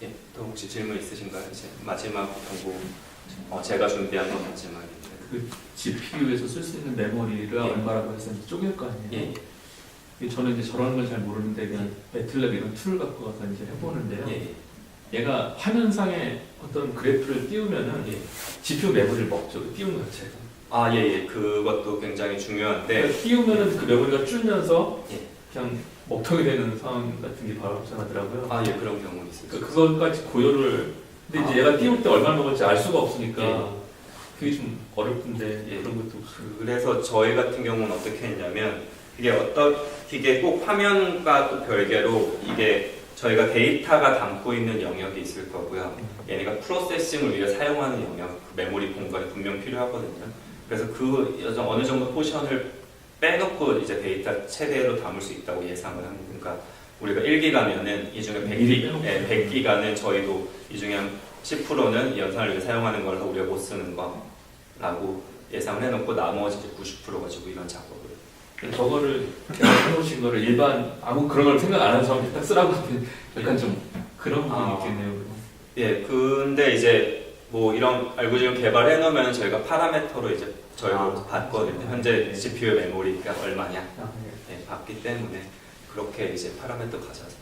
예, 또 혹시 질문 있으신가요? 이제 마지막 연구 제가 준비한 건 마지막입니다. 그 GPU에서 쓸 수 있는 메모리를 얼마라고 해서 쪼갤 거 아니에요? 저는 이제 저런 걸 잘 모르는데 그냥 매틀랩 이런 툴을 갖고 와서 이제 해보는데요. 얘가 화면상에 어떤 그래프를 띄우면은 GPU 메모리를 먹죠. 그 띄우는 자체가. 아, 예. 그것도 굉장히 중요한데 그러니까 띄우면은 그 메모리가 줄면서 그냥 먹통이 되는 상황 같은 게 바로 발생하더라고요. 아, 예. 그런 경우는 있어요. 그것까지 고려를 근데 이제 얘가 띄울 때 얼마나 먹을지 알 수가 없으니까 그게 좀 어렵던데 그런 것도 그래서 저희 같은 경우는 어떻게 했냐면 이게 꼭 화면과 또 별개로 이게 저희가 데이터가 담고 있는 영역이 있을 거고요. 얘네가 프로세싱을 위해 사용하는 영역, 그 메모리 공간이 분명 필요하거든요. 그래서 어느 정도 포션을 빼놓고 이제 데이터 최대로 담을 수 있다고 예상을 합니다. 그러니까 우리가 1기가면은 이 중에 100기가는 저희도 이 중에 한 10%는 연산을 위해 사용하는 거라서 우리가 못 쓰는 거라고 예상을 해놓고 나머지 90% 가지고 이런 작업을. 저거를 해놓으신 거를 일반 아무 그런 걸 생각 안 하는 사람이 딱 쓰라고 하면 약간 좀 그런 부분이 있겠네요. 예, 근데 이제 뭐 이런 알고리즘 개발해 놓으면 저희가 파라미터로 이제 저희가 봤거든요. 현재 CPU 메모리가 얼마냐 봤기 때문에 그렇게 이제 파라미터 가져가죠.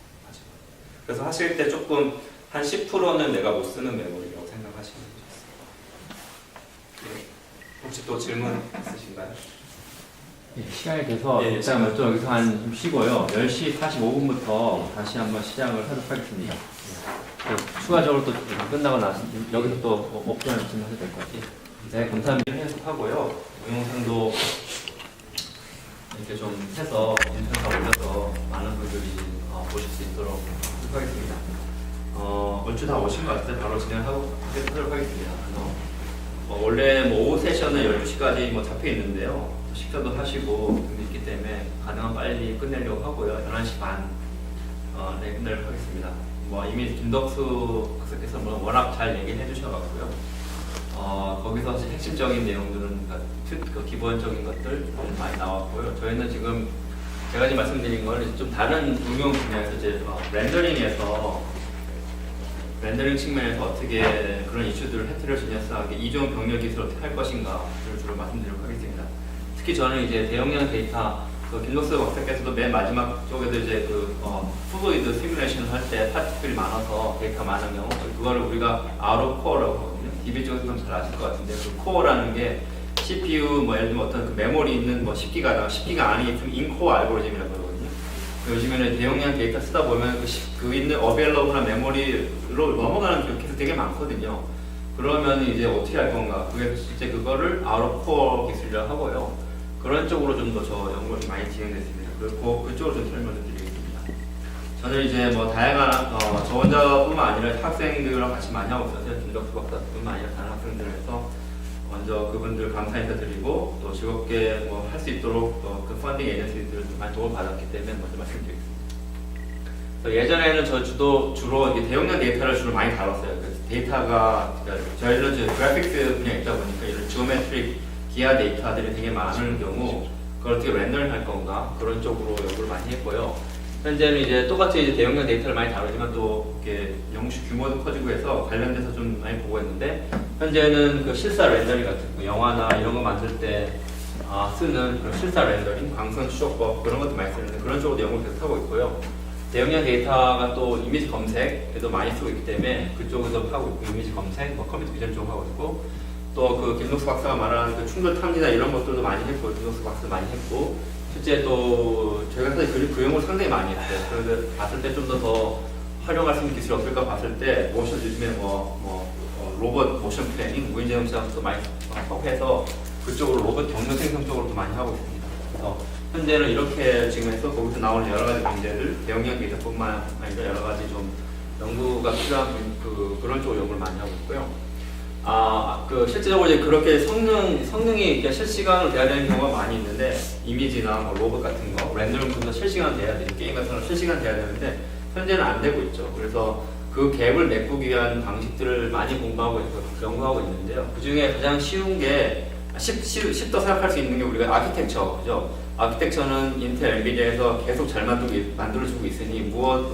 그래서 하실 때 조금 한 10%는 내가 못 쓰는 메모리라고 생각하시면 좋겠습니다. 혹시 또 질문 있으신가요? 시간이 돼서 일단 좀 여기서 좀 쉬고요. 10시 45분부터 다시 한번 시작을 하도록 하겠습니다. 추가적으로 또 끝나고 나서 여기서 또 옵션 질문해도 될 것 같아요. 네, 감사합니다. 해석하고요. 동영상도 이렇게 좀 해서 인터넷에 올려서 많은 분들이 보실 수 있도록 하겠습니다. 얼추 다 오신 것 같아요. 바로 진행하도록 하겠습니다. 원래 오후 세션은 12시까지 잡혀 있는데요. 식사도 하시고 있기 때문에 가능한 빨리 끝내려고 하고요. 11시 반 네, 끝내려고 하겠습니다. 이미 김덕수 박사께서 워낙 잘 얘기해 주셔가지고요. 거기서 핵심적인 내용들은 그 기본적인 것들 많이 나왔고요. 저희는 지금 제가 지금 말씀드린 건 좀 다른 응용 분야에서 이제 렌더링 측면에서 어떻게 그런 이슈들을 헤테로지니어스하게 이종 병렬 기술을 어떻게 할 것인가를 주로 말씀드리도록 하겠습니다. 특히 저는 이제 대용량 데이터, 김덕수 박사께서도 맨 마지막 쪽에도 이제 플루이드 시뮬레이션을 할 때 파티클이 많아서 데이터 많은 경우 그거를 우리가 아웃 오브 코어라고 하거든요. DB 쪽에서 잘 아실 것 같은데 그 코어라는 게 CPU 예를 들면 어떤 그 메모리 있는 10기가 아닌 좀 인코어 알고리즘이라고 그러거든요. 요즘에는 대용량 데이터 쓰다 보면 그 있는 어베일러블한 메모리로 넘어가는 케이스 되게 많거든요. 그러면 이제 어떻게 할 건가? 그게 실제 그거를 아웃 오브 코어 기술이라고 하고요. 그런 쪽으로 좀 더 저 연구가 좀 많이 진행됐습니다. 그리고 그쪽으로 좀 설명을 드리겠습니다. 저는 이제 다양한 저 혼자뿐만 아니라 학생들이랑 같이 많이 하고 있어요. 김덕수 박사뿐만 아니라 다른 학생들에서 먼저 그분들 감사 인사드리고 또 즐겁게 할 수 있도록 그 펀딩 에이전시들을 많이 도움을 받았기 때문에 먼저 말씀드리겠습니다. 예전에는 주로 이게 대용량 데이터를 주로 많이 다뤘어요. 데이터가 저희는 이제 그래픽스 분야에 있다 보니까 이런 지오메트릭 기하 데이터들이 되게 많은 경우 그걸 어떻게 렌더링 할 건가 그런 쪽으로 연구를 많이 했고요. 현재는 이제 똑같이 이제 대용량 데이터를 많이 다루지만 또 이렇게 영수 규모도 커지고 해서 관련돼서 좀 많이 보고 있는데 현재는 그 실사 렌더링 같은 거 영화나 이런 거 만들 때 쓰는 그런 실사 렌더링, 광선 추적법 그런 것도 많이 쓰는데 그런 쪽으로 연구를 계속 하고 있고요. 대용량 데이터가 또 이미지 검색에도 많이 쓰고 있기 때문에 그쪽에서 하고 있고 이미지 검색, 컴퓨터 비전 쪽 하고 있고 또 그 김덕수 박사가 말하는 그 충돌 탐지나 이런 것들도 많이 했고 김덕수 박사 많이 했고 실제 또 저희가 사실 그 연구를 상당히 많이 했어요. 그래서 봤을 때 좀 더 활용할 수 있는 기술이 없을까 봤을 때 모션 요즘에 로봇 모션 플래닝, 무인제동 시장도 많이 해서 그쪽으로 로봇 경로 생성 쪽으로도 많이 하고 있습니다. 그래서 현재는 이렇게 지금 해서 거기서 나오는 여러 가지 문제들, 대용량 데이터뿐만 아니라 여러 가지 좀 연구가 필요한 그런 쪽으로 연구를 많이 하고 있고요. 실제적으로 이제 그렇게 성능이 실시간으로 돼야 되는 경우가 많이 있는데 이미지나 로봇 같은 거, 렌더링도 실시간 돼야 되는 게임 같은 거 실시간 돼야 되는데 현재는 안 되고 있죠. 그래서 그 갭을 메꾸기 위한 방식들을 많이 공부하고 연구하고 있는데요. 그 중에 가장 쉬운 게 쉽다 생각할 수 있는 게 우리가 아키텍처죠. 아키텍처는 인텔, 엔비디아에서 계속 잘 만들어주고 있으니 무어의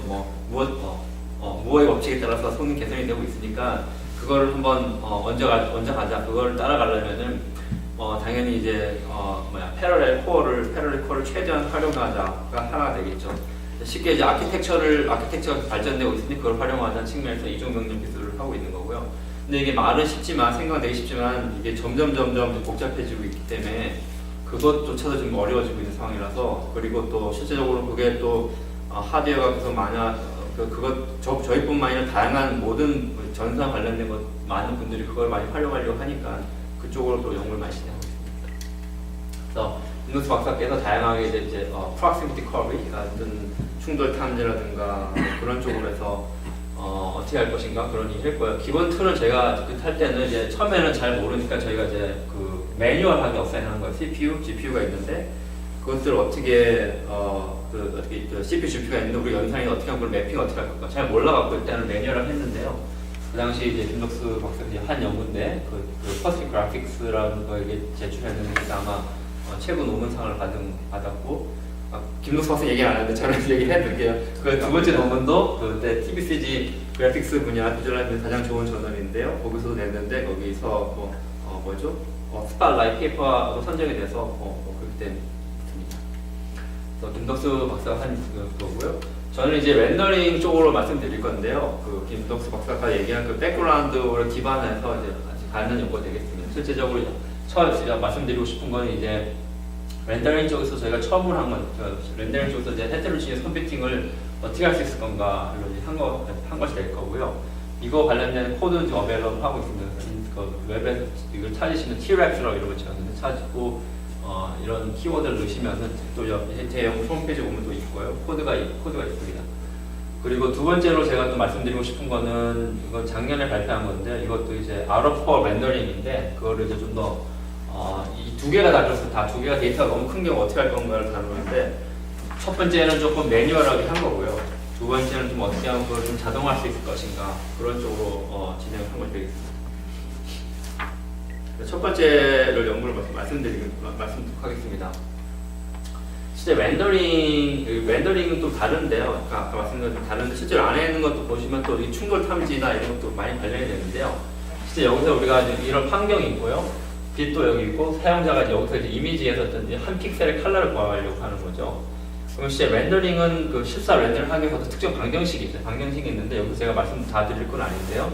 법칙에 따라서 성능 개선이 되고 있으니까 그거를 한번 언제 가자 그거를 따라가려면은 당연히 이제 패러렐 코어를 최대한 활용하자가 하나가 되겠죠. 쉽게 이제 아키텍처가 발전되고 있으니 그걸 활용하자는 측면에서 이중 병렬 기술을 하고 있는 거고요. 근데 이게 말은 쉽지만 생각은 되게 쉽지만 이게 점점 복잡해지고 있기 때문에 그것조차도 좀 어려워지고 있는 상황이라서, 그리고 또 실제적으로 그게 또 하드웨어가 계속 저희뿐만 아니라 다양한 모든 전선 관련된 것 많은 분들이 그걸 많이 활용하려고 하니까 그쪽으로 또 연구를 많이 진행하고 있습니다. 그래서 윈도우스 박사께서 다양하게 이제 proximity curve 같은 충돌 탐지라든가 그런 쪽으로 해서 어떻게 할 것인가 그런 얘기를 했고요. 기본 툴은 제가 탈 때는 이제 처음에는 잘 모르니까 저희가 이제 그 매뉴얼하게 어사인하는 거예요. CPU, GPU가 있는데 그것들을 어떻게 CPU, GPU가 있는데 우리 연산이 어떻게 하면 그걸 매핑 어떻게 할 건가 잘 몰라갖고 일단은 매뉴얼을 했는데요. 그 당시 이제 김덕수 박사가 한 연구인데 그 퍼스널 그래픽스라는 거에 제출했는데 그게 아마 최고 논문상을 받았고, 김덕수 박사 얘기 안 하는데 저는 얘기를 해드릴게요. 그 두 번째 논문도 그때 TBCG 그래픽스 분야 비주얼라이징 가장 좋은 저널인데요. 거기서 냈는데 거기서 스팟라이트 페이퍼로 선정이 돼서 그렇게 됐습니다. 그래서 김덕수 박사가 한 거고요. 저는 이제 렌더링 쪽으로 말씀드릴 건데요. 그 김덕수 박사가 얘기한 그 백그라운드를 기반해서 이제 가는 연구가 되겠습니다. 실제적으로 제가 말씀드리고 싶은 건 이제 렌더링 쪽에서 저희가 처음으로 한 건, 렌더링 쪽에서 이제 헤테로지니어스 컴퓨팅을 어떻게 할 수 있을 건가를 한 것이 될 거고요. 이거 관련된 코드 지금 어베일러블 하고 있습니다. 그 웹에서 이걸 찾으시면 T-Rex라고 이런 거 찾는데 찾고 이런 키워드를 넣으시면은 또 제 연구 홈페이지 보면 또 있고요. 코드가 있습니다. 그리고 두 번째로 제가 또 말씀드리고 싶은 거는 이건 작년에 발표한 건데 이것도 이제 out of core 렌더링인데 그거를 이제 좀 더 이 두 개가 두 개가 데이터가 너무 큰 경우 어떻게 할 건가를 다루는데 첫 번째는 조금 매뉴얼하게 한 거고요. 두 번째는 좀 어떻게 하면 그걸 좀 자동화할 수 있을 것인가 그런 쪽으로 진행을 한 것이 되겠습니다. 첫 번째를 연구를 말씀드리도록 하겠습니다. 실제 렌더링은 또 다른데요. 아까 말씀드린 좀 다른데 실제로 안에 있는 것도 보시면 또 이 충돌 탐지나 이런 것도 많이 관련이 되는데요. 실제 여기서 우리가 이런 환경이 있고요. 빛도 여기 있고 사용자가 여기서 이제 이미지에서 어떤 한 픽셀의 컬러를 구하려고 하는 거죠. 그럼 실제 렌더링은 그 실사 렌더링 하기 위해서 특정 방정식이 있어요. 방정식이 있는데 여기서 제가 말씀 다 드릴 건 아닌데요.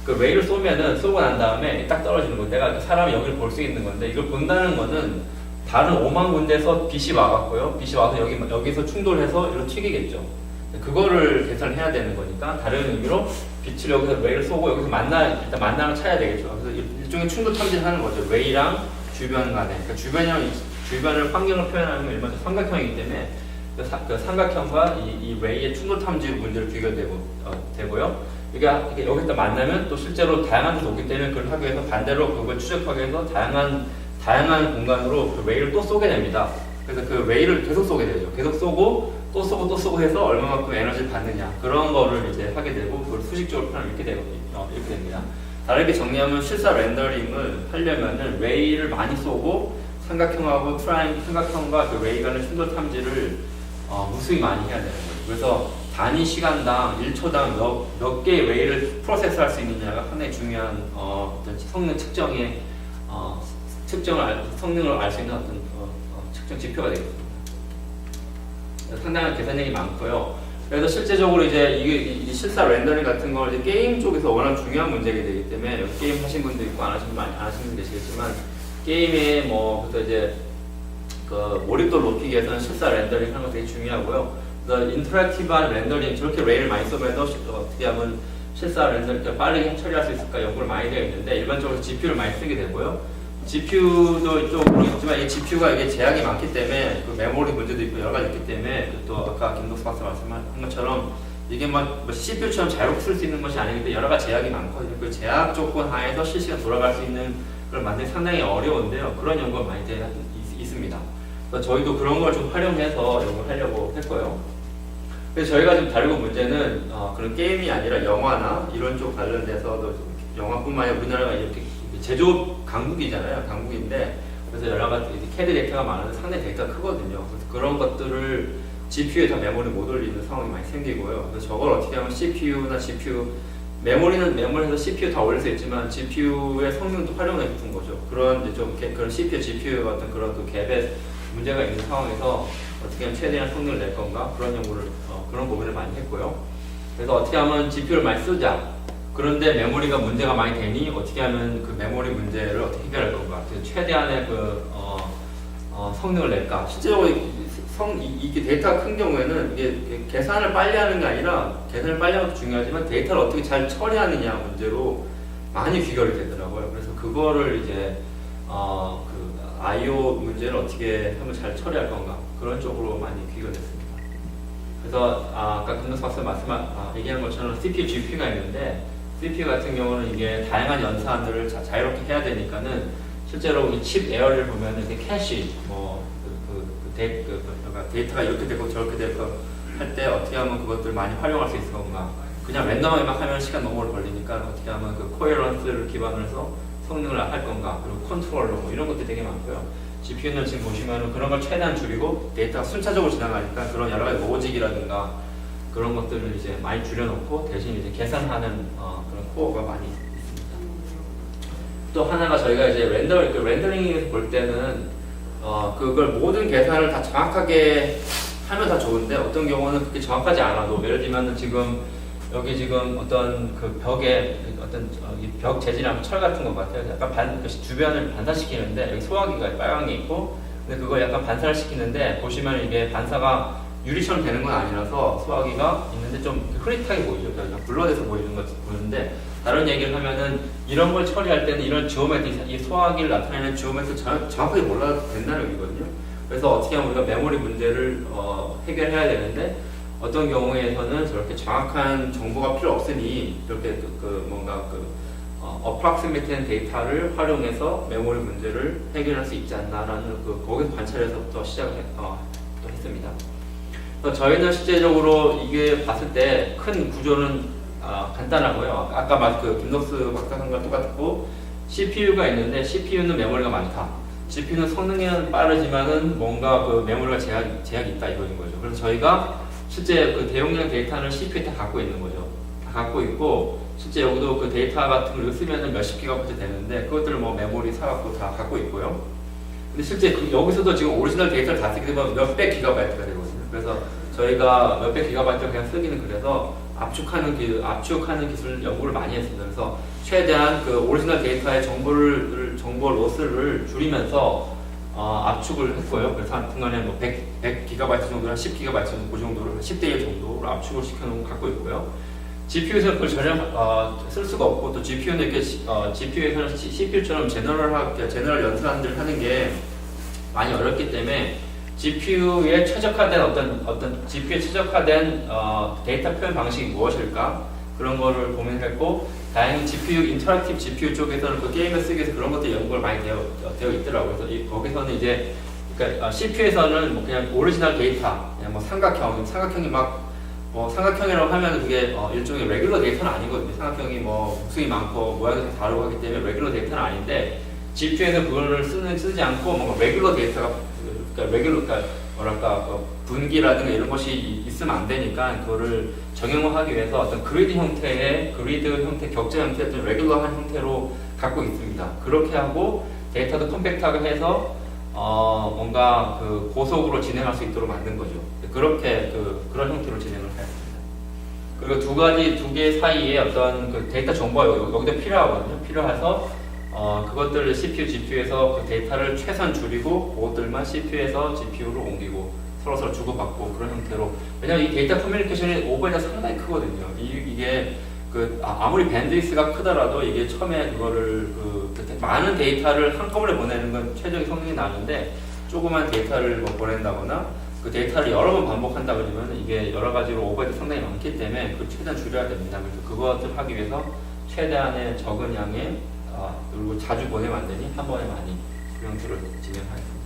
그 웨이를 쏘고 난 다음에 딱 떨어지는 거. 내가 사람이 여기를 볼 수 있는 건데 이걸 본다는 거는 다른 5만 군데에서 빛이 와갖고요. 빛이 와서 여기서 충돌해서 이렇게 튀기겠죠. 그거를 계산해야 되는 거니까 다른 의미로 빛을 여기서 웨이를 쏘고 여기서 일단 만나는 찾아야 되겠죠. 그래서 일종의 충돌 탐지를 하는 거죠. 웨이랑 주변 간에. 그러니까 주변을 환경을 표현하는 건 일반적으로 삼각형이기 때문에 그 삼각형과 이 웨이의 충돌 탐지 문제를 비교되고요. 이게 여기서 만나면 또 실제로 다양한 데서 오기 때문에 그걸 하기 위해서 반대로 그걸 추적하기 위해서 다양한 공간으로 그 웨이를 또 쏘게 됩니다. 그래서 그 웨이를 계속 쏘게 되죠. 계속 쏘고 또 쏘고 해서 얼마만큼 에너지를 받느냐 그런 거를 이제 하게 되고 그걸 수식적으로 표현하면 이렇게 됩니다. 다르게 정리하면 실사 렌더링을 하려면은 웨이를 많이 쏘고 삼각형과 그 웨이 간의 충돌 탐지를 무수히 많이 해야 되는 거죠. 그래서 단위 시간당 1초당 몇 개의 웨이를 프로세스할 수 있느냐가 상당히 중요한 어떤 성능 측정의 성능을 알 수 있는 어떤 측정 지표가 되겠습니다. 상당한 계산량이 많고요. 그래서 실제적으로 이제 이 실사 렌더링 같은 걸 이제 게임 쪽에서 워낙 중요한 문제가 되기 때문에 여기 게임 하신 분도 있고 안 하신 분 계시겠지만 게임에 그래서 이제 그 몰입도를 높이기 위해서는 실사 렌더링 하는 거 되게 중요하고요. 그래서 인터랙티브한 렌더링 저렇게 웨이를 많이 쓰면서 어떻게 하면 실사 렌더링 빠르게 처리할 수 있을까 연구를 많이 되어 있는데 일반적으로 GPU를 많이 쓰게 되고요. GPU도 이쪽으로 있지만 이 GPU가 이게 제약이 많기 때문에 그 메모리 문제도 있고 여러 가지 있기 때문에 또 아까 김덕수 박사 말씀한 것처럼 이게 CPU처럼 자유롭게 쓸 수 있는 것이 아니기 여러 가지 제약이 많거든요. 그 제약 조건 하에서 실시간 돌아갈 수 있는 걸 만들기 상당히 어려운데요. 그런 연구가 많이 있습니다. 그래서 저희도 그런 걸 좀 활용해서 연구를 하려고 했고요. 그래서 저희가 지금 다루고 문제는 그런 게임이 아니라 영화나 이런 쪽 관련돼서도 영화뿐만 아니라 우리나라가 이렇게 제조업 강국이잖아요. 강국인데 그래서 여러 가지 CAD 데이터가 많은데 상당히 데이터가 크거든요. 그래서 그런 것들을 GPU에 다 메모리 못 올리는 상황이 많이 생기고요. 그래서 저걸 어떻게 하면 CPU나 GPU 메모리는 메모리에서 CPU 다 올릴 수 있지만 GPU의 성능도 활용해 싶은 거죠. 그런 이제 좀 그런 CPU, GPU 같은 그런 또 갭에 문제가 있는 상황에서 어떻게 하면 최대한 성능을 낼 건가 그런 연구를 그런 고민을 많이 했고요. 그래서 어떻게 하면 GPU를 많이 쓰자. 그런데 메모리가 문제가 많이 되니 어떻게 하면 그 메모리 문제를 어떻게 해결할 건가. 최대한의 성능을 낼까. 실제로 이게 데이터가 큰 경우에는 이게 계산을 빨리 하는 게 아니라 계산을 빨리 하는 것도 중요하지만 데이터를 어떻게 잘 처리하느냐 문제로 많이 귀결이 되더라고요. 그래서 그거를 이제 그 I/O 문제를 어떻게 하면 잘 처리할 건가 그런 쪽으로 많이 귀결됐습니다. 그래서 아까 김덕수 박사 얘기한 것처럼 CPU, GPU가 있는데 CPU 같은 경우는 이게 다양한 연산들을 자유롭게 해야 되니까는 실제로 이 칩 에어를 보면 이렇게 캐시 데이터가 이렇게 되고 저렇게 되고 할 때 어떻게 하면 그것들 많이 활용할 수 있을 건가. 그냥 랜덤하게 막 하면 시간 너무 오래 걸리니까 어떻게 하면 그 코헤런스를 기반으로 해서 성능을 할 건가. 그리고 컨트롤러 뭐 이런 것들이 되게 많고요. GPU는 지금 보시면 그런 걸 최대한 줄이고 데이터가 순차적으로 지나가니까 그런 여러 가지 로직이라든가 그런 것들을 이제 많이 줄여놓고 대신 이제 계산하는 그런 코어가 많이 있습니다. 또 하나가 저희가 이제 렌더링에서 볼 때는 그걸 모든 계산을 다 정확하게 하면 다 좋은데 어떤 경우는 그렇게 정확하지 않아도 예를 들면 지금 여기 지금 어떤 그 벽에 어떤 벽 재질이나 철 같은 것 같아요. 약간 주변을 반사시키는데 여기 소화기가 빨간 게 있고 근데 그걸 약간 반사를 시키는데 보시면 이게 반사가 유리처럼 되는 건 아니라서 소화기가 있는데 좀 흐릿하게 보이죠. 그러니까 블러드에서 보이는 것 보이는데 다른 얘기를 하면은 이런 걸 처리할 때는 이런 지오메트리, 이 소화기를 나타내는 지오메트리를 정확하게 몰라도 된다는 얘기거든요. 그래서 어떻게 하면 우리가 메모리 문제를 해결해야 되는데 어떤 경우에서는 저렇게 정확한 정보가 필요 없으니 이렇게 뭔가 approximate된 데이터를 활용해서 메모리 문제를 해결할 수 있지 않나라는 거기서 관찰에서부터 시작을 했습니다. 그래서 저희는 실제적으로 이게 봤을 때 큰 구조는 간단하고요. 아까 김덕수 박사님과 똑같고 CPU가 있는데 CPU는 메모리가 많다. GPU는 성능은 빠르지만은 뭔가 그 메모리가 제약이 있다 이거인 거죠. 그래서 저희가 실제 그 대용량 데이터는 CPU에 다 갖고 있는 거죠. 다 갖고 있고 실제 여기도 그 데이터 같은 걸 쓰면은 몇십 기가바이트 되는데 그것들을 뭐 메모리 사갖고 다 갖고 있고요. 근데 실제 여기서도 지금 오리지널 데이터를 다 쓰게 되면 몇백 기가바이트가 되거든요. 그래서 저희가 몇백 기가바이트를 그냥 쓰기는 그래서 압축하는 기술 연구를 많이 했습니다. 그래서 최대한 그 오리지널 데이터의 정보 로스를 줄이면서 압축을 했고요. 그래서 한 순간에 뭐 100 기가바이트 정도나 10 기가바이트 정도 그 정도를 10대 1 정도로 압축을 시켜놓은 거 갖고 있고요. GPU에서는 그걸 전혀 쓸 수가 없고 또 GPU는 이렇게 GPU에서는 CPU처럼 제너럴 연산들을 하는 게 많이 어렵기 때문에 GPU에 최적화된 GPU에 최적화된 데이터 표현 방식이 무엇일까 그런 거를 고민했고 다행히 GPU 인터랙티브 GPU 쪽에서는 그 게임을 쓰기 위해서 그런 것들 연구가 많이 되어 있더라고요. 그래서 거기서는 이제 그러니까 CPU에서는 뭐 그냥 오리지널 데이터 그냥 뭐 삼각형이 막 삼각형이라고 하면 그게 일종의 레귤러 데이터는 아니거든요. 삼각형이 뭐 복숭이 많고 모양이 다 다르고 하기 때문에 레귤러 데이터는 아닌데 GPU에서 그거를 쓰지 않고 뭔가 레귤러 데이터가 그러니까 분기라든가 이런 것이 있으면 안 되니까 그거를 정형화하기 위해서 어떤 그리드 형태 격자 형태의 어떤 레귤러한 형태로 갖고 있습니다. 그렇게 하고 데이터도 컴팩트하게 해서 뭔가 그 고속으로 진행할 수 있도록 만든 거죠. 그렇게 그런 형태로 진행을 하였습니다. 그리고 두 개 사이에 어떤 그 데이터 정보가 여기도 필요하거든요. 필요해서 그것들을 CPU, GPU에서 그 데이터를 최선 줄이고 그것들만 CPU에서 GPU로 옮기고 서로 주고받고 그런 형태로. 왜냐면 이 데이터 커뮤니케이션이 오버헤드가 상당히 크거든요. 이게 아무리 밴드위스가 크더라도 이게 처음에 그거를 많은 데이터를 한꺼번에 보내는 건 최적의 성능이 나는데 조그만 데이터를 보낸다거나 그 데이터를 여러 번 반복한다 그러면 이게 여러 가지로 오버헤드 상당히 많기 때문에 그걸 최대한 줄여야 됩니다. 그래서 그것을 하기 위해서 최대한의 적은 양의 그리고 자주 보내면 안 되니 한 번에 많이 그 형태로 진행하겠습니다.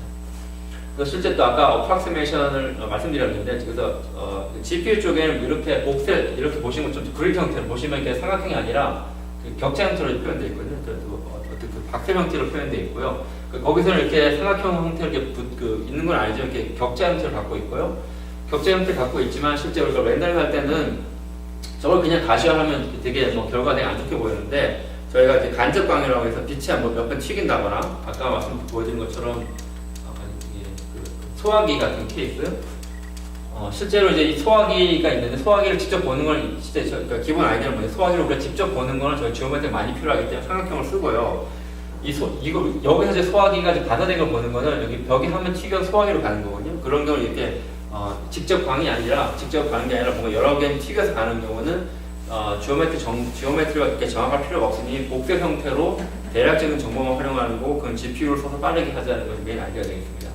그래서 실제 또 아까 어프락시메이션을 말씀드렸는데 그래서 GPU 쪽에는 이렇게 이렇게 보시면 좀 그리드 형태로 보시면 이게 삼각형이 아니라 격자 형태로 표현되어 있거든요. 어떤 박틀 형태로 표현되어 있고요. 거기서는 이렇게 삼각형 형태로 이렇게 있는 건 아니죠. 이렇게 격자 형태를 갖고 있고요. 격자 형태를 갖고 있지만 실제 우리가 렌더링 할 때는 저걸 그냥 가시화하면 되게 뭐 결과가 되게 안 좋게 보이는데 저희가 이제 간접 광이라고 해서 빛이 한번 몇 번 튀긴다거나 아까 보여드린 것처럼 그 소화기 같은 케이스 실제로 이제 이 소화기가 있는데 소화기를 직접 보는 걸 진짜 그러니까 기본 아이디어는 뭐냐 소화기를 우리가 직접 보는 거는 저희 지오메트리 많이 필요하기 때문에 삼각형을 쓰고요. 이거 여기서 이제 소화기가 이제 반사된 걸 보는 거는 여기 벽에 한번 튀겨서 소화기로 가는 거거든요. 그런 경우 이렇게 직접 광이 아니라 직접 가는 게 아니라 뭔가 여러 개 튀겨서 가는 경우는 지오메트리가 그렇게 정확할 필요가 없으니 복색 형태로 대략적인 정보만 활용하는 거고 그건 GPU를 써서 빠르게 하자는 것이 메인 아이디어가 되겠습니다.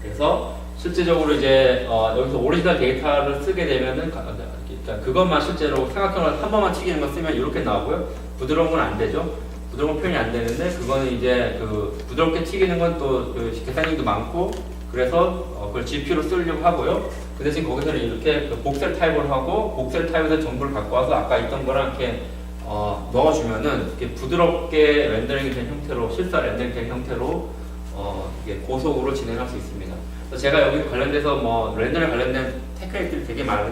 그래서 실제적으로 이제 여기서 오리지널 데이터를 쓰게 되면은 그러니까 그것만 실제로 삼각형을 한 번만 튀기는 거 쓰면 이렇게 나오고요. 부드러운 건 안 되죠. 부드러운 표현이 안 되는데 그거는 이제 그 부드럽게 튀기는 건 또 그 계산량도 많고 그래서 그걸 GPU로 쓰려고 하고요. 그 대신 거기서는 이렇게 그 복셀 타입을 하고 복셀 타입에서 정보를 갖고 와서 아까 있던 거랑 이렇게 넣어주면은 이렇게 부드럽게 렌더링이 된 형태로 실사 렌더링 된 형태로 이게 고속으로 진행할 수 있습니다. 그래서 제가 여기 관련돼서 뭐 렌더링 관련된 테크닉들이 되게 많이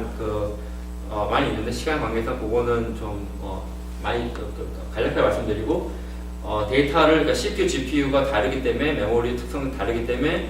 있는데 시간 관계상 그거는 좀 많이 간략하게 말씀드리고 데이터를 그러니까 CPU, GPU가 다르기 때문에 메모리 특성도 다르기 때문에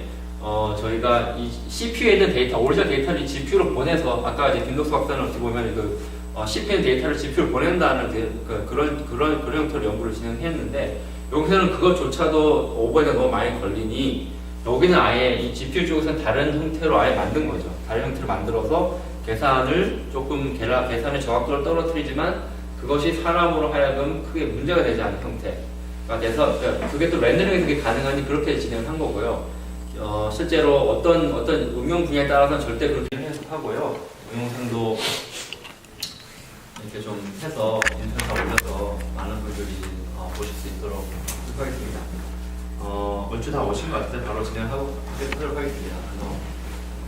저희가 이 CPU에 있는 데이터, 오리지널 데이터를 GPU로 보내서 아까 이제 김덕수 박사는 어떻게 보면 그 CPU에 있는 데이터를 GPU로 보낸다는 그런 형태로 연구를 진행했는데 여기서는 그것조차도 오버헤드가 너무 많이 걸리니 여기는 아예 이 GPU 쪽에서는 다른 형태로 아예 만든 거죠. 다른 형태로 만들어서 계산을 조금 계산의 정확도를 떨어뜨리지만 그것이 사람으로 하여금 크게 문제가 되지 않는 형태가 돼서 그게 또 렌더링이 되게 가능하니 그렇게 진행을 한 거고요. 실제로 어떤 응용 분야에 따라서는 절대 그렇게 해석하고요. 응용상도 이렇게 좀 해서 인터넷에 올려서 많은 분들이 보실 수 있도록 하겠습니다. 얼추 다 오신 것 같아요. 바로 진행하도록 하겠습니다.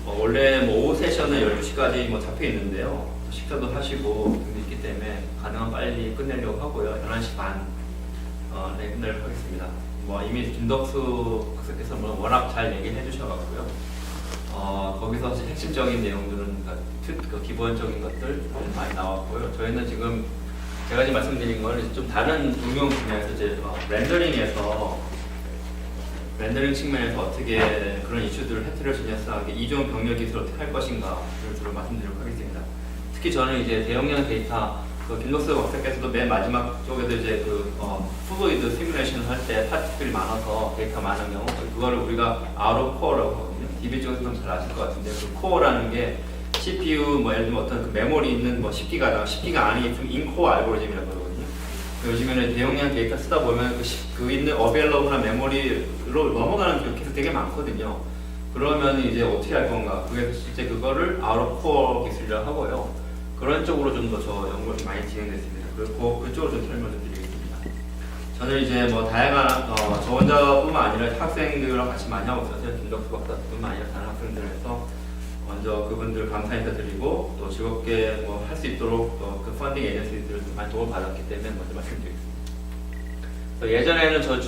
원래 뭐 오후 세션은 12시까지 뭐 잡혀 있는데요. 식사도 하시고 있기 때문에 가능한 빨리 끝내려고 하고요. 11시 반에 끝내려고 하겠습니다. 뭐 이미 김덕수 박사께서 워낙 잘 얘기를 해주셔가지고요. 거기서 핵심적인 내용들은 그 기본적인 것들 많이 나왔고요. 저희는 지금 제가 지금 말씀드린 거는 좀 다른 응용 분야에서 이제 렌더링 측면에서 어떻게 그런 이슈들을 헤테로지니어스하게 이종 병렬 기술을 어떻게 할 것인가를 주로 말씀드리도록 하겠습니다. 특히 저는 이제 대용량 데이터, 김덕수 박사께서도 맨 마지막 쪽에도 이제 플루이드 시뮬레이션을 할 때 파티클이 많아서 데이터 많은 경우 그거를 우리가 아웃 오브 코어라고 하거든요. DB 쪽에서는 잘 아실 것 같은데 그 코어라는 게 CPU 뭐 예를 들면 어떤 그 메모리 있는 뭐 10기가 안에 있으면 인코어 알고리즘이라고 하거든요. 요즘에는 대용량 데이터 쓰다 보면 그 있는 어베일러블한 메모리로 넘어가는 케이스 되게 많거든요. 그러면 이제 어떻게 할 건가? 그게 실제 그거를 아웃 오브 코어 기술이라고 하고요. 그런 쪽으로 좀 더 저 연구가 많이 진행됐습니다. 그리고 그쪽으로 좀 설명을 드리겠습니다. 저는 이제 뭐 다양한 저 혼자뿐만 아니라 학생들이랑 같이 많이 하고 있어서 김덕수 박사뿐만 아니라 다른 학생들에서 먼저 그분들 감사 인사드리고 또 즐겁게 뭐 할 수 있도록 또 그 펀딩 에이전시들 많이 도움을 받았기 때문에 먼저 말씀드리겠습니다. 예전에는 저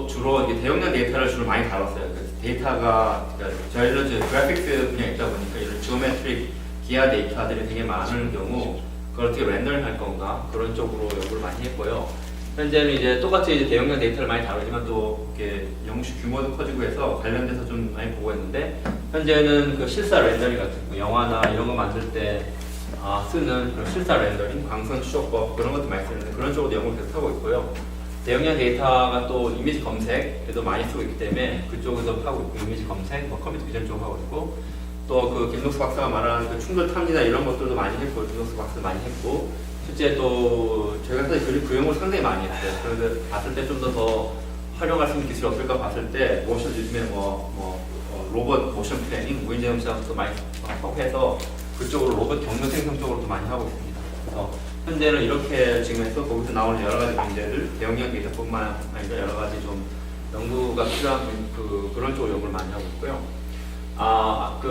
주로 이게 대용량 데이터를 주로 많이 다뤘어요. 그래서 데이터가 그러니까 저희는 이제 그래픽스 분야에 있다 보니까 이런 지오메트릭 기하 데이터들이 되게 많은 경우 그걸 어떻게 렌더링 할 건가 그런 쪽으로 연구를 많이 했고요. 현재는 이제 똑같이 이제 대용량 데이터를 많이 다루지만 또 이렇게 연구실 규모도 커지고 해서 관련돼서 좀 많이 보고 있는데 현재는 그 실사 렌더링 같은 거 영화나 이런 거 만들 때 쓰는 그런 실사 렌더링, 광선 추적법 그런 것도 많이 쓰는데 그런 쪽으로 연구를 계속 하고 있고요. 대용량 데이터가 또 이미지 검색에도 많이 쓰고 있기 때문에 그쪽에서 하고 있고 이미지 검색, 뭐 컴퓨터 비전 쪽으로 하고 있고 또 그 김덕수 박사가 말하는 그 충돌 탐지나 이런 것들도 많이 했고 김덕수 박사도 많이 했고 실제 또 저희가 사실 그 연구를 상당히 많이 했어요. 그래서 봤을 때 좀 더 활용할 수 있는 기술이 없을까 봤을 때 모션 요즘에 로봇 모션 플래닝, 무인제형 시장도 많이 하고 해서 그쪽으로 로봇 경로 생성 쪽으로도 많이 하고 있습니다. 그래서 현재는 이렇게 지금 해서 거기서 나오는 여러 가지 문제들, 대용량 데이터뿐만 아니라 여러 가지 좀 연구가 필요한 그런 쪽으로 연구를 많이 하고 있고요.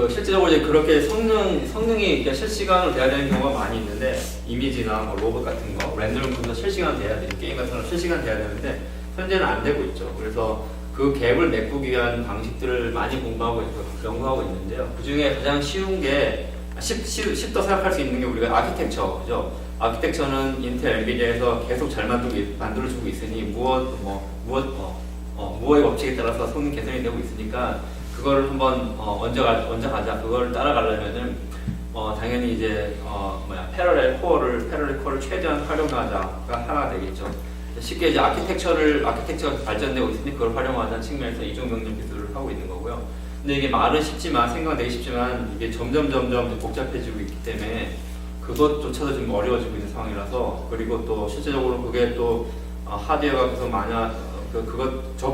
실제적으로 이제 그렇게 성능이 실시간으로 돼야 되는 경우가 많이 있는데 이미지나 뭐 로봇 같은 거, 렌더링도 실시간 돼야 되는 게임 같은 거 실시간 돼야 되는데 현재는 안 되고 있죠. 그래서 그 갭을 메꾸기 위한 방식들을 많이 공부하고 있고 연구하고 있는데요. 그 중에 가장 쉬운 게 쉽도 생각할 수 있는 게 우리가 아키텍처, 그죠? 아키텍처는 인텔, 엔비디아에서 계속 잘 만들어주고 있으니 무어의 법칙에 따라서 성능 개선이 되고 있으니까 그거를 한번 얹어 가자. 그걸 따라가려면은 당연히 이제 패러렐 코어를 최대한 활용하자가 하나 되겠죠. 쉽게 이제 아키텍처가 발전되고 있으니 그걸 활용하자는 측면에서 이중병렬 기술을 하고 있는 거고요. 근데 이게 말은 쉽지만 생각되기 쉽지만 이게 점점 복잡해지고 있기 때문에 그것조차도 좀 어려워지고 있는 상황이라서 그리고 또 실제적으로 그게 또 하드웨어가 계속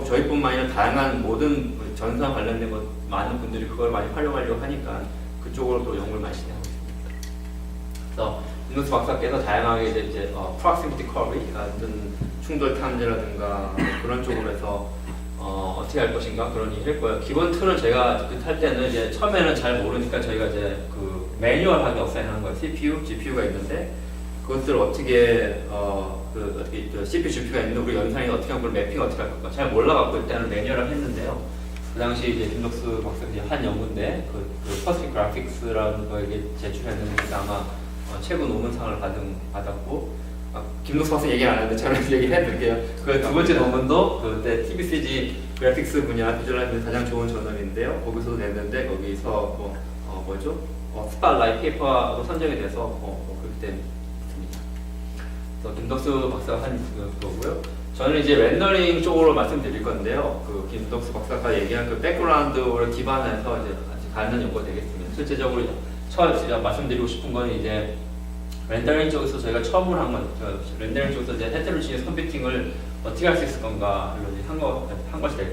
저희뿐만 아니라 다양한 모든 전사 관련된 많은 분들이 그걸 많이 활용하려고 하니까 그쪽으로 또 연구를 많이 진행하고 있습니다. 그래서 윈도우스 박사께서 다양하게 이제 proximity curve 같은 충돌 탐지라든가 그런 쪽으로 해서 어떻게 할 것인가 그런 얘기를 했고요. 기본 틀은 제가 할 때는 이제 처음에는 잘 모르니까 저희가 이제 그 매뉴얼하게 어사인하는 거예요. CPU, GPU가 있는데 그것들을 어떻게 CPU, GPU가 있는데 우리 연산이 어떻게 하면 그걸 매핑 어떻게 할 건가 잘 몰라갖고 일단은 매뉴얼을 했는데요. 그 당시 이제 김덕수 박사님이 한 연구인데 그 퍼스트 그래픽스라는 거에 제출했는데 아마 최고 논문상을 받았고 김덕수 박사 얘기 안 하는데 저는 얘기 해드릴게요. 그 두 번째 논문도 그때 TBCG 그래픽스 분야 비주얼라이징 가장 좋은 저널인데요. 거기서도 냈는데 거기서 스팟라이트 페이퍼로 선정이 돼서 그렇게 됐습니다. 그래서 김덕수 박사가 한 거고요. 저는 이제 렌더링 쪽으로 말씀드릴 건데요. 그 김덕수 박사가 얘기한 그 백그라운드를 기반해서 이제 가는 연구가 되겠습니다. 실제적으로 제가 말씀드리고 싶은 건 이제 렌더링 쪽에서 저희가 처음으로 렌더링 쪽에서 이제 헤테로지니어스 컴퓨팅을 어떻게 할 수 있을 건가를 한 것이 될